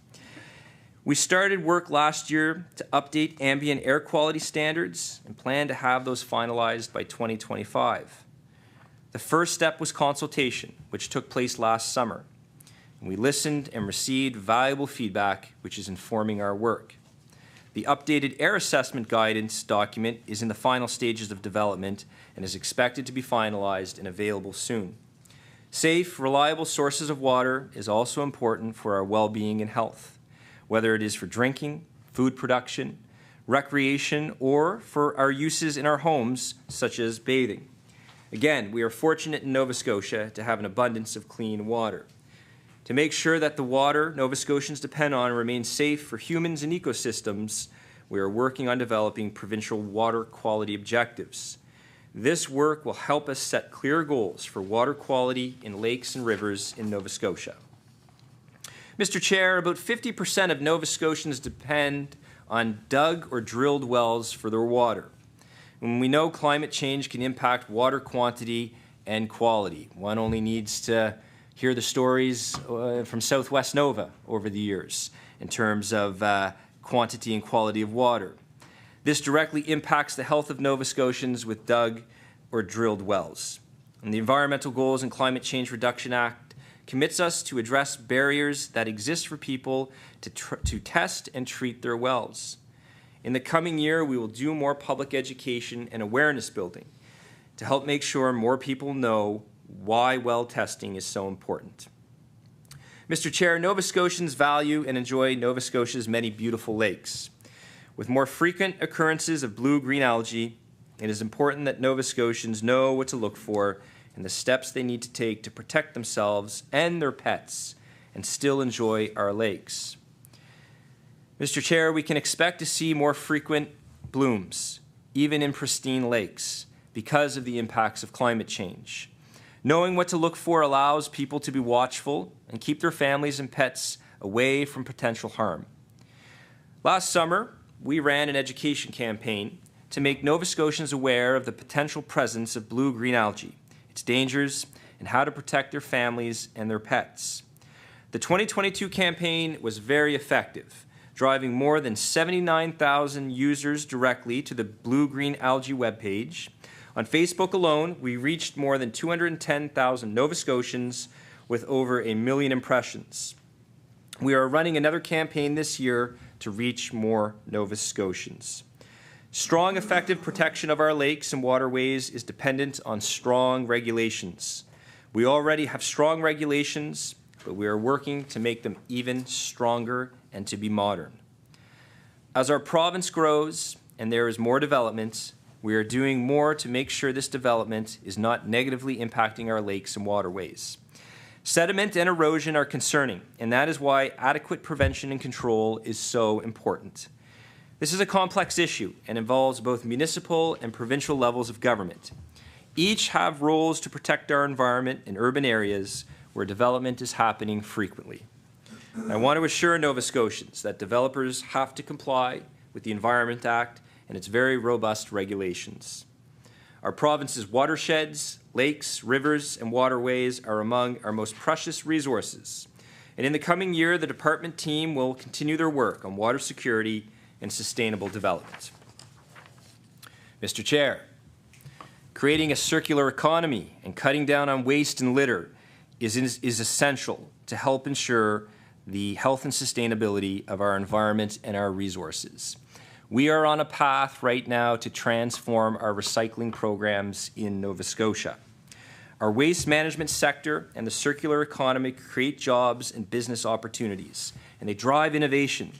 We started work last year to update ambient air quality standards and plan to have those finalized by 2025. The first step was consultation, which took place last summer. We listened and received valuable feedback, which is informing our work. The updated air assessment guidance document is in the final stages of development and is expected to be finalized and available soon. Safe, reliable sources of water is also important for our well-being and health, whether it is for drinking, food production, recreation, or for our uses in our homes, such as bathing. Again, we are fortunate in Nova Scotia to have an abundance of clean water. To make sure that the water Nova Scotians depend on remains safe for humans and ecosystems, we are working on developing provincial water quality objectives. This work will help us set clear goals for water quality in lakes and rivers in Nova Scotia. Mr. Chair, about 50% of Nova Scotians depend on dug or drilled wells for their water. And we know climate change can impact water quantity and quality. One only needs to hear the stories from Southwest Nova over the years in terms of quantity and quality of water. This directly impacts the health of Nova Scotians with dug or drilled wells. And the Environmental Goals and Climate Change Reduction Act commits us to address barriers that exist for people to test and treat their wells. In the coming year, we will do more public education and awareness building to help make sure more people know why well testing is so important. Mr. Chair, Nova Scotians value and enjoy Nova Scotia's many beautiful lakes. With more frequent occurrences of blue-green algae, it is important that Nova Scotians know what to look for and the steps they need to take to protect themselves and their pets and still enjoy our lakes. Mr. Chair, we can expect to see more frequent blooms, even in pristine lakes, because of the impacts of climate change. Knowing what to look for allows people to be watchful and keep their families and pets away from potential harm. Last summer, we ran an education campaign to make Nova Scotians aware of the potential presence of blue-green algae, its dangers, and how to protect their families and their pets. The 2022 campaign was very effective, driving more than 79,000 users directly to the blue-green algae webpage. On Facebook alone, we reached more than 210,000 Nova Scotians with over 1 million impressions. We are running another campaign this year to reach more Nova Scotians. Strong, effective protection of our lakes and waterways is dependent on strong regulations. We already have strong regulations, but we are working to make them even stronger and to be modern. As our province grows and there is more development, we are doing more to make sure this development is not negatively impacting our lakes and waterways. Sediment and erosion are concerning, and that is why adequate prevention and control is so important. This is a complex issue and involves both municipal and provincial levels of government. Each have roles to protect our environment in urban areas where development is happening frequently. I want to assure Nova Scotians that developers have to comply with the Environment Act and its very robust regulations. Our province's watersheds, lakes, rivers, and waterways are among our most precious resources. And in the coming year, the department team will continue their work on water security and sustainable development. Mr. Chair, creating a circular economy and cutting down on waste and litter is essential to help ensure the health and sustainability of our environment and our resources. We are on a path right now to transform our recycling programs in Nova Scotia. Our waste management sector and the circular economy create jobs and business opportunities, and they drive innovation.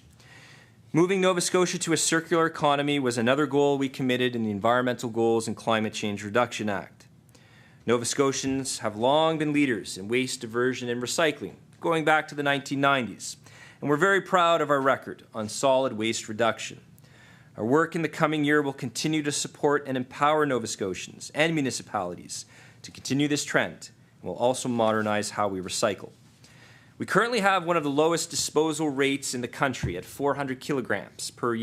Moving Nova Scotia to a circular economy was another goal we committed in the Environmental Goals and Climate Change Reduction Act. Nova Scotians have long been leaders in waste diversion and recycling, going back to the 1990s, and we're very proud of our record on solid waste reduction. Our work in the coming year will continue to support and empower Nova Scotians and municipalities to continue this trend, and will also modernize how we recycle. We currently have one of the lowest disposal rates in the country at 400 kilograms per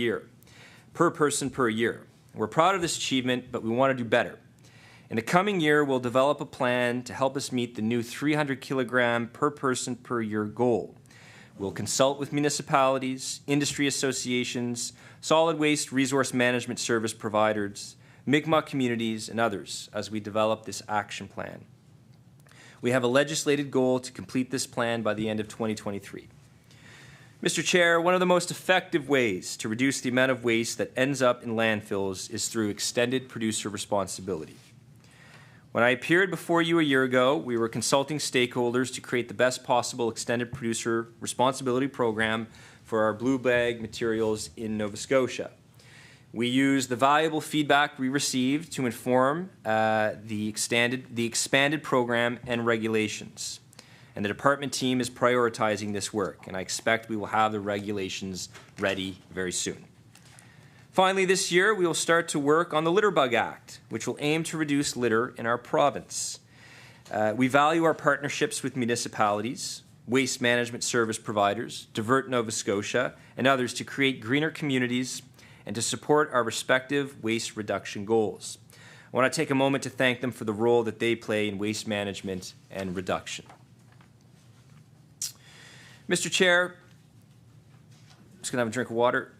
person per year. We're proud of this achievement, but we want to do better. In the coming year, we'll develop a plan to help us meet the new 300 kilogram per person per year goal. We'll consult with municipalities, industry associations, solid waste resource management service providers, Mi'kmaq communities, and others as we develop this action plan. We have a legislated goal to complete this plan by the end of 2023. Mr. Chair, one of the most effective ways to reduce the amount of waste that ends up in landfills is through extended producer responsibility. When I appeared before you a year ago, we were consulting stakeholders to create the best possible extended producer responsibility program for our blue bag materials in Nova Scotia. We used the valuable feedback we received to inform the expanded program and regulations. And the department team is prioritizing this work, and I expect we will have the regulations ready very soon. Finally, this year, we will start to work on the Litter Bug Act, which will aim to reduce litter in our province. We value our partnerships with municipalities, waste management service providers, Divert Nova Scotia, and others to create greener communities and to support our respective waste reduction goals. I want to take a moment to thank them for the role that they play in waste management and reduction. Mr. Chair, I'm just going to have a drink of water.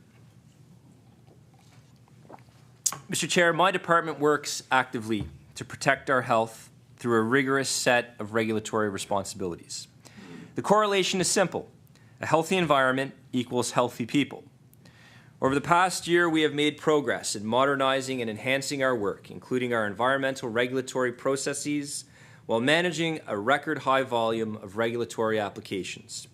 Mr. Chair, my department works actively to protect our health through a rigorous set of regulatory responsibilities. The correlation is simple. A healthy environment equals healthy people. Over the past year, we have made progress in modernizing and enhancing our work, including our environmental regulatory processes, while managing a record high volume of regulatory applications.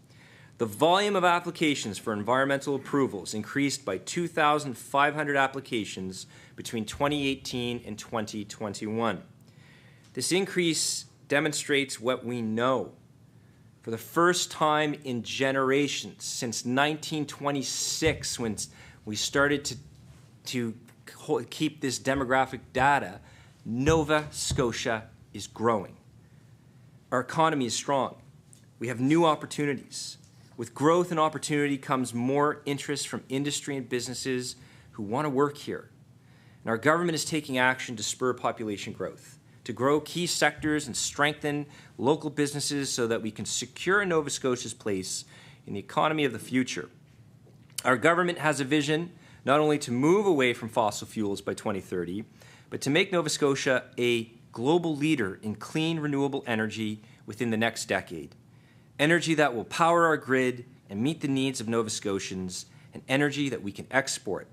The volume of applications for environmental approvals increased by 2,500 applications between 2018 and 2021. This increase demonstrates what we know. For the first time in generations, since 1926, when we started to keep this demographic data, Nova Scotia is growing. Our economy is strong. We have new opportunities. With growth and opportunity comes more interest from industry and businesses who want to work here. And our government is taking action to spur population growth, to grow key sectors and strengthen local businesses so that we can secure Nova Scotia's place in the economy of the future. Our government has a vision not only to move away from fossil fuels by 2030, but to make Nova Scotia a global leader in clean, renewable energy within the next decade. Energy that will power our grid and meet the needs of Nova Scotians, and energy that we can export.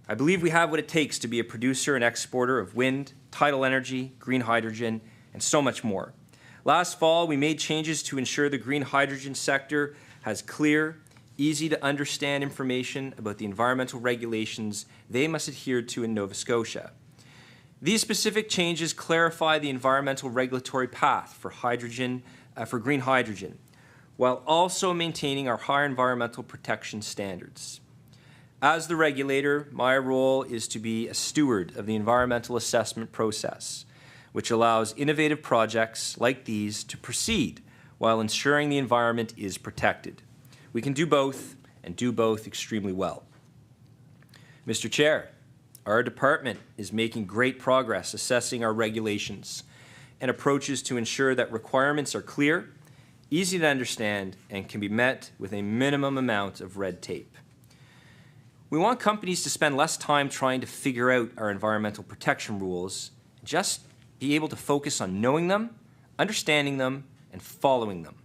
I believe we have what it takes to be a producer and exporter of wind, tidal energy, green hydrogen, and so much more. Last fall, we made changes to ensure the green hydrogen sector has clear, easy to understand information about the environmental regulations they must adhere to in Nova Scotia. These specific changes clarify the environmental regulatory path for green hydrogen, while also maintaining our higher environmental protection standards. As the regulator, my role is to be a steward of the environmental assessment process, which allows innovative projects like these to proceed while ensuring the environment is protected. We can do both, and do both extremely well. Mr. Chair, our department is making great progress assessing our regulations and approaches to ensure that requirements are clear, easy to understand, and can be met with a minimum amount of red tape. We want companies to spend less time trying to figure out our environmental protection rules, just be able to focus on knowing them, understanding them, and following them.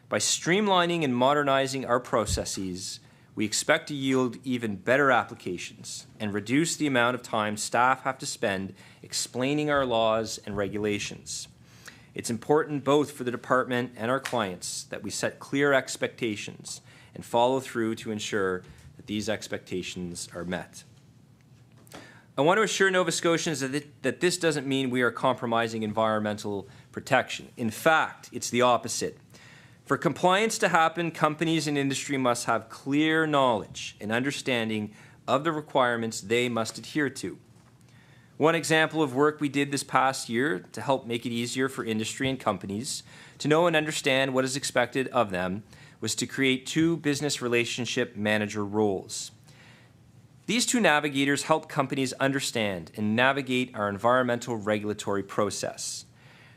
By streamlining and modernizing our processes, we expect to yield even better applications and reduce the amount of time staff have to spend explaining our laws and regulations. It's important both for the department and our clients that we set clear expectations and follow through to ensure that these expectations are met. I want to assure Nova Scotians that this doesn't mean we are compromising environmental protection. In fact, it's the opposite. For compliance to happen, companies and industry must have clear knowledge and understanding of the requirements they must adhere to. One example of work we did this past year to help make it easier for industry and companies to know and understand what is expected of them was to create 2 business relationship manager roles. These 2 navigators help companies understand and navigate our environmental regulatory process.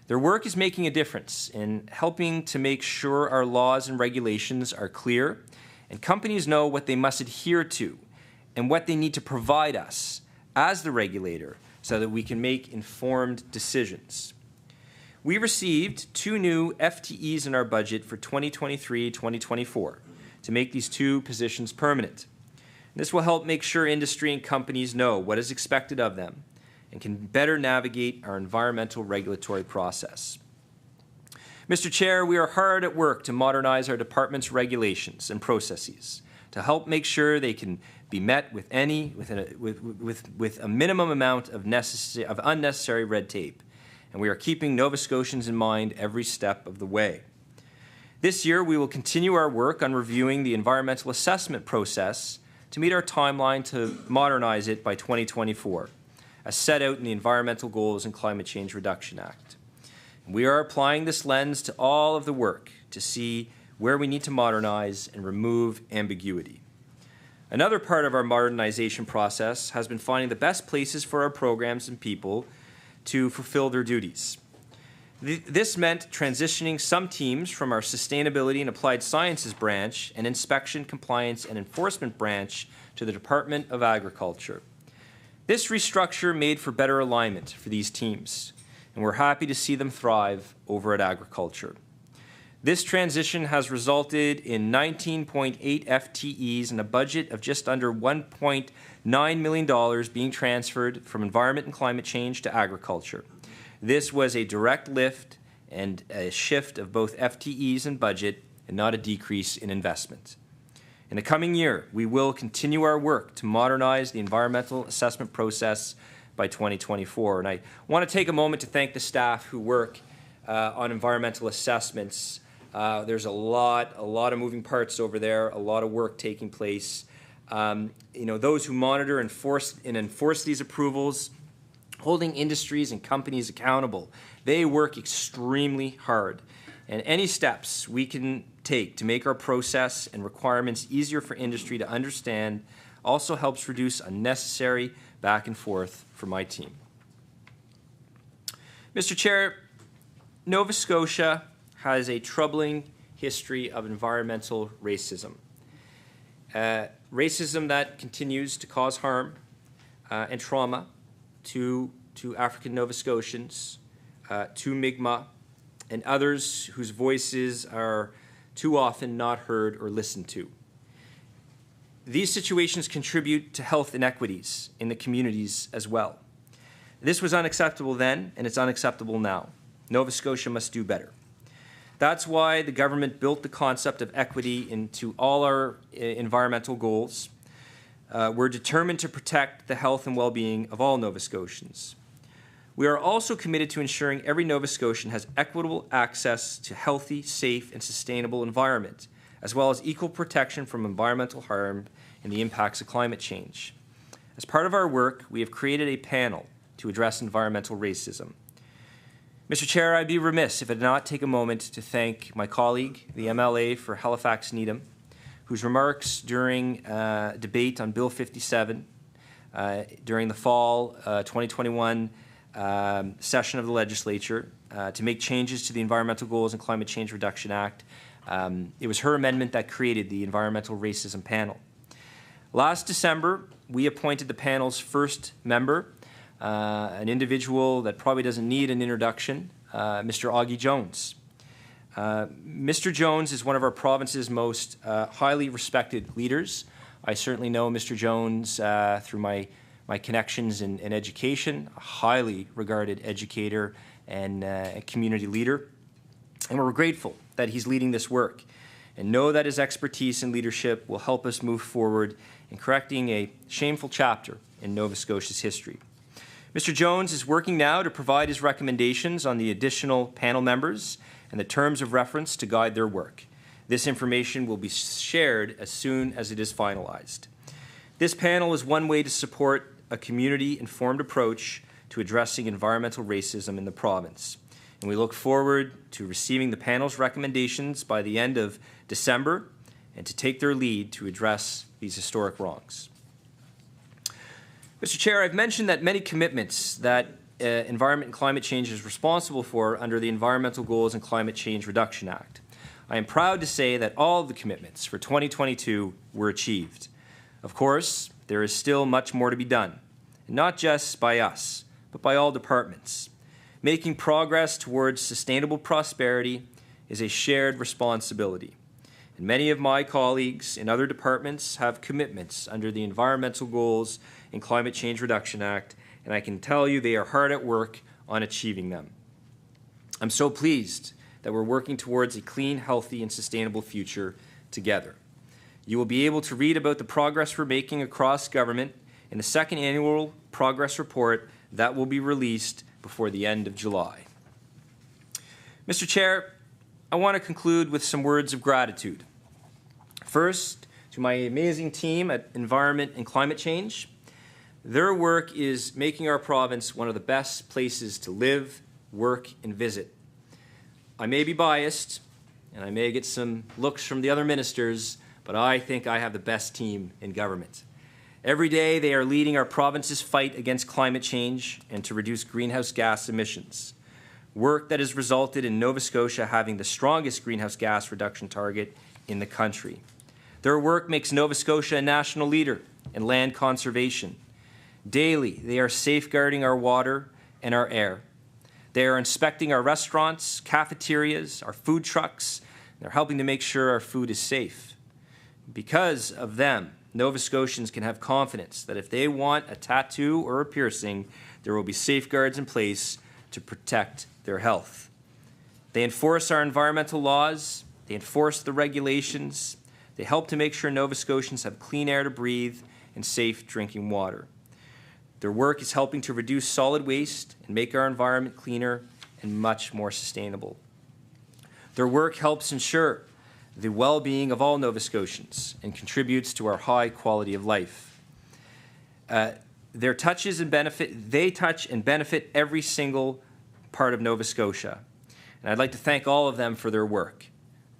Their work is making a difference in helping to make sure our laws and regulations are clear and companies know what they must adhere to and what they need to provide us as the regulator so that we can make informed decisions. We received 2 new FTEs in our budget for 2023-2024 to make these 2 positions permanent. This will help make sure industry and companies know what is expected of them and can better navigate our environmental regulatory process. Mr. Chair, we are hard at work to modernize our department's regulations and processes to help make sure they can be met with a minimum amount of unnecessary red tape, and we are keeping Nova Scotians in mind every step of the way. This year, we will continue our work on reviewing the environmental assessment process to meet our timeline to modernize it by 2024, as set out in the Environmental Goals and Climate Change Reduction Act. And we are applying this lens to all of the work to see where we need to modernize and remove ambiguity. Another part of our modernization process has been finding the best places for our programs and people to fulfill their duties. This meant transitioning some teams from our Sustainability and Applied Sciences branch and Inspection, Compliance and Enforcement branch to the Department of Agriculture. This restructure made for better alignment for these teams, and we're happy to see them thrive over at Agriculture. This transition has resulted in 19.8 FTEs and a budget of just under $1.9 million being transferred from Environment and Climate Change to Agriculture. This was a direct lift and a shift of both FTEs and budget and not a decrease in investment. In the coming year, we will continue our work to modernize the environmental assessment process by 2024. And I want to take a moment to thank the staff who work on environmental assessments. There's a lot of moving parts over there, a lot of work taking place. Those who monitor and enforce these approvals, holding industries and companies accountable, they work extremely hard. And any steps we can take to make our process and requirements easier for industry to understand also helps reduce unnecessary back and forth for my team. Mr. Chair, Nova Scotia has a troubling history of environmental racism. Racism that continues to cause harm and trauma to African Nova Scotians, to Mi'kmaq, and others whose voices are too often not heard or listened to. These situations contribute to health inequities in the communities as well. This was unacceptable then, and it's unacceptable now. Nova Scotia must do better. That's why the government built the concept of equity into all our environmental goals. We're determined to protect the health and well-being of all Nova Scotians. We are also committed to ensuring every Nova Scotian has equitable access to healthy, safe, and sustainable environment, as well as equal protection from environmental harm and the impacts of climate change. As part of our work, we have created a panel to address environmental racism. Mr. Chair, I'd be remiss if I did not take a moment to thank my colleague, the MLA for Halifax Needham, whose remarks during debate on Bill 57 during the fall 2021 session of the legislature to make changes to the Environmental Goals and Climate Change Reduction Act. It was her amendment that created the Environmental Racism Panel. Last December, we appointed the panel's first member, an individual that probably doesn't need an introduction, Mr. Augie Jones. Mr. Jones is one of our province's most highly respected leaders. I certainly know Mr. Jones through my connections in education, a highly regarded educator and a community leader. And we're grateful that he's leading this work and know that his expertise and leadership will help us move forward in correcting a shameful chapter in Nova Scotia's history. Mr. Jones is working now to provide his recommendations on the additional panel members and the terms of reference to guide their work. This information will be shared as soon as it is finalized. This panel is one way to support a community-informed approach to addressing environmental racism in the province. And we look forward to receiving the panel's recommendations by the end of December and to take their lead to address these historic wrongs. Mr. Chair, I've mentioned that many commitments that Environment and Climate Change is responsible for under the Environmental Goals and Climate Change Reduction Act. I am proud to say that all of the commitments for 2022 were achieved. Of course, there is still much more to be done, and not just by us, but by all departments. Making progress towards sustainable prosperity is a shared responsibility. And many of my colleagues in other departments have commitments under the Environmental Goals and Climate Change Reduction Act, and I can tell you they are hard at work on achieving them. I'm so pleased that we're working towards a clean, healthy, and sustainable future together. You will be able to read about the progress we're making across government in the second annual progress report that will be released before the end of July. Mr. Chair, I want to conclude with some words of gratitude. First, to my amazing team at Environment and Climate Change. Their work is making our province one of the best places to live, work, and visit. I may be biased, and I may get some looks from the other ministers, but I think I have the best team in government. Every day, they are leading our province's fight against climate change and to reduce greenhouse gas emissions. Work that has resulted in Nova Scotia having the strongest greenhouse gas reduction target in the country. Their work makes Nova Scotia a national leader in land conservation. Daily, they are safeguarding our water and our air. They are inspecting our restaurants, cafeterias, our food trucks. They're helping to make sure our food is safe. Because of them, Nova Scotians can have confidence that if they want a tattoo or a piercing, there will be safeguards in place to protect their health. They enforce our environmental laws. They enforce the regulations. They help to make sure Nova Scotians have clean air to breathe and safe drinking water. Their work is helping to reduce solid waste and make our environment cleaner and much more sustainable. Their work helps ensure the well-being of all Nova Scotians and contributes to our high quality of life. They touch and benefit every single part of Nova Scotia. And I'd like to thank all of them for their work.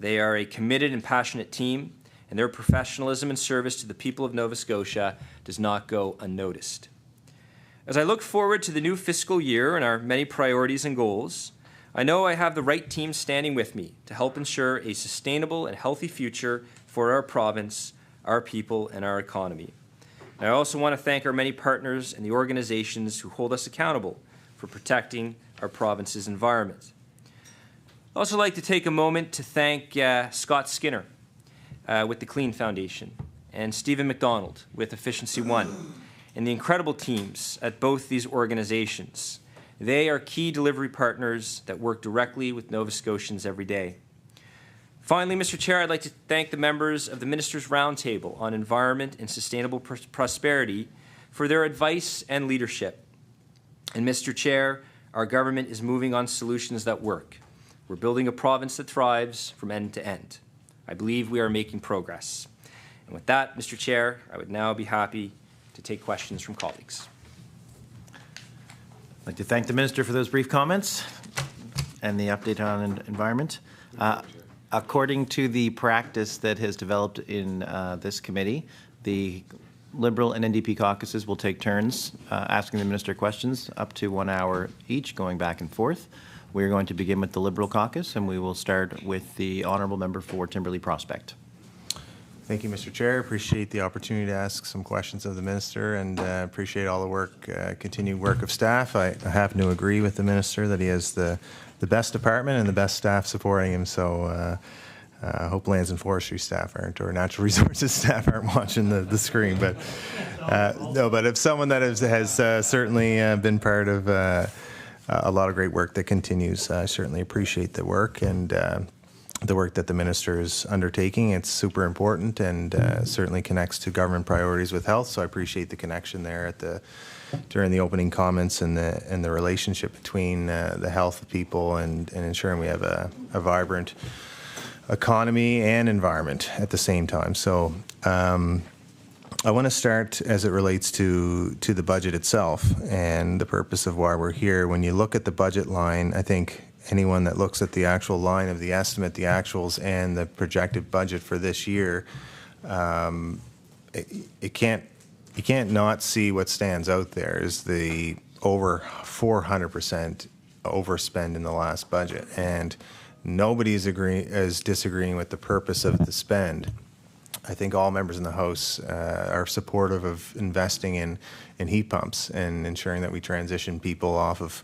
They are a committed and passionate team, and their professionalism and service to the people of Nova Scotia does not go unnoticed. As I look forward to the new fiscal year and our many priorities and goals, I know I have the right team standing with me to help ensure a sustainable and healthy future for our province, our people, and our economy. And I also want to thank our many partners and the organizations who hold us accountable for protecting our province's environment. I'd also like to take a moment to thank Scott Skinner with the Clean Foundation and Stephen McDonald with Efficiency One and the incredible teams at both these organizations. They are key delivery partners that work directly with Nova Scotians every day. Finally, Mr. Chair, I'd like to thank the members of the Ministers' Roundtable on Environment and Sustainable Prosperity for their advice and leadership. And Mr. Chair, our government is moving on solutions that work. We're building a province that thrives from end to end. I believe we are making progress. And with that, Mr. Chair, I would now be happy to take questions from colleagues. I'd like to thank the Minister for those brief comments and the update on environment. According to the practice that has developed in this committee, the Liberal and NDP caucuses will take turns asking the Minister questions up to 1 hour each, going back and forth. We're going to begin with the Liberal caucus, and we will start with the Honourable Member for Timberlea Prospect. Thank you, Mr. Chair. Appreciate the opportunity to ask some questions of the Minister, and appreciate all the work, continued work of staff. I happen to agree with the Minister that he has the best department and the best staff supporting him, so I hope Lands and Forestry staff aren't, or Natural Resources staff aren't watching the screen. But no, but if someone that has certainly been part of a lot of great work that continues, I certainly appreciate the work and the work that the Minister is undertaking. It's super important and certainly connects to government priorities with health. So I appreciate the connection there during the opening comments and the relationship between the health of people and ensuring we have a vibrant economy and environment at the same time. So I want to start as it relates to the budget itself and the purpose of why we're here. When you look at the budget line, I think anyone that looks at the actual line of the estimate, the actuals, and the projected budget for this year, you can't not see what stands out there is the over 400% overspend in the last budget, and nobody is disagreeing with the purpose of the spend. I think all members in the House are supportive of investing in heat pumps and ensuring that we transition people off of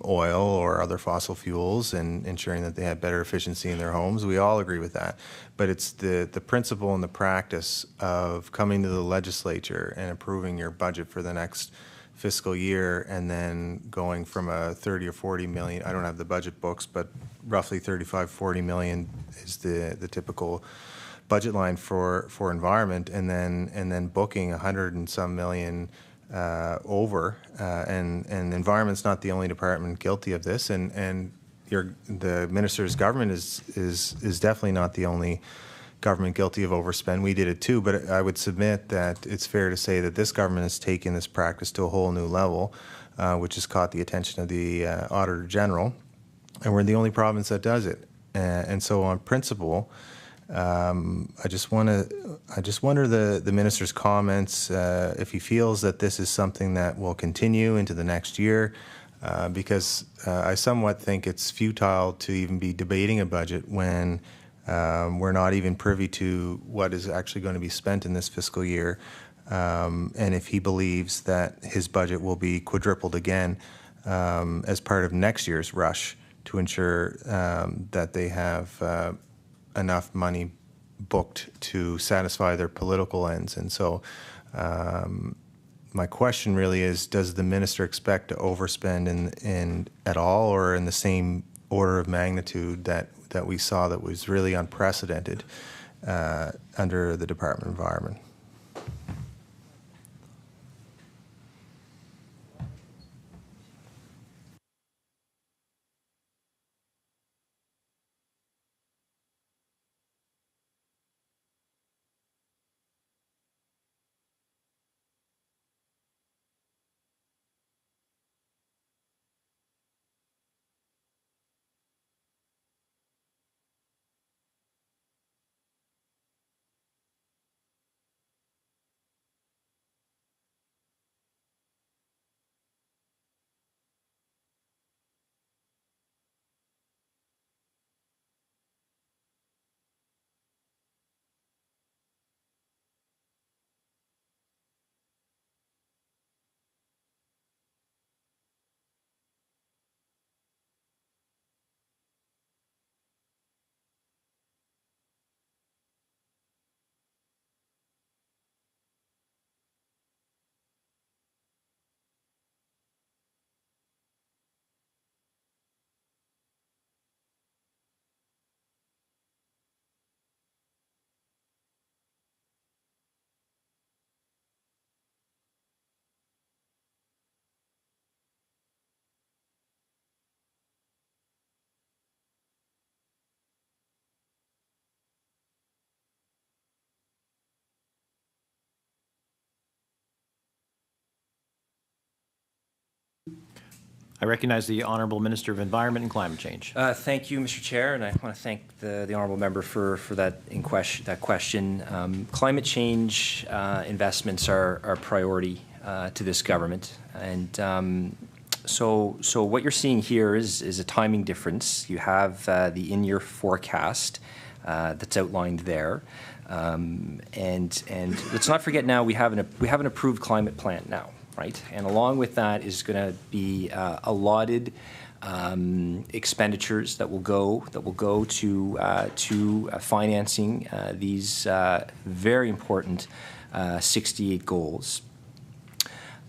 oil or other fossil fuels and ensuring that they have better efficiency in their homes. We all agree with that. But it's the principle and the practice of coming to the legislature and approving your budget for the next fiscal year and then going from a 30 or 40 million, I don't have the budget books, but roughly 35, 40 million is the typical budget line for environment, and then booking 100 and some million over, and environment's not the only department guilty of this, and the minister's government is definitely not the only government guilty of overspend. We did it too, but I would submit that it's fair to say that this government has taken this practice to a whole new level, which has caught the attention of the Auditor General, and we're the only province that does it. And so on principle, I just wonder the minister's comments, if he feels that this is something that will continue into the next year, because I somewhat think it's futile to even be debating a budget when we're not even privy to what is actually going to be spent in this fiscal year, and if he believes that his budget will be quadrupled again as part of next year's rush to ensure that they have enough money booked to satisfy their political ends. And so my question really is, does the minister expect to overspend in at all, or in the same order of magnitude that we saw that was really unprecedented under the Department of Environment? I recognize the Honourable Minister of Environment and Climate Change. Thank you, Mr. Chair, and I want to thank the honourable member for that question. Climate change investments are a priority to this government, and so what you're seeing here is a timing difference. You have the in-year forecast that's outlined there, and let's not forget now we have an approved climate plan now. Right, and along with that is going to be allotted expenditures that will go to financing these very important 68 goals.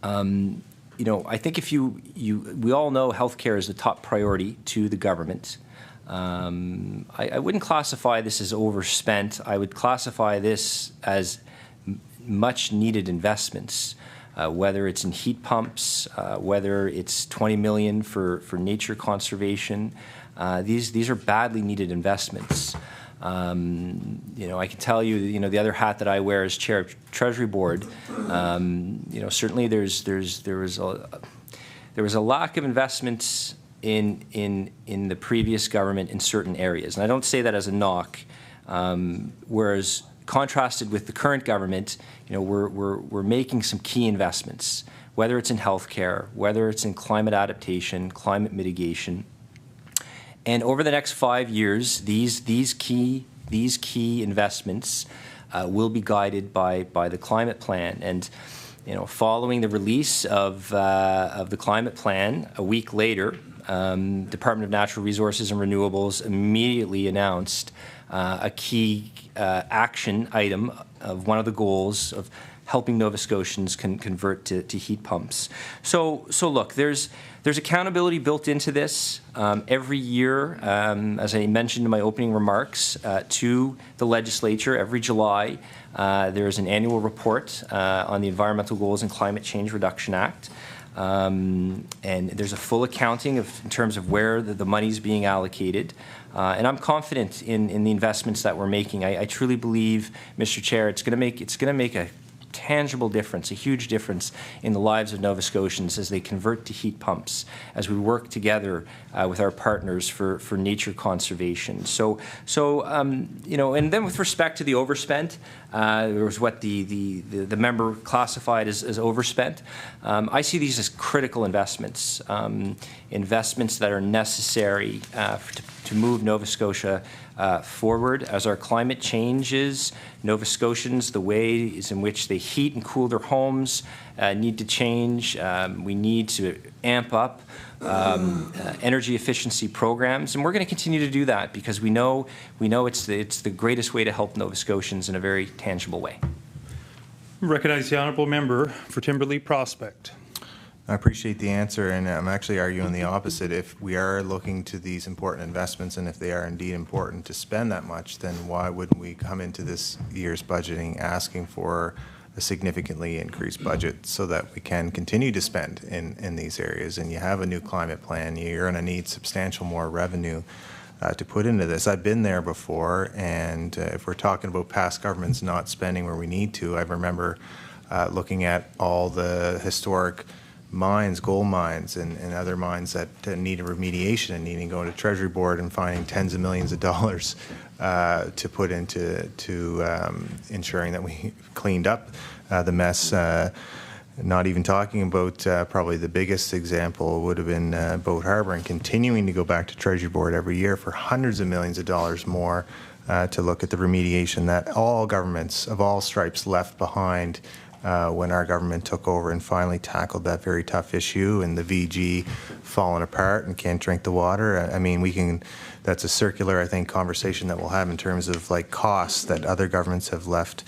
You know, I think if we all know healthcare is the top priority to the government. I wouldn't classify this as overspent. I would classify this as much needed investments. Whether it's in heat pumps, whether it's 20 million for nature conservation, these are badly needed investments. I can tell you, the other hat that I wear as chair of Treasury Board, certainly there was a lack of investments in the previous government in certain areas, and I don't say that as a knock. Whereas contrasted with the current government, we're making some key investments, whether it's in healthcare, whether it's in climate adaptation, climate mitigation. And over the next 5 years, these key investments will be guided by the climate plan. And following the release of the climate plan, a week later, Department of Natural Resources and Renewables immediately announced a key action item of one of the goals of helping Nova Scotians convert to heat pumps. So look, there's accountability built into this every year, as I mentioned in my opening remarks, to the legislature. Every July, there's an annual report on the Environmental Goals and Climate Change Reduction Act. And there's a full accounting in terms of where the money's being allocated. And I'm confident in the investments that we're making. I truly believe, Mr. Chair, it's going to make a tangible difference, a huge difference in the lives of Nova Scotians as they convert to heat pumps, as we work together with our partners for nature conservation. So and then with respect to the overspent, there was what the member classified as overspent. I see these as critical investments, investments that are necessary to move Nova Scotia forward. As our climate changes, Nova Scotians, the ways in which they heat and cool their homes need to change. We need to amp up energy efficiency programs, and we're going to continue to do that because we know it's the greatest way to help Nova Scotians in a very tangible way. Recognize the honourable member for Timberlea Prospect. I appreciate the answer, and I'm actually arguing the opposite. If we are looking to these important investments, and if they are indeed important to spend that much, then why wouldn't we come into this year's budgeting asking for a significantly increased budget so that we can continue to spend in these areas? And you have a new climate plan, you're going to need substantial more revenue to put into this. I've been there before, and if we're talking about past governments not spending where we need to, I remember looking at all the historic mines, gold mines, and other mines that needed remediation and needing to go to Treasury Board and finding tens of millions of dollars to put into ensuring that we cleaned up the mess. Not even talking about probably the biggest example would have been Boat Harbour, and continuing to go back to Treasury Board every year for hundreds of millions of dollars more to look at the remediation that all governments of all stripes left behind when our government took over and finally tackled that very tough issue, and the VG falling apart and can't drink the water. I mean, that's a circular, I think, conversation that we'll have in terms of like costs that other governments have left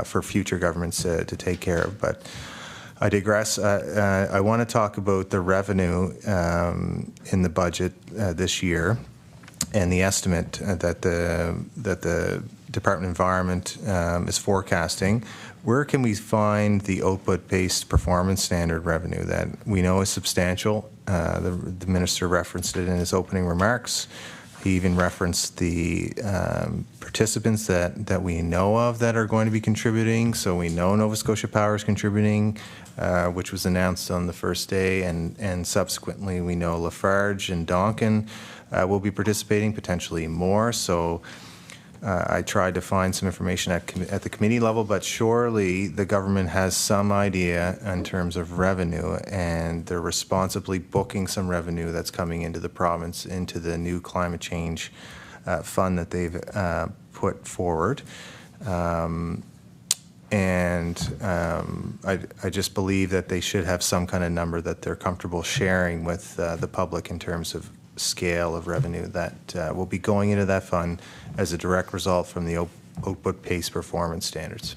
for future governments to take care of. But I digress. I want to talk about the revenue in the budget this year and the estimate that the Department of Environment is forecasting. Where can we find the output-based performance standard revenue that we know is substantial? The minister referenced it in his opening remarks. He even referenced the participants that we know of that are going to be contributing. So we know Nova Scotia Power is contributing, which was announced on the first day, and subsequently we know Lafarge and Donkin will be participating, potentially more. So I tried to find some information at the committee level, but surely the government has some idea in terms of revenue, and they're responsibly booking some revenue that's coming into the province, into the new climate change fund that they've put forward. I just believe that they should have some kind of number that they're comfortable sharing with the public in terms of scale of revenue that will be going into that fund as a direct result from the output-based performance standards.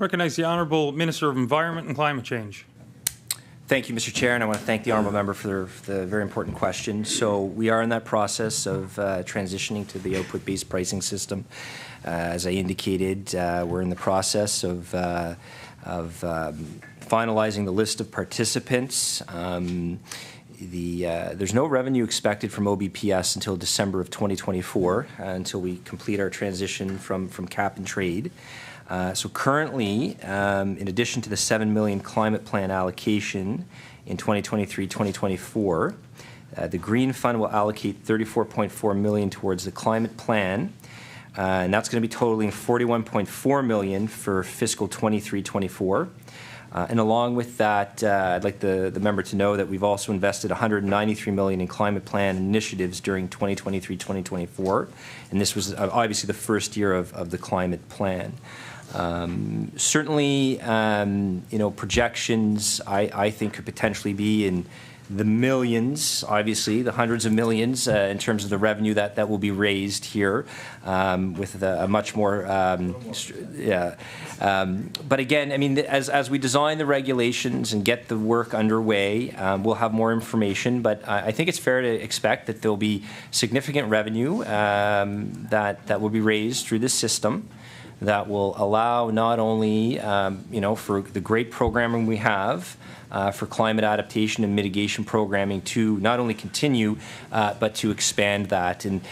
Recognize the Honourable Minister of Environment and Climate Change. Thank you, Mr. Chair, and I want to thank the honourable member for the very important question. So we are in that process of transitioning to the output-based pricing system. As I indicated, we're in the process of finalizing the list of participants. There's no revenue expected from OBPS until December of 2024, until we complete our transition from cap and trade. So currently, in addition to the $7 million climate plan allocation in 2023-2024, the Green Fund will allocate $34.4 million towards the climate plan, and that's going to be totaling $41.4 million for fiscal 23-24. And along with that, I'd like the member to know that we've also invested $193 million in climate plan initiatives during 2023-2024, and this was obviously the first year of the climate plan. Certainly, projections I think could potentially be in the millions, obviously, the hundreds of millions in terms of the revenue that will be raised here with a much more, but again, I mean, as we design the regulations and get the work underway, we'll have more information, but I think it's fair to expect that there'll be significant revenue that will be raised through this system that will allow not only, for the great programming we have for climate adaptation and mitigation programming to not only continue, but to expand that. And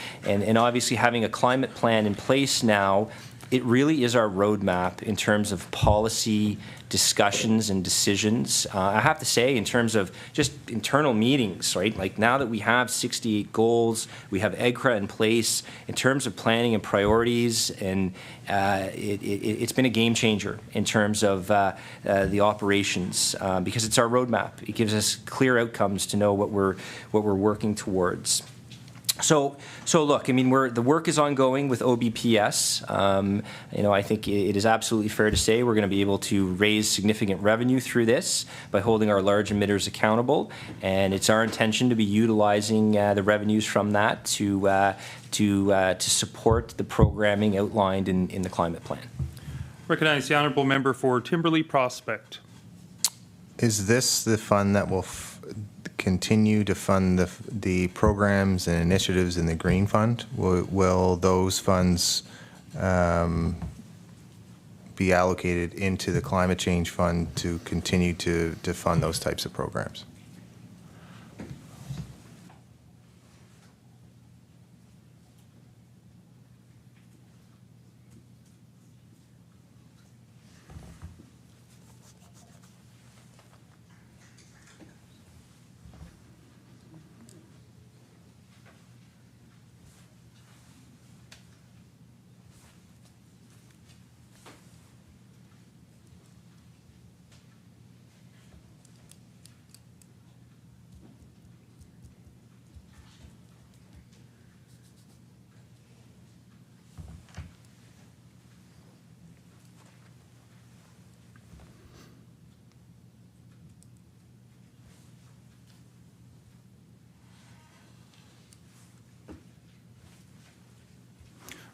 obviously having a climate plan in place now, it really is our roadmap in terms of policy discussions and decisions. I have to say, in terms of just internal meetings, right? Like now that we have 68 goals, we have EGRA in place in terms of planning and priorities, and it's been a game changer in terms of the operations because it's our roadmap. It gives us clear outcomes to know what we're working towards. So look, I mean, the work is ongoing with OBPS. I think it is absolutely fair to say we're going to be able to raise significant revenue through this by holding our large emitters accountable, and it's our intention to be utilizing the revenues from that to support the programming outlined in the climate plan. Recognize the Honourable Member for Timberley Prospect. Is this the fund that will continue to fund the programs and initiatives in the Green Fund? Will those funds be allocated into the Climate Change Fund to continue to fund those types of programs?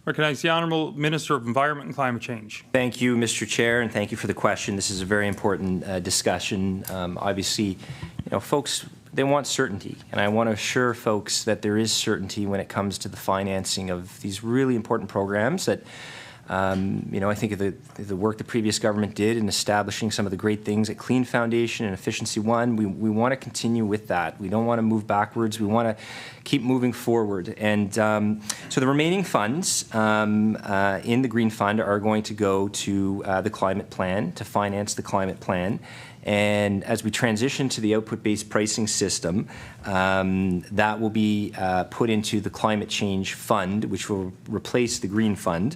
Recognize the Honourable Minister of Environment and Climate Change. Thank you, Mr. Chair, and thank you for the question. This is a very important discussion. Obviously, folks, they want certainty, and I want to assure folks that there is certainty when it comes to the financing of these really important programs that I think of the work the previous government did in establishing some of the great things at Clean Foundation and Efficiency One. We want to continue with that. We don't want to move backwards. We want to keep moving forward. And so the remaining funds in the Green Fund are going to go to the climate plan, to finance the climate plan. And as we transition to the output-based pricing system, that will be put into the Climate Change Fund, which will replace the Green Fund.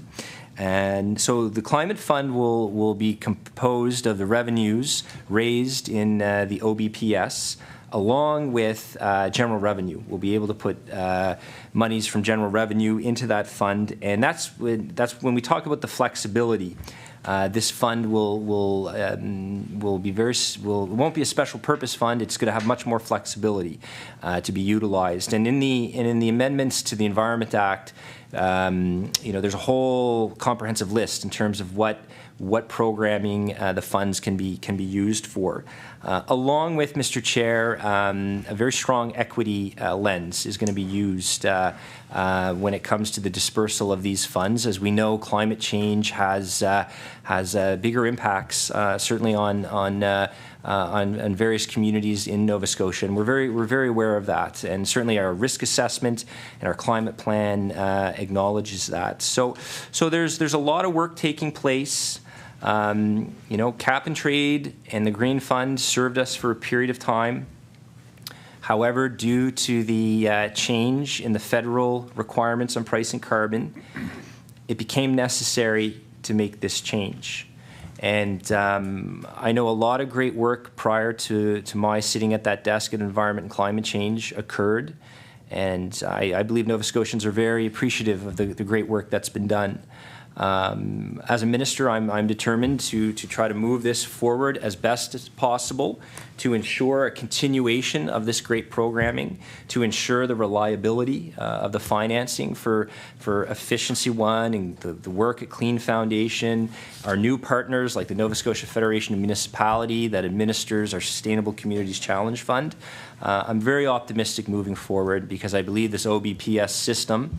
And so the Climate Fund will be composed of the revenues raised in the OBPS, along with general revenue. We'll be able to put monies from general revenue into that fund, and that's when we talk about the flexibility. This fund won't be a special purpose fund. It's going to have much more flexibility to be utilized. And in the amendments to the Environment Act, there's a whole comprehensive list in terms of what what programming the funds can be used for. Along with, Mr. Chair, a very strong equity lens is going to be used when it comes to the dispersal of these funds. As we know, climate change has bigger impacts, certainly on various communities in Nova Scotia, and we're very aware of that. And certainly our risk assessment and our climate plan acknowledges that. So there's a lot of work taking place. You know, cap and trade and the Green Fund served us for a period of time. However, due to the change in the federal requirements on pricing carbon, it became necessary to make this change. And I know a lot of great work prior to my sitting at that desk at Environment and Climate Change occurred. And I believe Nova Scotians are very appreciative of the great work that's been done. As a minister, I'm determined to try to move this forward as best as possible to ensure a continuation of this great programming, to ensure the reliability of the financing for Efficiency One and the work at Clean Foundation, our new partners like the Nova Scotia Federation of Municipality that administers our Sustainable Communities Challenge Fund. I'm very optimistic moving forward because I believe this OBPS system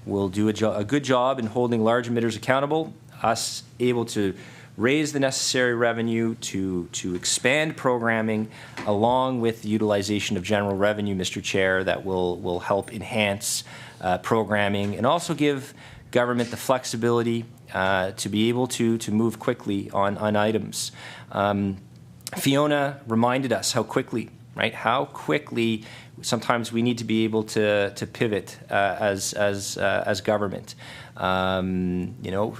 will do a good job in holding large emitters accountable, us able to raise the necessary revenue to expand programming along with the utilization of general revenue, Mr. Chair, that will help enhance programming and also give government the flexibility to be able to move quickly on items. Fiona reminded us how quickly sometimes we need to be able to pivot as government. You know,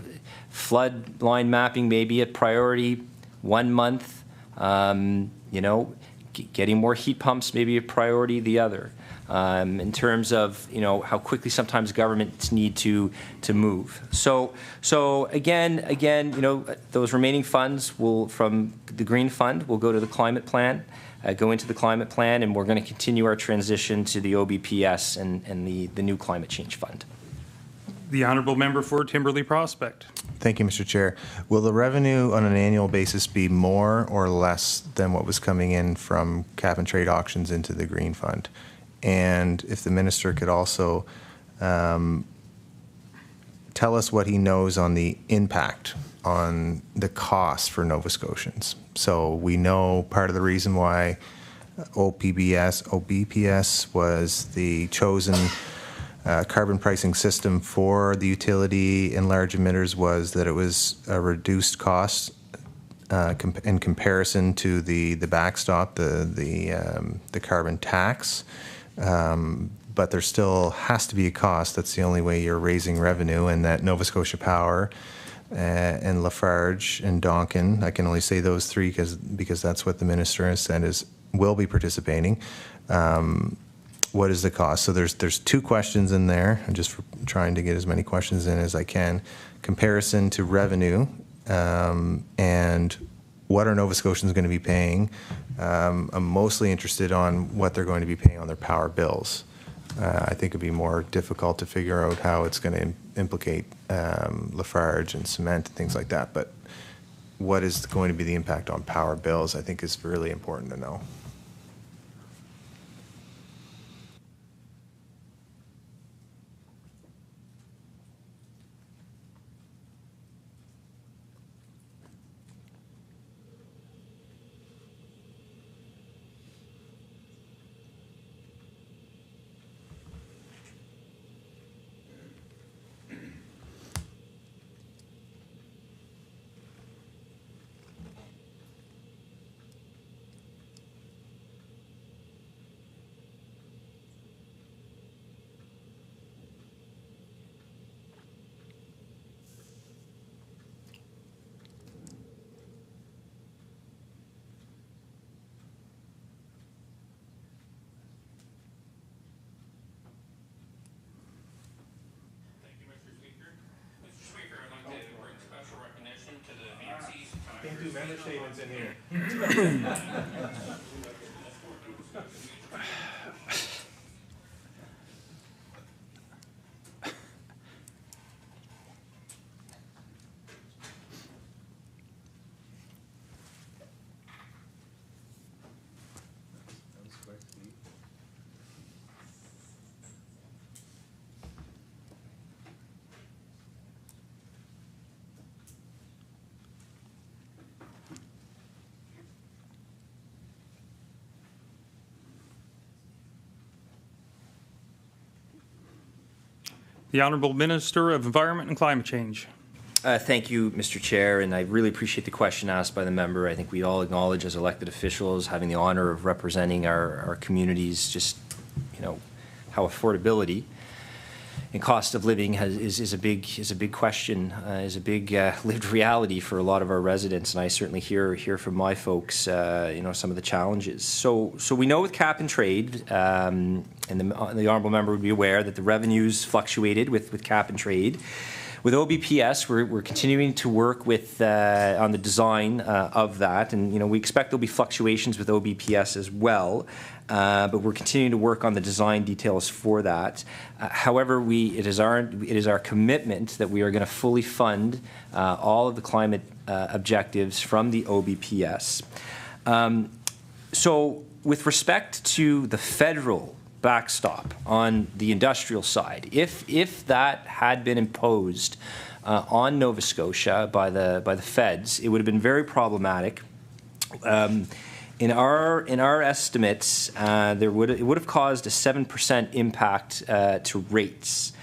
flood line mapping may be a priority 1 month. You know, getting more heat pumps may be a priority the other. In terms of, you know, how quickly sometimes governments need to move. So again, you know, those remaining funds will, from the Green Fund, will go to the climate plan. Go into the climate plan, and we're going to continue our transition to the OBPS and the new climate change fund. The honourable member for Timberley Prospect. Thank you, Mr. Chair. Will the revenue on an annual basis be more or less than what was coming in from cap and trade auctions into the Green Fund? And if the minister could also tell us what he knows on the impact on the cost for Nova Scotians. So we know part of the reason why OBPS was the chosen carbon pricing system for the utility and large emitters was that it was a reduced cost in comparison to the backstop, the carbon tax. But there still has to be a cost. That's the only way you're raising revenue, and that Nova Scotia Power and Lafarge and Donkin, I can only say those three because that's what the minister has said will be participating. What is the cost? So there's two questions in there. I'm just trying to get as many questions in as I can. Comparison to revenue and what are Nova Scotians going to be paying? I'm mostly interested on what they're going to be paying on their power bills. I think it'd be more difficult to figure out how it's going to implicate Lafarge and cement and things like that. But what is going to be the impact on power bills, I think is really important to know. Can't do member statements in here. The Honourable Minister of Environment and Climate Change. Thank you, Mr. Chair, and I really appreciate the question asked by the member. I think we all acknowledge as elected officials having the honour of representing our communities, just, you know, how affordability and cost of living is a big question, is a big lived reality for a lot of our residents, and I certainly hear from my folks, you know, some of the challenges. So we know with cap and trade, and the honourable member would be aware that the revenues fluctuated with cap and trade. With OBPS, we're continuing to work with on the design of that, and you know we expect there'll be fluctuations with OBPS as well. But we're continuing to work on the design details for that. However, it is our commitment that we are going to fully fund all of the climate objectives from the OBPS. So, with respect to the federal backstop on the industrial side, if that had been imposed on Nova Scotia by the feds, it would have been very problematic. In our estimates, it would have caused a 7% impact to rates,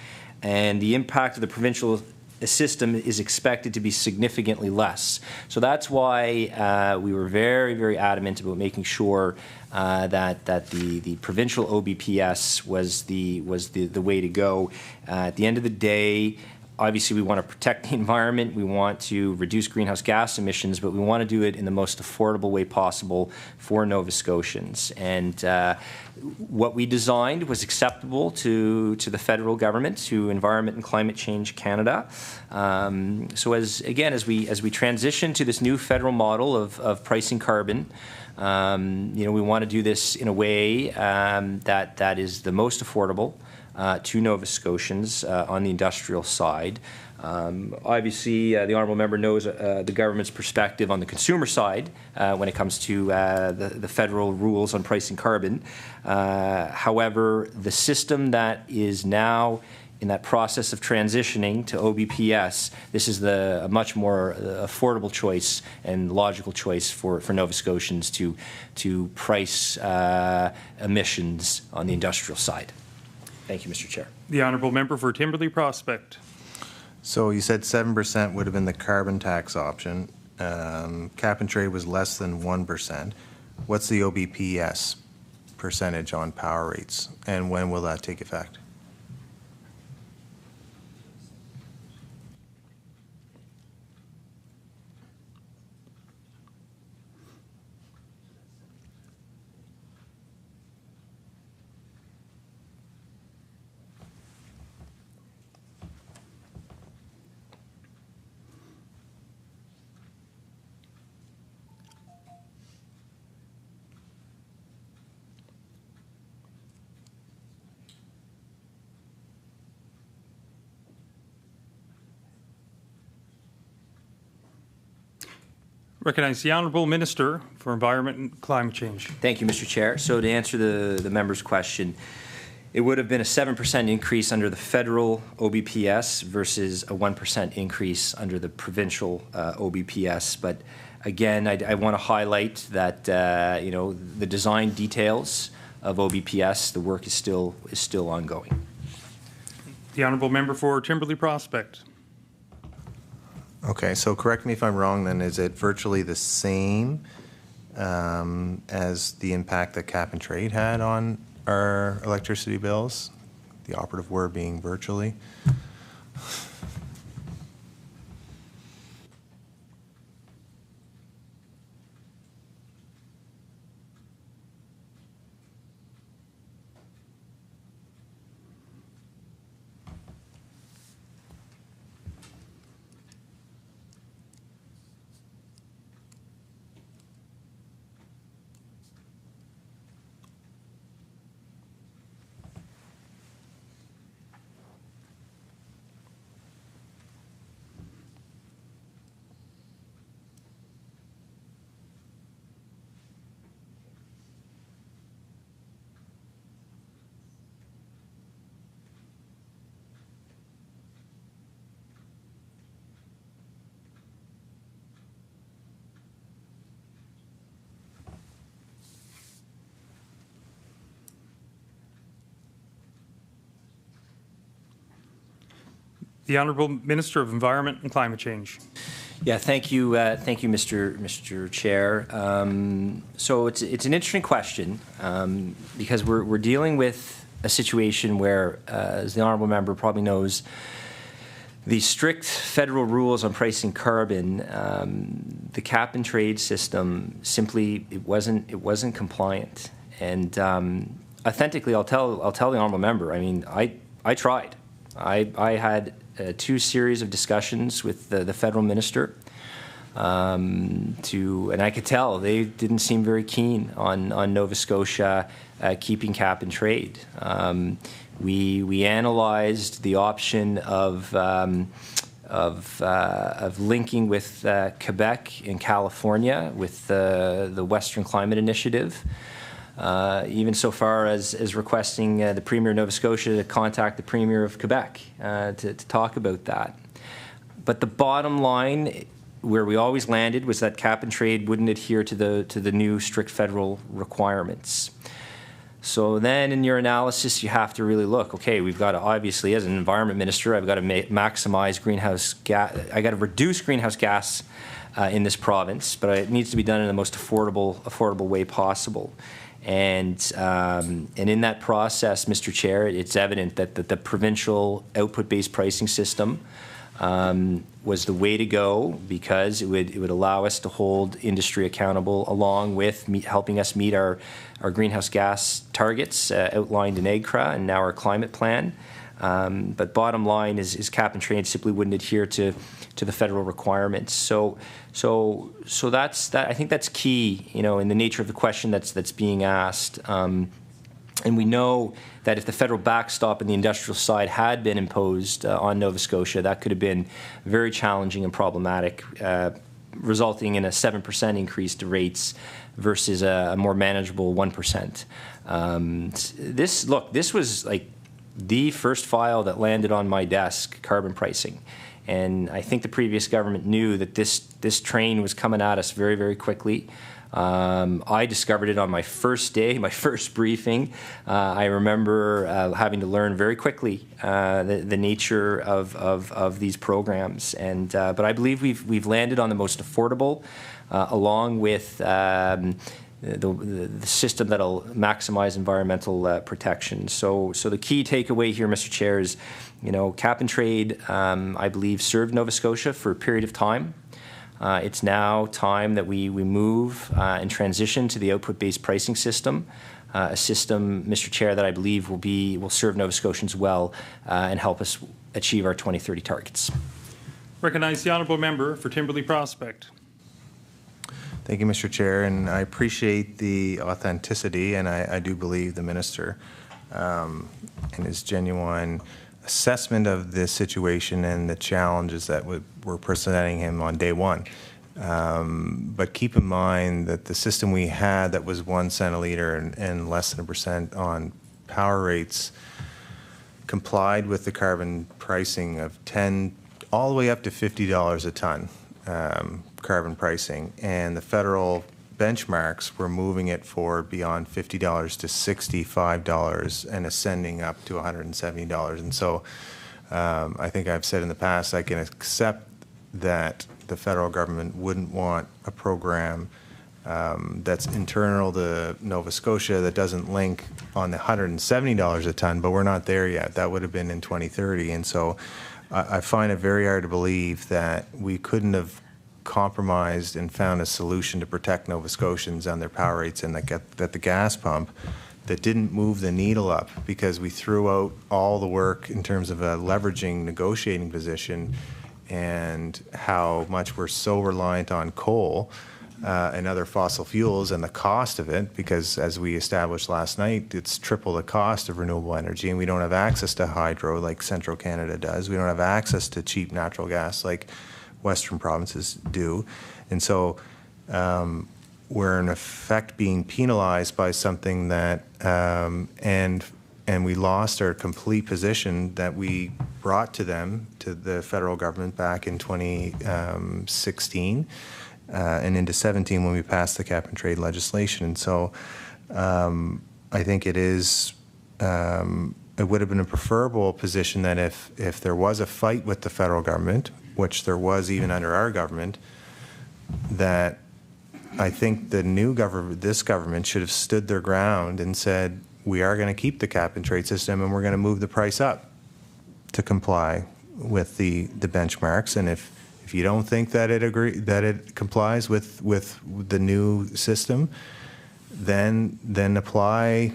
and the impact of the provincial system is expected to be significantly less. So that's why we were very, very adamant about making sure that the provincial OBPS was the way to go. At the end of the day, obviously, we want to protect the environment, we want to reduce greenhouse gas emissions, but we want to do it in the most affordable way possible for Nova Scotians. And what we designed was acceptable to the federal government, to Environment and Climate Change Canada. So as we transition to this new federal model of pricing carbon, you know, we want to do this in a way that is the most affordable to Nova Scotians on the industrial side. Obviously, the honourable member knows the government's perspective on the consumer side when it comes to the federal rules on pricing carbon. However, the system that is now in that process of transitioning to OBPS, this is a much more affordable choice and logical choice for Nova Scotians to price emissions on the industrial side. Thank you, Mr. Chair. The Honourable Member for Timberley Prospect. So you said 7% would have been the carbon tax option. Cap and trade was less than 1%. What's the OBPS percentage on power rates, and when will that take effect? Recognize the Honourable Minister for Environment and Climate Change. Thank you, Mr. Chair. So to answer the member's question, it would have been a 7% increase under the federal OBPS versus a 1% increase under the provincial OBPS. But again, I want to highlight that you know, the design details of OBPS, the work is still ongoing. The Honourable Member for Timberley Prospect. Okay, so correct me if I'm wrong then, is it virtually the same as the impact that cap and trade had on our electricity bills? The operative word being virtually. The Honourable Minister of Environment and Climate Change. Yeah, thank you, Mr. Chair. So it's an interesting question because we're dealing with a situation where, as the honourable member probably knows, the strict federal rules on pricing carbon, the cap and trade system simply it wasn't compliant. And authentically, I'll tell the honourable member. I mean, I tried. I had 2 series of discussions with the federal minister, and I could tell they didn't seem very keen on Nova Scotia keeping cap and trade. We analyzed the option of linking with Quebec and California with the Western Climate Initiative. Even so far as requesting the Premier of Nova Scotia to contact the Premier of Quebec to talk about that. But the bottom line, where we always landed, was that cap and trade wouldn't adhere to the new strict federal requirements. So then in your analysis, you have to really look, okay, we've got to, obviously, as an environment minister, I've got to maximize greenhouse gas, I got to reduce greenhouse gas in this province, but it needs to be done in the most affordable way possible. And in that process, Mr. Chair, it's evident that the provincial output-based pricing system was the way to go, because it would allow us to hold industry accountable, along with helping us meet our greenhouse gas targets outlined in EGCRA and now our climate plan. But bottom line is cap and trade simply wouldn't adhere to the federal requirements. So that's that. I think that's key, in the nature of the question that's being asked. And we know that if the federal backstop in the industrial side had been imposed on Nova Scotia, that could have been very challenging and problematic, resulting in a 7% increase to rates versus a more manageable 1%. This was like the first file that landed on my desk, carbon pricing. And I think the previous government knew that this train was coming at us very, very quickly. I discovered it on my first day, my first briefing. I remember having to learn very quickly the nature of these programs. And but I believe we've landed on the most affordable, along with the system that'll maximize environmental protection. So the key takeaway here, Mr. Chair, is cap and trade, I believe, served Nova Scotia for a period of time. It's now time that we move and transition to the output-based pricing system, a system, Mr. Chair, that I believe will serve Nova Scotians well and help us achieve our 2030 targets. Recognize the honourable member for Timberley Prospect. Thank you, Mr. Chair, and I appreciate the authenticity, and I do believe the minister in his genuine assessment of this situation and the challenges that were presenting him on day one. But keep in mind that the system we had that was 1 cent a litre and less than 1% on power rates complied with the carbon pricing of 10 all the way up to $50 a ton carbon pricing, and the federal benchmarks were moving it for beyond $50 to $65 and ascending up to $170. And so I think I've said in the past, I can accept that the federal government wouldn't want a program that's internal to Nova Scotia that doesn't link on the $170 a ton, but we're not there yet. That would have been in 2030. And so I find it very hard to believe that we couldn't have compromised and found a solution to protect Nova Scotians on their power rates and at the gas pump that didn't move the needle up, because we threw out all the work in terms of a leveraging negotiating position and how much we're so reliant on coal and other fossil fuels and the cost of it, because as we established last night, it's triple the cost of renewable energy, and we don't have access to hydro like Central Canada does. We don't have access to cheap natural gas like Western provinces do. And so we're in effect being penalized by something that, and we lost our complete position that we brought to them, to the federal government, back in 2016 and into 17 when we passed the cap and trade legislation. And so I think it is it would have been a preferable position that if there was a fight with the federal government, which there was even under our government, that I think the new government, this government, should have stood their ground and said, we are going to keep the cap and trade system and we're going to move the price up to comply with the benchmarks. And if you don't think that it complies with the new system, then apply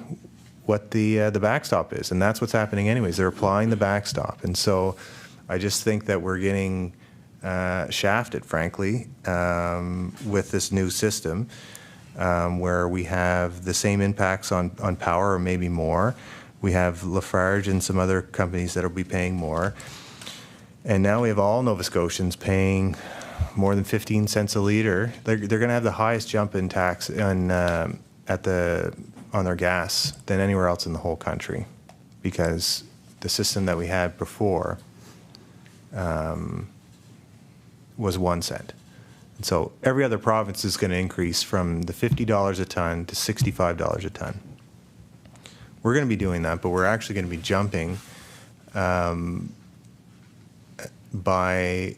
what the backstop is. And that's what's happening anyways. They're applying the backstop. And so I just think that we're getting shafted, frankly, with this new system, where we have the same impacts on power or maybe more. We have Lafarge and some other companies that will be paying more. And now we have all Nova Scotians paying more than 15 cents a litre. They're going to have the highest jump in tax on their gas than anywhere else in the whole country, because the system that we had before was 1 cent. And so every other province is going to increase from the $50 a ton to $65 a ton. We're going to be doing that, but we're actually going to be jumping by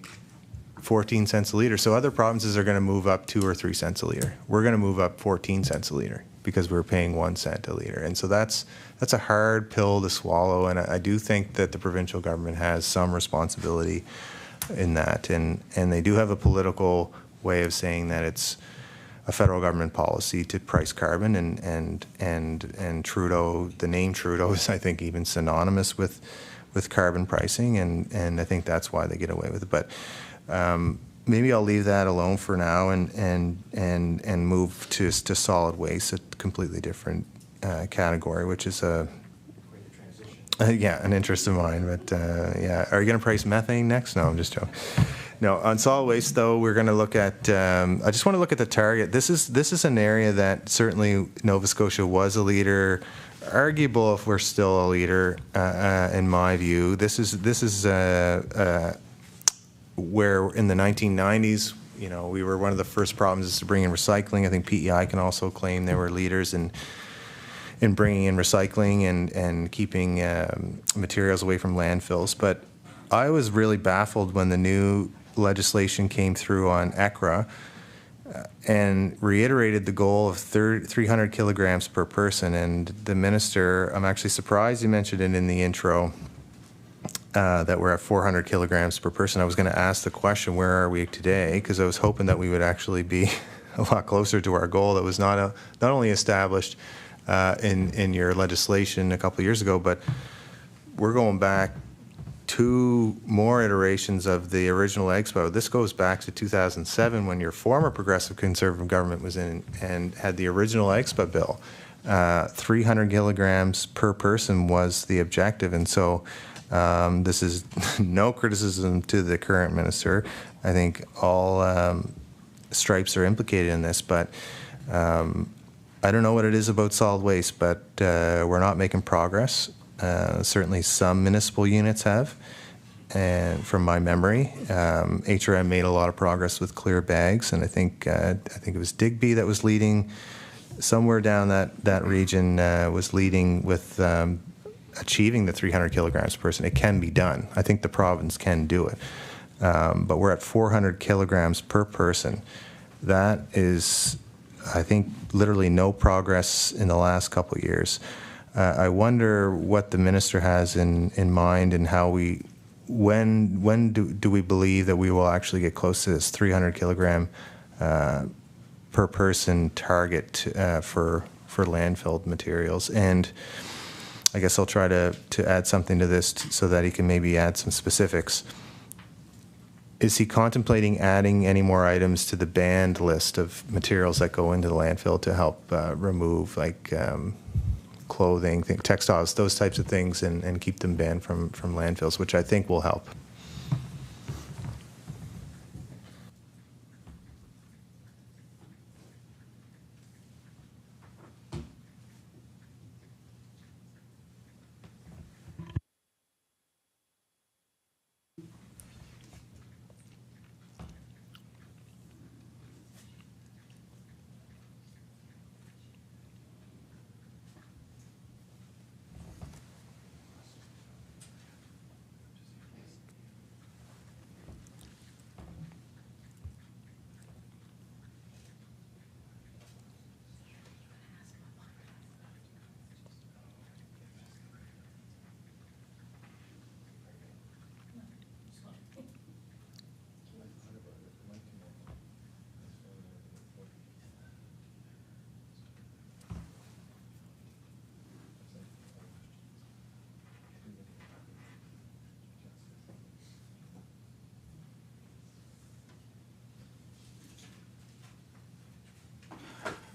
14 cents a litre. So other provinces are going to move up 2 or 3 cents a litre. We're going to move up 14 cents a litre because we're paying 1 cent a litre. And so that's a hard pill to swallow. And I do think that the provincial government has some responsibility in that. And they do have a political way of saying that it's a federal government policy to price carbon, and Trudeau, the name Trudeau is, I think, even synonymous with carbon pricing, and I think that's why they get away with it. But maybe I'll leave that alone for now and move to solid waste, a completely different category, which is an interest of mine. But yeah, are you going to price methane next? No, I'm just joking. No, on solid waste though, we're going to look at. I just want to look at the target. This is an area that certainly Nova Scotia was a leader. Arguable if we're still a leader, in my view. This is where in the 1990s, we were one of the first provinces to bring in recycling. I think PEI can also claim they were leaders in bringing in recycling and keeping materials away from landfills. But I was really baffled when the new legislation came through on ECRA and reiterated the goal of 300 kilograms per person. And the minister, I'm actually surprised he mentioned it in the intro, that we're at 400 kilograms per person. I was going to ask the question, where are we today? Because I was hoping that we would actually be a lot closer to our goal that was not only established in your legislation a couple of years ago, but we're going back 2 more iterations of the original Expo. This goes back to 2007 when your former Progressive Conservative government was in and had the original Expo bill. 300 kilograms per person was the objective. And so this is no criticism to the current minister. I think all stripes are implicated in this, but I don't know what it is about solid waste, but we're not making progress. Certainly some municipal units have, and from my memory, HRM made a lot of progress with clear bags, and I think it was Digby that was leading, somewhere down that region was leading with achieving the 300 kilograms per person. It can be done. I think the province can do it, but we're at 400 kilograms per person. That is, I think, literally no progress in the last couple of years. I wonder what the minister has in mind, and how when do we believe that we will actually get close to this 300 kilogram per person target for landfilled materials. And I guess I'll try to add something to this so that he can maybe add some specifics. Is he contemplating adding any more items to the banned list of materials that go into the landfill to help remove, like clothing, textiles, those types of things, and keep them banned from landfills, which I think will help?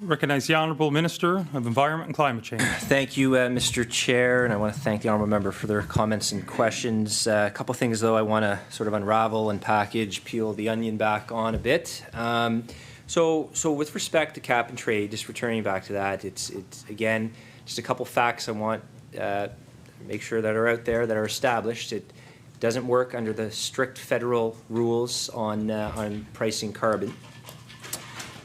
Recognize the Honourable Minister of Environment and Climate Change. Thank you, Mr. Chair, and I want to thank the Honourable Member for their comments and questions. A couple things, though, I want to sort of unravel and package, peel the onion back on a bit. So with respect to cap and trade, just returning back to that, it's again, just a couple facts I want make sure that are out there that are established. It doesn't work under the strict federal rules on pricing carbon.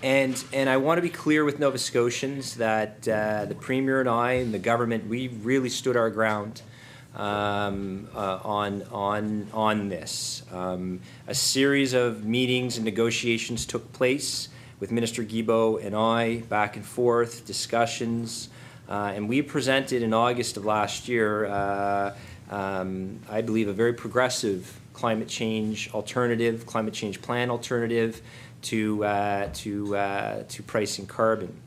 And I want to be clear with Nova Scotians that the Premier and I and the government, we really stood our ground on this. A series of meetings and negotiations took place with Minister Guilbeault and I, back and forth, discussions, and we presented in August of last year, I believe, a very progressive climate change alternative, climate change plan alternative to pricing carbon.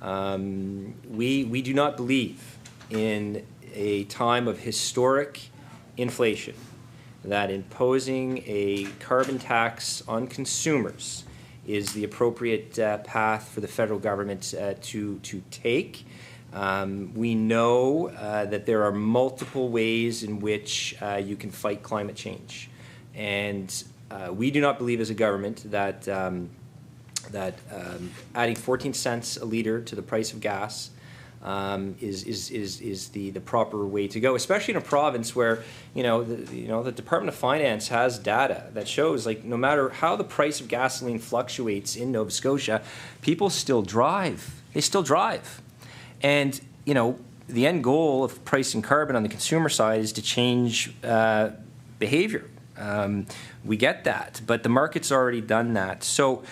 We do not believe in a time of historic inflation that imposing a carbon tax on consumers is the appropriate path for the federal government to take. We know that there are multiple ways in which you can fight climate change, and we do not believe as a government that adding 14 cents a litre to the price of gas is the proper way to go, especially in a province where the Department of Finance has data that shows, like, no matter how the price of gasoline fluctuates in Nova Scotia, people still drive. They still drive, and the end goal of pricing carbon on the consumer side is to change behavior. We get that, but the market's already done that. So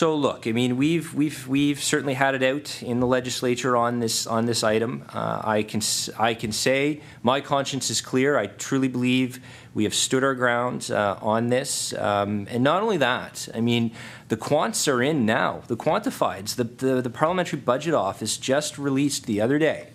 look, I mean, we've certainly had it out in the legislature on this item. I can say my conscience is clear. I truly believe we have stood our ground on this, and not only that. I mean, the quants are in now. The quantifieds. The Parliamentary Budget Office just released the other day,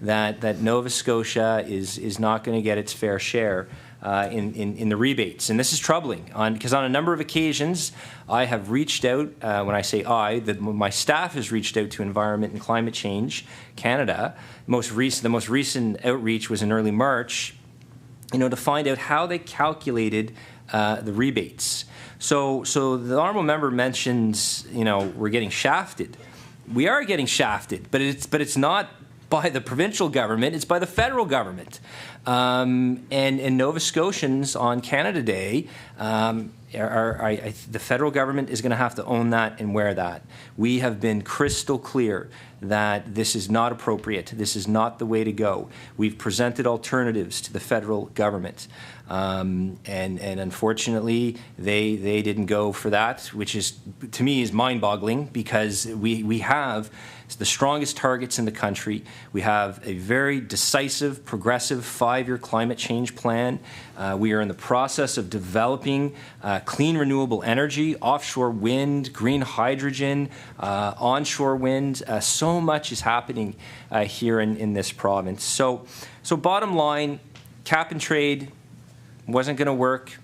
that Nova Scotia is not going to get its fair share in the rebates. And this is troubling, because on a number of occasions I have reached out, when I say my staff has reached out to Environment and Climate Change Canada. The most recent outreach was in early March, to find out how they calculated the rebates. So the Honourable Member mentions, we're getting shafted. We are getting shafted, but it's not by the provincial government, it's by the federal government. And Nova Scotians on Canada Day, the federal government is going to have to own that and wear that. We have been crystal clear that this is not appropriate. This is not the way to go. We've presented alternatives to the federal government. And unfortunately, they didn't go for that, which is, to me, is mind-boggling, because we have the strongest targets in the country. We have a very decisive, progressive 5-year climate change plan. We are in the process of developing clean renewable energy, offshore wind, green hydrogen, onshore wind. So much is happening here in this province. So bottom line, cap and trade wasn't going to work.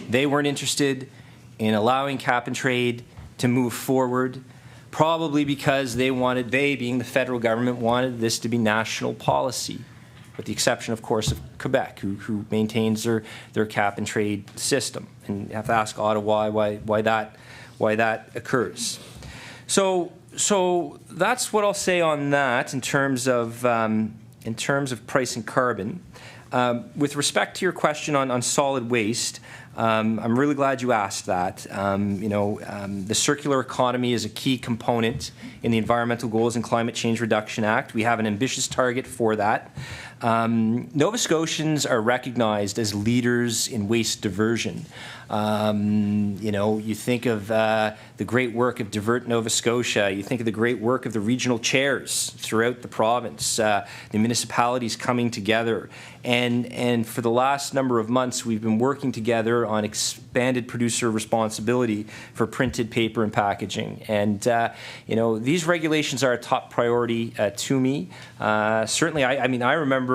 They weren't interested in allowing cap and trade to move forward, probably because they, being the federal government, wanted this to be national policy, with the exception, of course, of Quebec, who maintains their cap and trade system. And you have to ask Ottawa why that occurs. So that's what I'll say on that in terms of pricing carbon. With respect to your question on solid waste, I'm really glad you asked that. The circular economy is a key component in the Environmental Goals and Climate Change Reduction Act. We have an ambitious target for that. Nova Scotians are recognized as leaders in waste diversion. You think of the great work of Divert Nova Scotia. You think of the great work of the regional chairs throughout the province, the municipalities coming together. And for the last number of months, we've been working together on expanded producer responsibility for printed paper and packaging. And, these regulations are a top priority to me. Certainly, I remember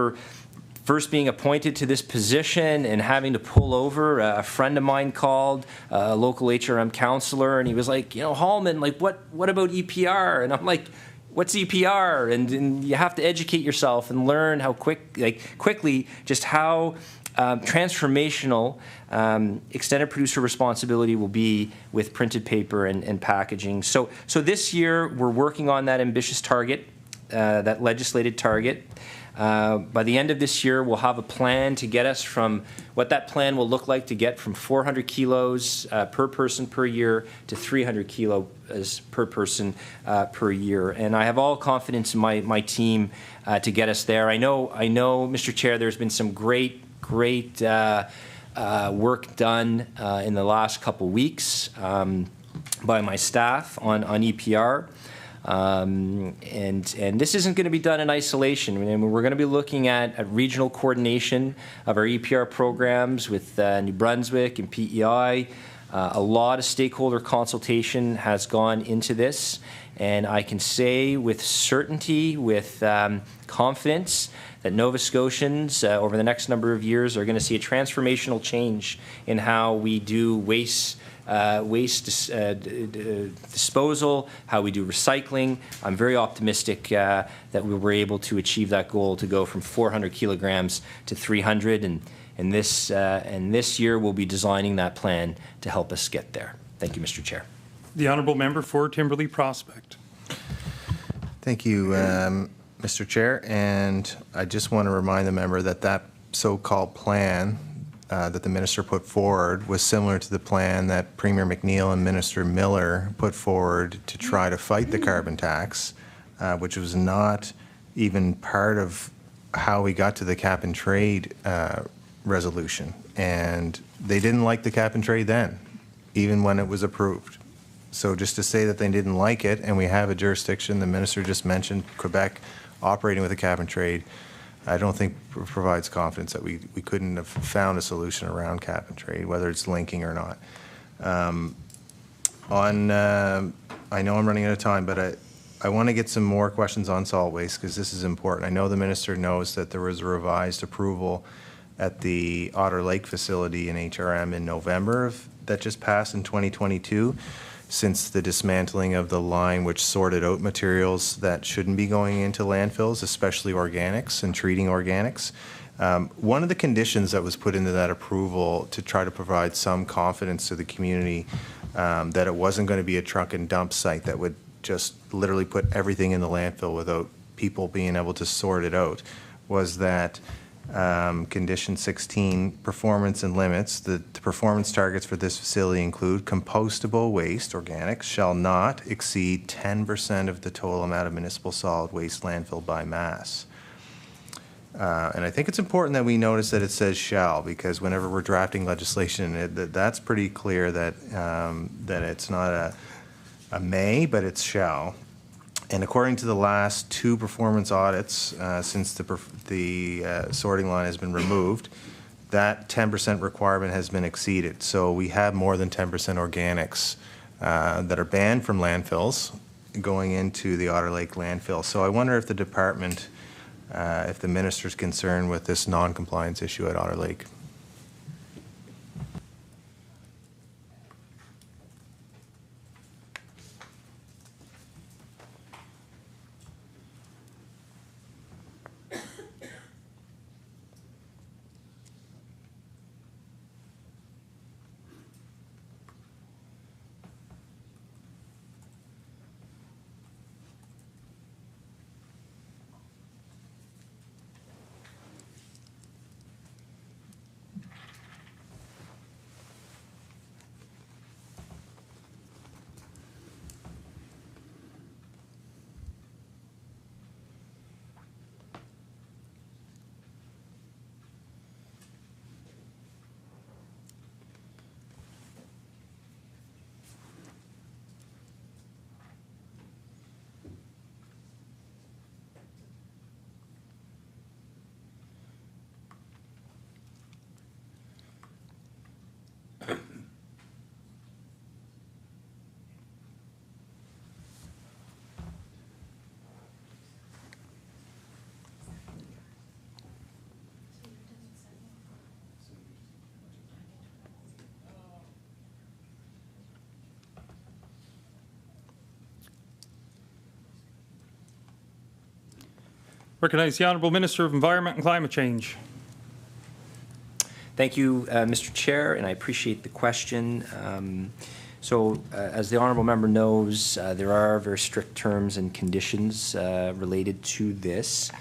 first being appointed to this position and having to pull over. A friend of mine called, a local HRM counselor, and he was like, Hallman, like, what about EPR? And I'm like, what's EPR? And you have to educate yourself and learn how quickly just how transformational extended producer responsibility will be with printed paper and packaging. So this year we're working on that ambitious target, that legislated target. By the end of this year, we'll have a plan to get us from what that plan will look like to get from 400 kilos per person per year to 300 kilos per person per year. And I have all confidence in my team to get us there. I know, Mr. Chair, there's been some great work done in the last couple weeks by my staff on EPR. And this isn't going to be done in isolation. I mean, we're going to be looking at regional coordination of our EPR programs with New Brunswick and PEI. A lot of stakeholder consultation has gone into this, and I can say with certainty, with confidence, that Nova Scotians over the next number of years are going to see a transformational change in how we do waste disposal, how we do recycling. I'm very optimistic that we were able to achieve that goal to go from 400 kilograms to 300, and this year we'll be designing that plan to help us get there. Thank you, Mr. Chair. The honourable member for Timberley Prospect. Thank you, Mr. Chair, and I just want to remind the member that that so-called plan that the minister put forward was similar to the plan that Premier McNeil and Minister Miller put forward to try to fight the carbon tax, which was not even part of how we got to the cap and trade resolution. And they didn't like the cap and trade then, even when it was approved. So just to say that they didn't like it, and we have a jurisdiction, the minister just mentioned Quebec operating with a cap and trade, I don't think provides confidence that we couldn't have found a solution around cap and trade, whether it's linking or not. I know I'm running out of time, but I want to get some more questions on solid waste because this is important. I know the minister knows that there was a revised approval at the Otter Lake facility in HRM in November that just passed in 2022. Since the dismantling of the line which sorted out materials that shouldn't be going into landfills, especially organics and treating organics. One of the conditions that was put into that approval to try to provide some confidence to the community that it wasn't going to be a truck and dump site that would just literally put everything in the landfill without people being able to sort it out was that condition 16, performance and limits. The performance targets for this facility include compostable waste, organics, shall not exceed 10% of the total amount of municipal solid waste landfill by mass. And I think it's important that we notice that it says shall, because whenever we're drafting legislation, that's pretty clear that, that it's not a may, but it's shall. And according to the last two performance audits, since the sorting line has been removed, that 10% requirement has been exceeded. So we have more than 10% organics that are banned from landfills going into the Otter Lake landfill. So I wonder if the department, if the minister's concerned with this non-compliance issue at Otter Lake. Recognize the Honourable Minister of Environment and Climate Change. Thank you, Mr. Chair, and I appreciate the question. As the honourable member knows, there are very strict terms and conditions related to this.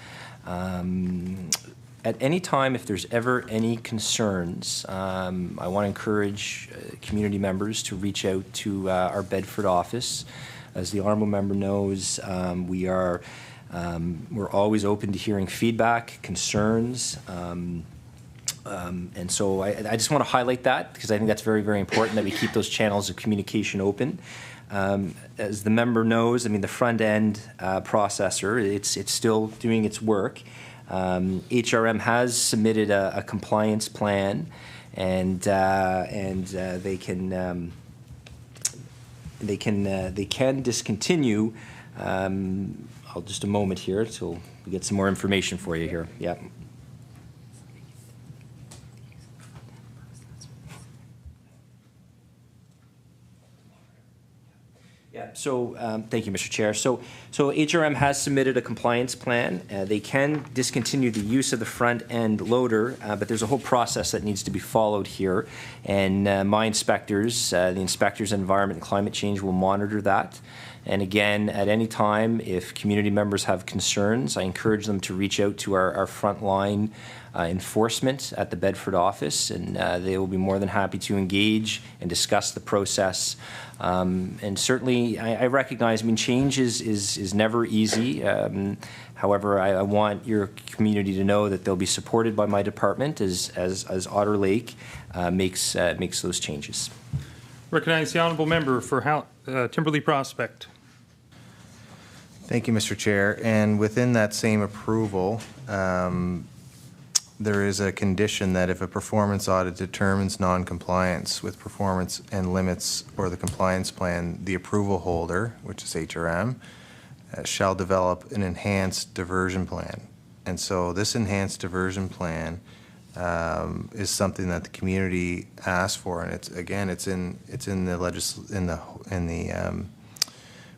At any time, if there's ever any concerns, I want to encourage community members to reach out to our Bedford office. As the honourable member knows, we're always open to hearing feedback, concerns. And so I just want to highlight that because I think that's very, very important that we keep those channels of communication open. As the member knows, I mean, the front end processor, it's still doing its work. HRM has submitted a compliance plan, and they can discontinue. I'll just a moment here until we get some more information for you here. Yeah. Yeah, so thank you, Mr. Chair. So HRM has submitted a compliance plan. They can discontinue the use of the front-end loader, but there's a whole process that needs to be followed here. And my inspectors, the inspectors in Environment and Climate Change, will monitor that. And again, at any time, if community members have concerns, I encourage them to reach out to our frontline enforcement at the Bedford office, and they will be more than happy to engage and discuss the process. And certainly, I recognize, I mean, change is never easy. However, I want your community to know that they'll be supported by my department as Otter Lake makes those changes. Recognize the Honourable Member for Timberlea Prospect. Thank you, Mr. Chair. And within that same approval, there is a condition that if a performance audit determines non-compliance with performance and limits or the compliance plan, the approval holder, which is HRM, shall develop an enhanced diversion plan. And so this enhanced diversion plan is something that the community asked for, and it's in the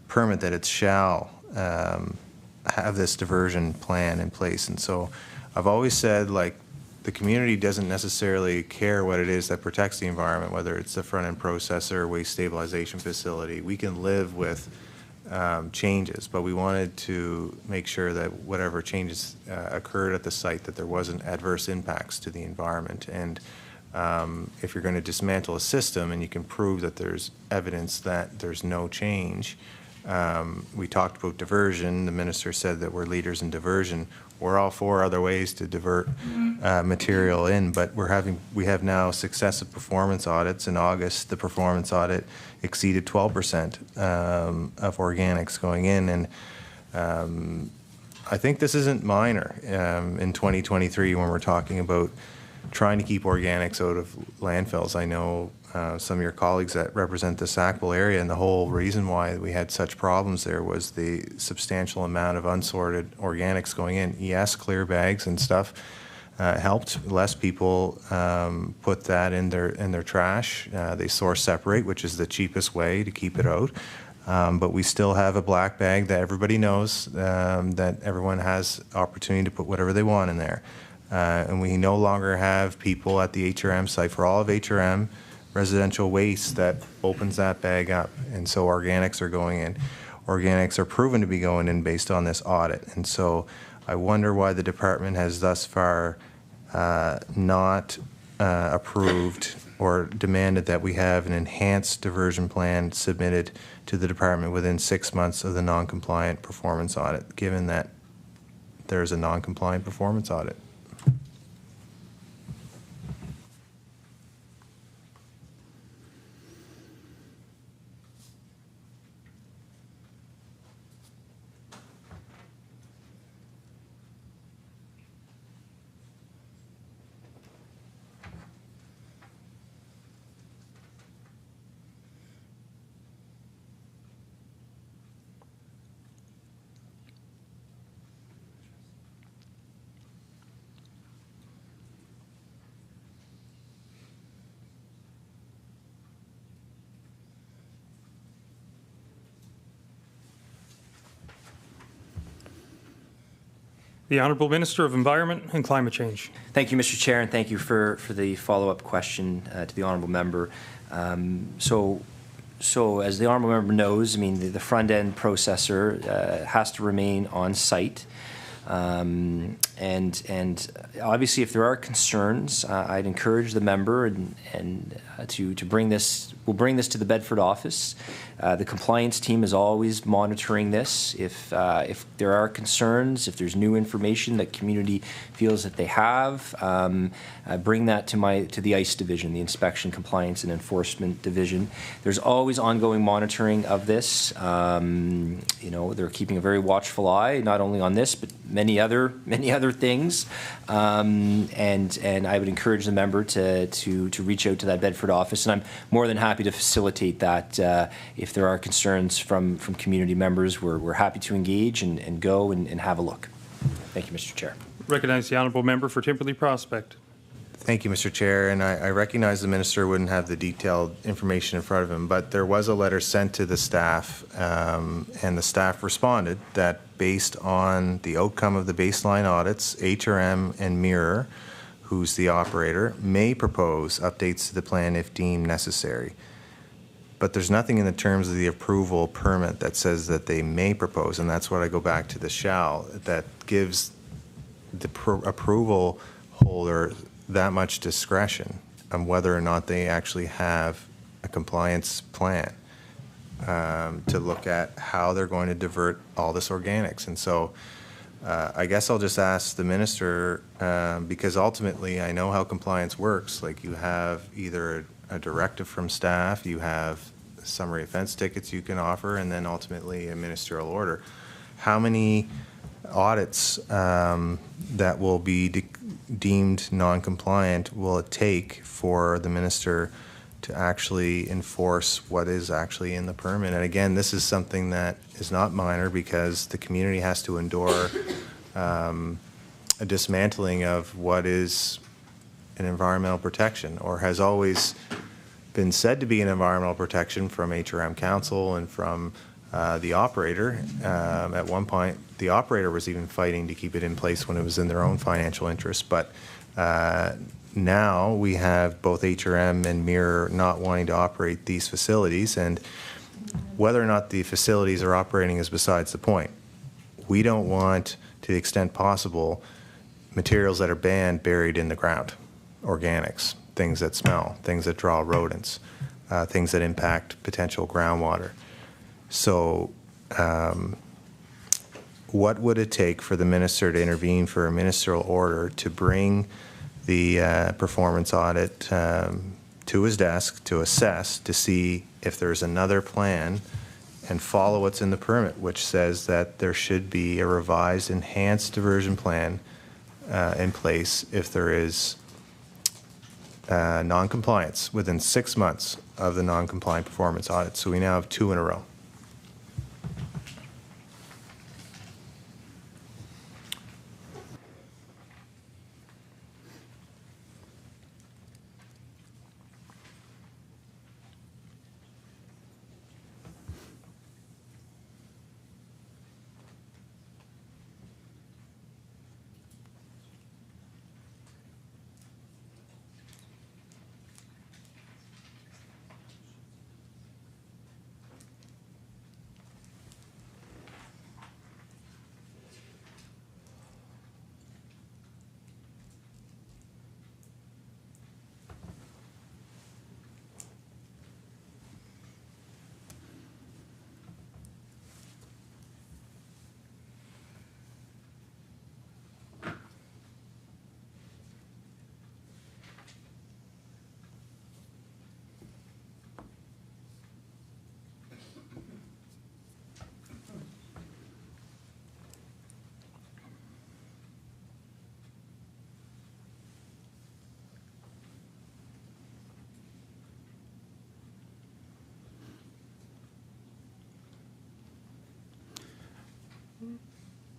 permit that it shall have this diversion plan in place. And so I've always said, like, the community doesn't necessarily care what it is that protects the environment, whether it's the front-end processor, waste stabilization facility. We can live with changes, but we wanted to make sure that whatever changes occurred at the site, that there wasn't adverse impacts to the environment. And if you're going to dismantle a system and you can prove that there's evidence that there's no change, we talked about diversion. The minister said that we're leaders in diversion. We're all for other ways to divert material in, but we have now successive performance audits. In August, the performance audit exceeded 12% of organics going in, and I think this isn't minor in 2023 when we're talking about trying to keep organics out of landfills. I know some of your colleagues that represent the Sackville area, and the whole reason why we had such problems there was the substantial amount of unsorted organics going in. Yes, clear bags and stuff helped. Less people put that in their trash. They source separate, which is the cheapest way to keep it out. But we still have a black bag that everybody knows that everyone has opportunity to put whatever they want in there. And we no longer have people at the HRM site for all of HRM residential waste that opens that bag up. And so organics are going in. Organics are proven to be going in based on this audit. And so I wonder why the department has thus far not approved or demanded that we have an enhanced diversion plan submitted to the department within 6 months of the non-compliant performance audit, given that there's a non-compliant performance audit. The Honourable Minister of Environment and Climate Change. Thank you, Mr. Chair, and thank you for the follow-up question to the honourable member. So as the honourable member knows, I mean, the front-end processor has to remain on site. And obviously, if there are concerns, I'd encourage the member to bring this. We'll bring this to the Bedford office. The compliance team is always monitoring this. If there are concerns, if there's new information that community feels that they have, bring that to the ICE division, the Inspection, Compliance, and Enforcement Division. There's always ongoing monitoring of this. You know, they're keeping a very watchful eye, not only on this, but many other things. And I would encourage the member to reach out to that Bedford office, and I'm more than happy to facilitate that. If there are concerns from community members, we're happy to engage and go and have a look. Thank you, Mr. Chair. Recognize the Honourable Member for Timperley Prospect. Thank you, Mr. Chair, and I recognize the minister wouldn't have the detailed information in front of him, but there was a letter sent to the staff, and the staff responded that based on the outcome of the baseline audits, HRM and Mirror, who's the operator, may propose updates to the plan if deemed necessary. But there's nothing in the terms of the approval permit that says that they may propose, and that's what I go back to the shall, that gives the approval holder that much discretion on whether or not they actually have a compliance plan to look at how they're going to divert all this organics. And so I guess I'll just ask the minister, because ultimately I know how compliance works. Like, you have either a directive from staff, you have summary offense tickets you can offer, and then ultimately a ministerial order. How many audits that will be deemed non-compliant will it take for the minister to actually enforce what is actually in the permit? And again, this is something that is not minor, because the community has to endure a dismantling of what is an environmental protection, or has always been said to be an environmental protection from HRM Council and from the operator. At one point, the operator was even fighting to keep it in place when it was in their own financial interest. But now we have both HRM and Mirror not wanting to operate these facilities, and whether or not the facilities are operating is besides the point. We don't want, to the extent possible, materials that are banned buried in the ground, organics, things that smell, things that draw rodents, things that impact potential groundwater. So what would it take for the minister to intervene for a ministerial order to bring the performance audit to his desk to assess, to see if there's another plan, and follow what's in the permit, which says that there should be a revised, enhanced diversion plan in place if there is non-compliance within 6 months of the non-compliant performance audit. So we now have 2 in a row.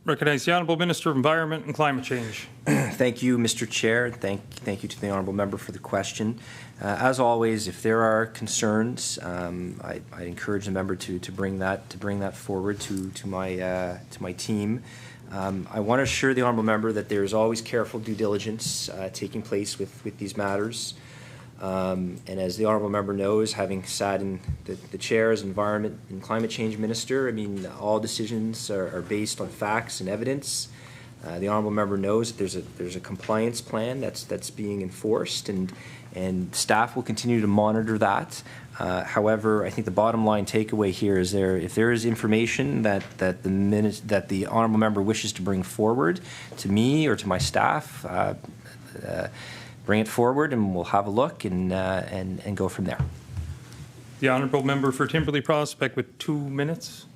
Recognize the Honourable Minister of Environment and Climate Change. Thank you, Mr. Chair. Thank you to the honourable member for the question. As always, if there are concerns, I encourage the member to bring that forward to my team. I want to assure the honourable member that there is always careful due diligence taking place with these matters. And as the honourable member knows, having sat in the chair as Environment and Climate Change Minister, I mean, all decisions are based on facts and evidence. The honourable member knows that there's a compliance plan that's being enforced, and staff will continue to monitor that. However, I think the bottom line takeaway here is if there is information that the honourable member wishes to bring forward to me or to my staff, bring it forward, and we'll have a look and go from there. The honourable member for Timberley Prospect with 2 minutes.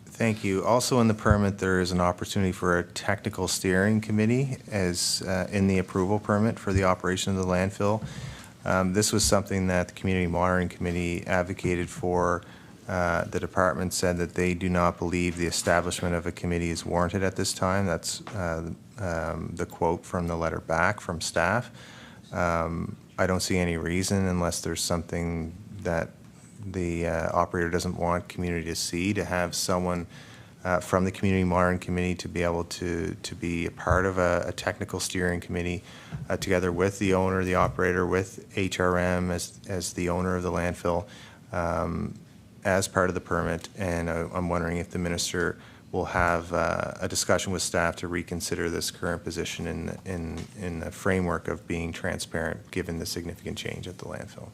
Thank you. Also in the permit, there is an opportunity for a technical steering committee as in the approval permit for the operation of the landfill. This was something that the Community Monitoring Committee advocated for. The department said that they do not believe the establishment of a committee is warranted at this time. That's the quote from the letter back from staff. I don't see any reason, unless there's something that the operator doesn't want community to see, to have someone from the Community Monitoring Committee to be able to be a part of a technical steering committee together with the owner, the operator, with HRM as the owner of the landfill as part of the permit. And I'm wondering if the minister will have a discussion with staff to reconsider this current position in the framework of being transparent, given the significant change at the landfill.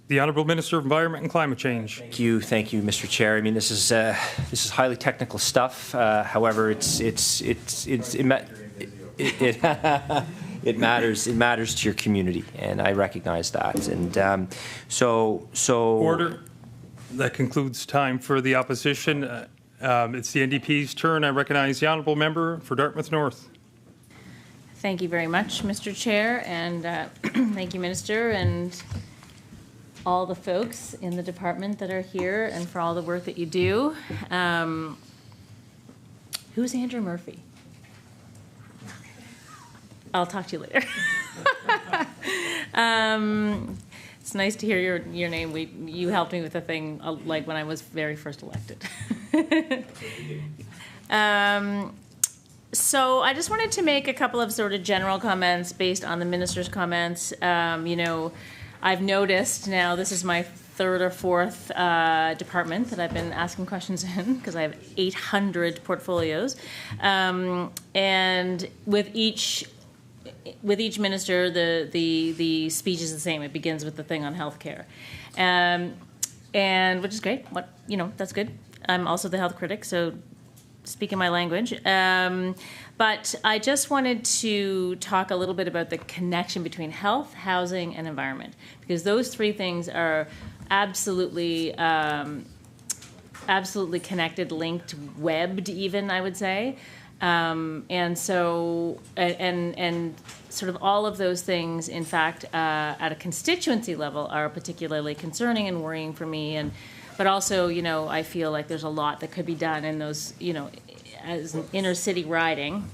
The Honourable Minister of Environment and Climate Change. Thank you, Mr. Chair. I mean, this is highly technical stuff. However, it matters. It matters to your community, and I recognize that. And so Order. That concludes time for the opposition. It's the NDP's turn. I recognize the Honourable Member for Dartmouth North. Thank you very much, Mr. Chair, and thank you, Minister, and all the folks in the department that are here, and for all the work that you do. Who's Andrew Murphy? I'll talk to you later. It's nice to hear your name. You helped me with a thing like when I was very first elected. So I just wanted to make a couple of sort of general comments based on the minister's comments. I've noticed now, this is my third or fourth department that I've been asking questions in, because I have 800 portfolios, and with each minister, the speech is the same. It begins with the thing on healthcare, and which is great. That's good. I'm also the health critic, so speaking my language. But I just wanted to talk a little bit about the connection between health, housing, and environment, because those three things are absolutely connected, linked, webbed even, I would say. And so, and sort of all of those things, in fact, at a constituency level, are particularly concerning and worrying for me. But also, I feel like there's a lot that could be done in those, as an inner city riding,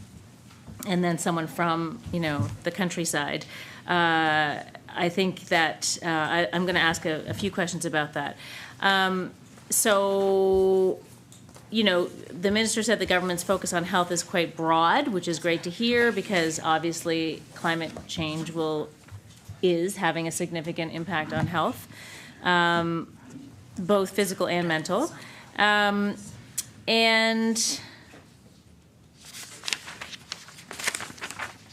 and then someone from, the countryside. I think that I'm going to ask a few questions about that. So, the minister said the government's focus on health is quite broad, which is great to hear, because obviously climate change is having a significant impact on health, both physical and mental.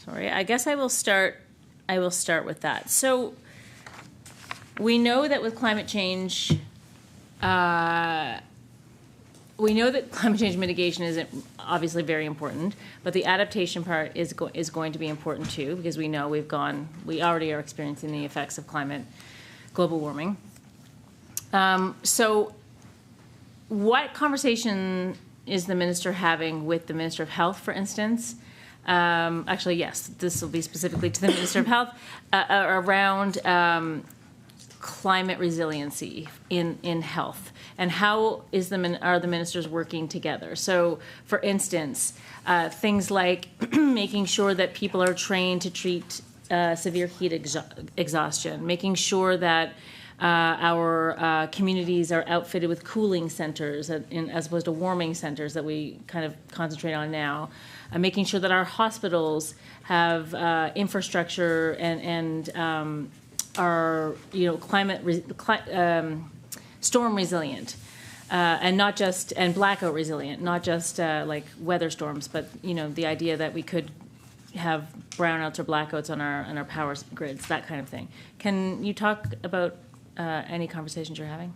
Sorry, I guess I will start with that. So we know that with climate change, we know that climate change mitigation is obviously very important, but the adaptation part is going to be important too, because we know we already are experiencing the effects of global warming. So what conversation is the minister having with the Minister of Health, for instance? Actually, yes, this will be specifically to the Minister of Health, around climate resiliency in health, and how are the ministers working together? So, for instance, things like making sure that people are trained to treat severe heat exhaustion, making sure that our communities are outfitted with cooling centers as opposed to warming centers that we kind of concentrate on now, making sure that our hospitals have infrastructure and are storm resilient, and blackout resilient, not just like weather storms, but the idea that we could have brownouts or blackouts on our power grids, that kind of thing. Can you talk about any conversations you're having?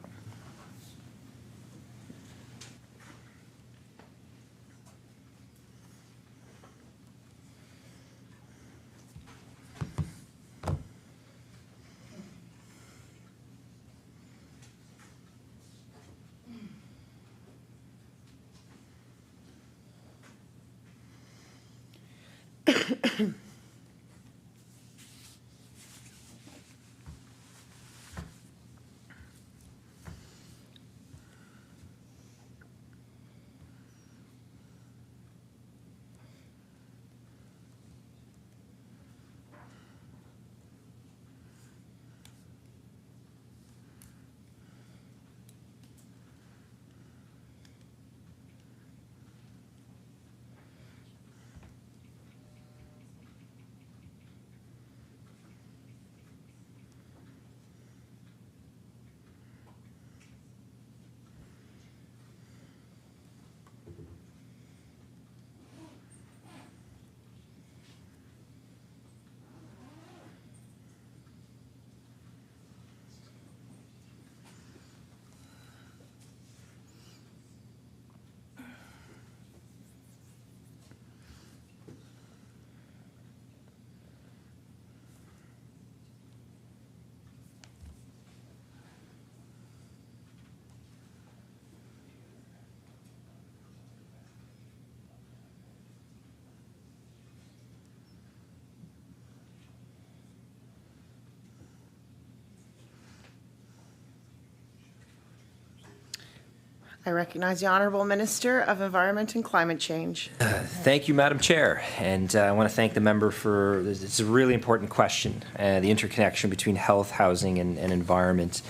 I recognize the Honourable Minister of Environment and Climate Change. Thank you, Madam Chair, and I want to thank the member for, it's a really important question, the interconnection between health, housing, and environment.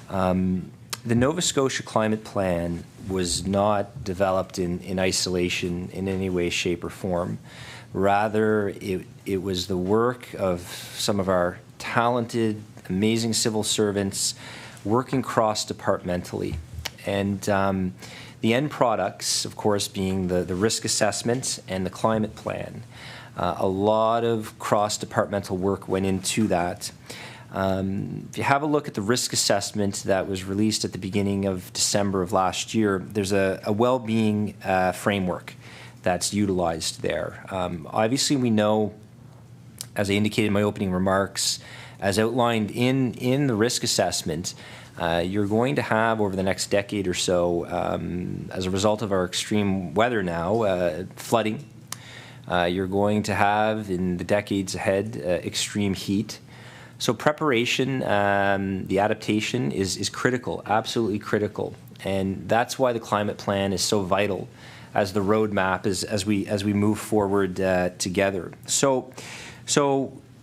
The Nova Scotia Climate Plan was not developed in isolation in any way, shape, or form. Rather, it was the work of some of our talented, amazing civil servants working cross-departmentally. And the end products, of course, being the risk assessment and the climate plan. A lot of cross-departmental work went into that. If you have a look at the risk assessment that was released at the beginning of December of last year, there's a well-being framework that's utilized there. Obviously, we know, as I indicated in my opening remarks, as outlined in the risk assessment, you're going to have, over the next decade or so, as a result of our extreme weather now, flooding. You're going to have, in the decades ahead, extreme heat. So preparation, the adaptation is critical, absolutely critical. And that's why the climate plan is so vital as the roadmap as we move forward together. So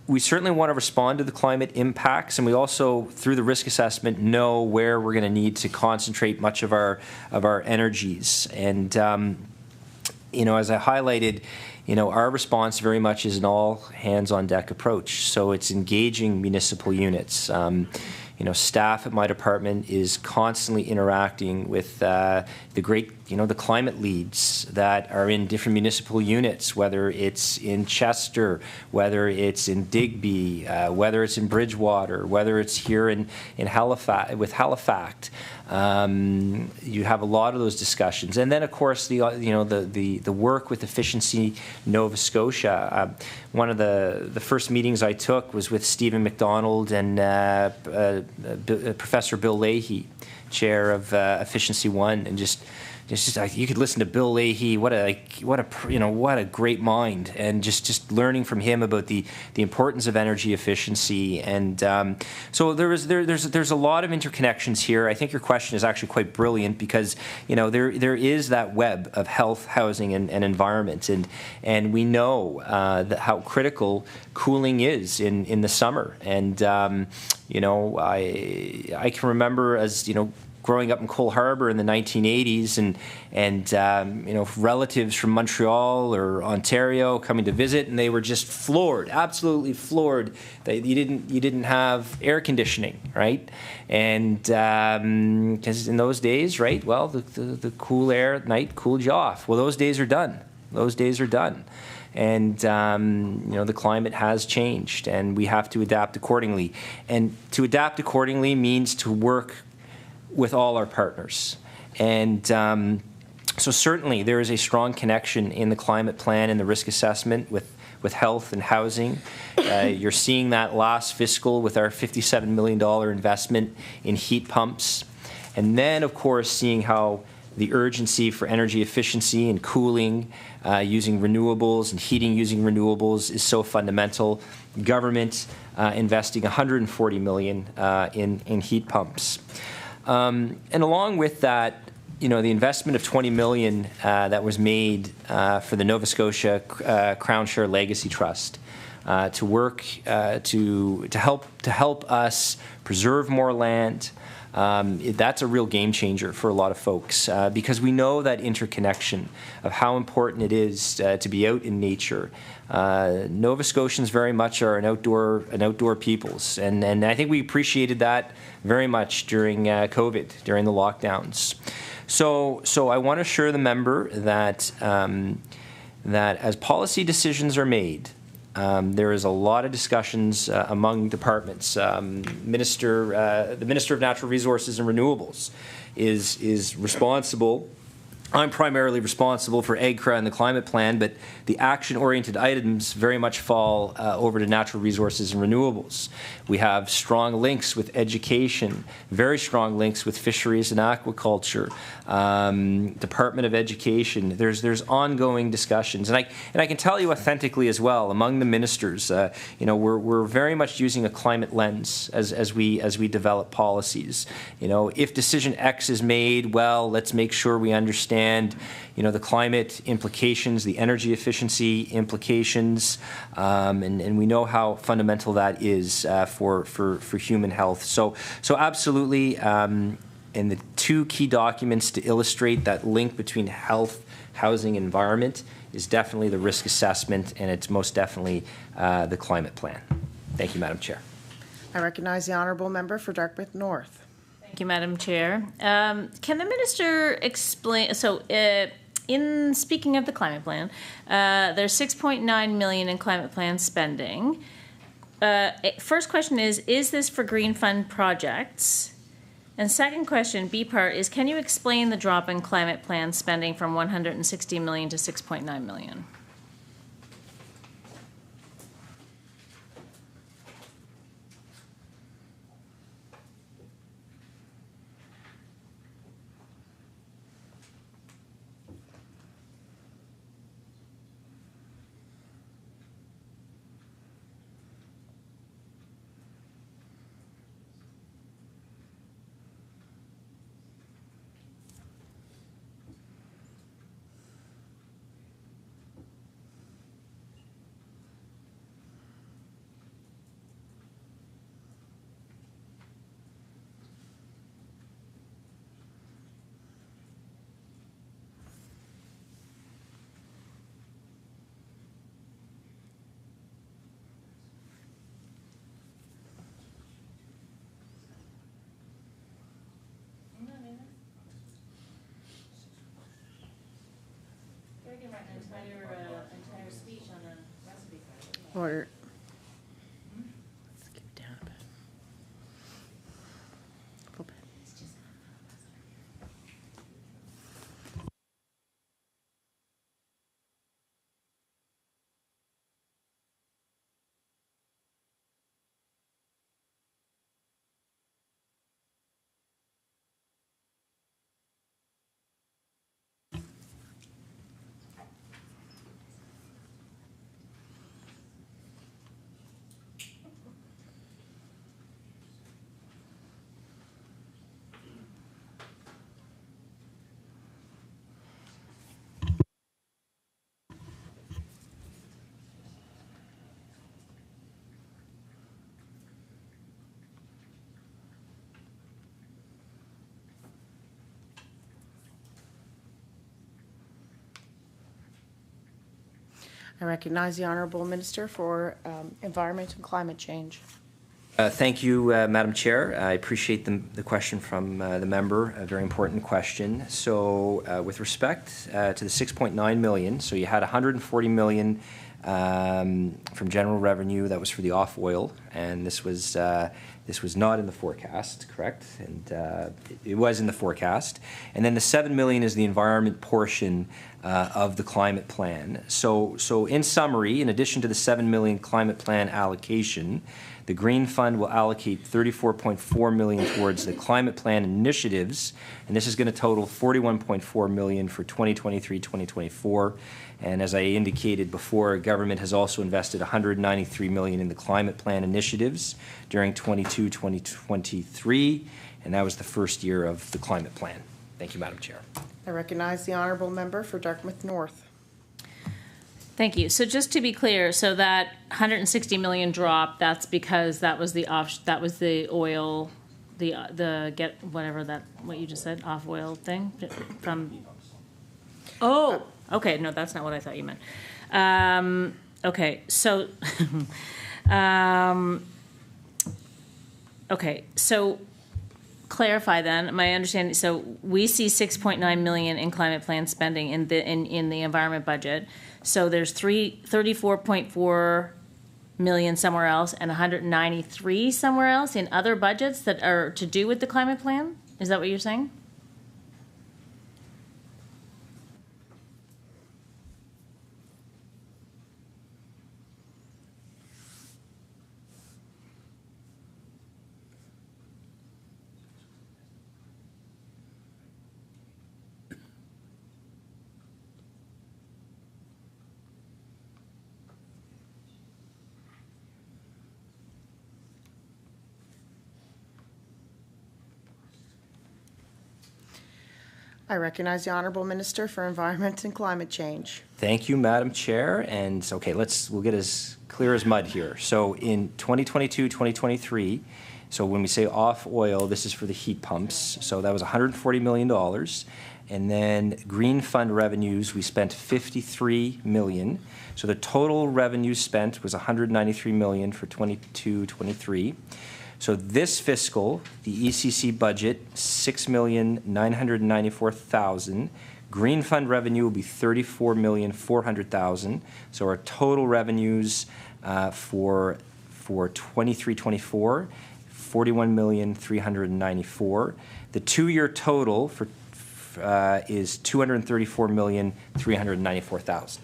we certainly want to respond to the climate impacts, and we also, through the risk assessment, know where we're going to need to concentrate much of our energies. And as I highlighted our response very much is an all hands on deck approach. So it's engaging municipal units. Staff at my department is constantly interacting with the the climate leads that are in different municipal units, whether it's in Chester, whether it's in Digby, whether it's in Bridgewater, whether it's here in Halifax, with Halifax. You have a lot of those discussions, and then of course the work with Efficiency Nova Scotia. One of the first meetings I took was with Stephen McDonald and Professor Bill Leahy, chair of Efficiency One, and just you could listen to Bill Leahy. What a great mind, and just learning from him about the importance of energy efficiency. And so there's a lot of interconnections here. I think your question is actually quite brilliant, because there is that web of health, housing, and environment, and we know that how critical cooling is in the summer. And I can remember, as growing up in Cole Harbour in the 1980s, and relatives from Montreal or Ontario coming to visit, and they were just floored, absolutely floored that you didn't have air conditioning, right? And because in those days, right, well, the cool air at night cooled you off. Well, those days are done. Those days are done. And the climate has changed, and we have to adapt accordingly. And to adapt accordingly means to work with all our partners. And so certainly there is a strong connection in the climate plan and the risk assessment with health and housing. You're seeing that last fiscal with our $57 million investment in heat pumps. And then, of course, seeing how the urgency for energy efficiency and cooling using renewables and heating using renewables is so fundamental. Government investing $140 million in heat pumps. And along with that, the investment of $20 million that was made for the Nova Scotia Crown Share Legacy Trust to work to help us preserve more land. That's a real game changer for a lot of folks, because we know that interconnection of how important it is to be out in nature. Nova Scotians very much are an outdoor peoples, and I think we appreciated that very much during COVID, during the lockdowns. So I want to assure the member that that as policy decisions are made, there is a lot of discussions among departments. The Minister of Natural Resources and Renewables is responsible. I'm primarily responsible for AGCRA and the climate plan, but the action-oriented items very much fall over to natural resources and renewables. We have strong links with education, very strong links with fisheries and aquaculture, Department of Education. There's ongoing discussions, and I can tell you authentically as well, among the ministers, we're very much using a climate lens as we develop policies. If decision X is made, well, let's make sure we understand the climate implications, the energy efficiency implications, and we know how fundamental that is for human health. So absolutely, and the two key documents to illustrate that link between health, housing, environment is definitely the risk assessment, and it's most definitely the climate plan. Thank you, Madam Chair. I recognize the honourable member for Dartmouth North. Thank you, Madam Chair. Can the minister explain, so in speaking of the climate plan, there's $6.9 million in climate plan spending. First question is this for Green Fund projects? And second question, B part, is can you explain the drop in climate plan spending from $160 million to $6.9 million? we can write an entire speech on a recipe card. Order. Let's get it down a bit. A little bit. I recognize the Honorable Minister for Environment and Climate Change. Thank you, Madam Chair. I appreciate the question from the member, a very important question. So with respect to the 6.9 million, so you had 140 million from general revenue that was for the off-oil, and this was not in the forecast, correct? And it was in the forecast. And then the 7 million is the environment portion of the climate plan. So in summary, in addition to the 7 million climate plan allocation, the Green Fund will allocate 34.4 million towards the climate plan initiatives, and this is going to total 41.4 million for 2023-2024. And as I indicated before, government has also invested 193 million in the climate plan initiatives during 22-2023, and that was the first year of the climate plan. Thank you, Madam Chair. I recognize the Honorable Member for Dartmouth North. Thank you. So just to be clear, so that 160 million drop, that's because that was the oil, the get whatever that what you just said, off oil thing from. Oh, okay. No, that's not what I thought you meant. Okay, so okay, so clarify then my understanding. So we see 6.9 million in climate plan spending in the environment budget. So there's 34.4 million somewhere else and 193 somewhere else in other budgets that are to do with the climate plan. Is that what you're saying? I recognize the Honorable Minister for Environment and Climate Change. Thank you, Madam Chair. And okay, we'll get as clear as mud here. So in 2022-2023, so when we say off oil, this is for the heat pumps. So that was $140 million. And then Green Fund revenues, we spent 53 million. So the total revenue spent was 193 million for 22-23. So this fiscal, the ECC budget, 6,994,000. Green Fund revenue will be 34,400,000. So our total revenues for 23-24, 41,394,000. The 2-year total for is 234,394,000.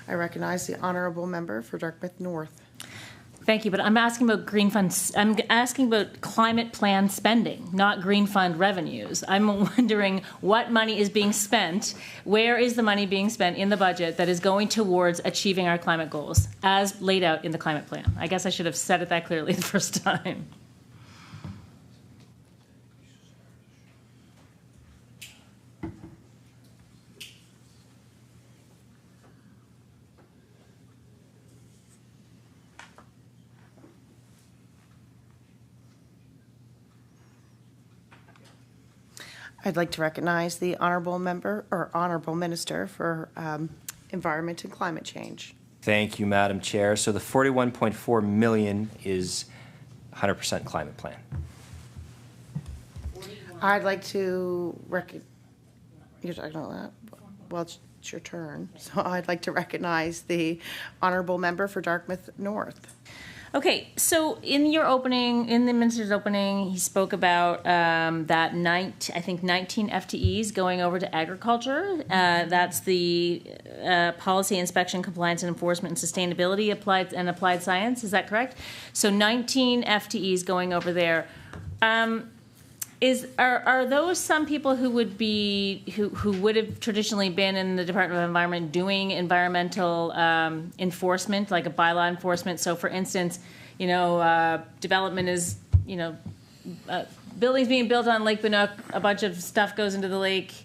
I recognize the Honorable Member for Dartmouth North. Thank you, but I'm asking about Green Funds. I'm asking about climate plan spending, not Green Fund revenues. I'm wondering what money is being spent. Where is the money being spent in the budget that is going towards achieving our climate goals as laid out in the climate plan? I guess I should have said it that clearly the first time. I'd like to recognize the Honorable Member or Honorable Minister for Environment and Climate Change. Thank you, Madam Chair. So the 41.4 million is 100% climate plan. I'd like to you're talking about that? Well, It's your turn. So I'd like to recognize the honorable member for Dartmouth North. Okay, so in the minister's opening, he spoke about that 19 FTEs going over to agriculture. That's the policy, inspection, compliance, and enforcement, and sustainability applied science. Is that correct? So 19 FTEs going over there. Are those some people who would have traditionally been in the Department of Environment doing environmental enforcement, like a bylaw enforcement? So, for instance, development is, buildings being built on Lake Banook, a bunch of stuff goes into the lake,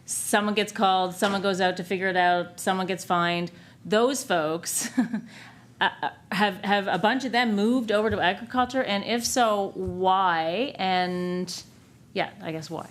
someone gets called, someone goes out to figure it out, someone gets fined. Those folks, have a bunch of them moved over to agriculture, and if so, why? And yeah, I guess why?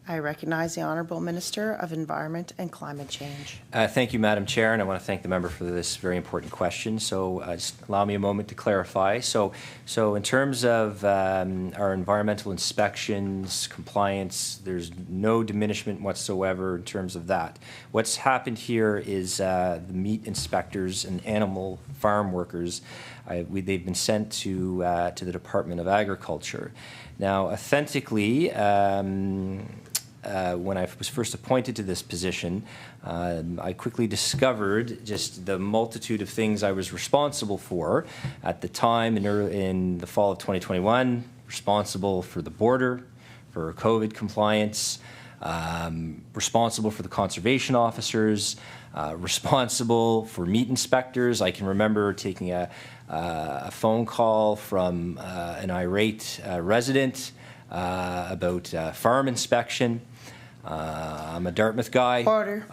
I recognize the Honorable Minister of Environment and Climate Change. Thank you, Madam Chair, and I want to thank the member for this very important question. So just allow me a moment to clarify. So in terms of our environmental inspections, compliance, there's no diminishment whatsoever in terms of that. What's happened here is the meat inspectors and animal farm workers, they've been sent to the Department of Agriculture. Now, authentically, when I was first appointed to this position, I quickly discovered just the multitude of things I was responsible for at the time in the fall of 2021, responsible for the border, for COVID compliance, responsible for the conservation officers, responsible for meat inspectors. I can remember taking a phone call from an irate resident about farm inspection. I'm a Dartmouth guy. Order.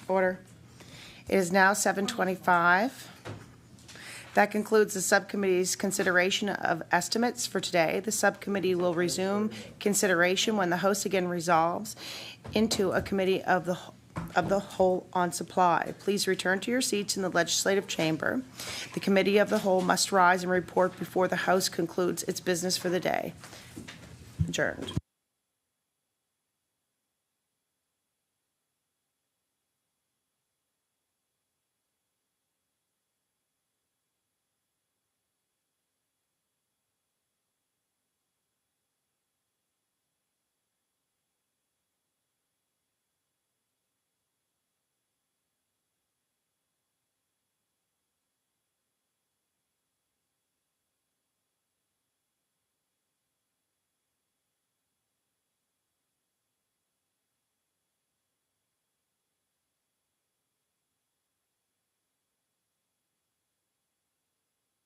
Order. It is now 7:25. That concludes the subcommittee's consideration of estimates for today. The subcommittee will resume consideration when the House again resolves into a committee of the whole on supply. Please return to your seats in the legislative chamber. The committee of the whole must rise and report before the House concludes its business for the day. Adjourned.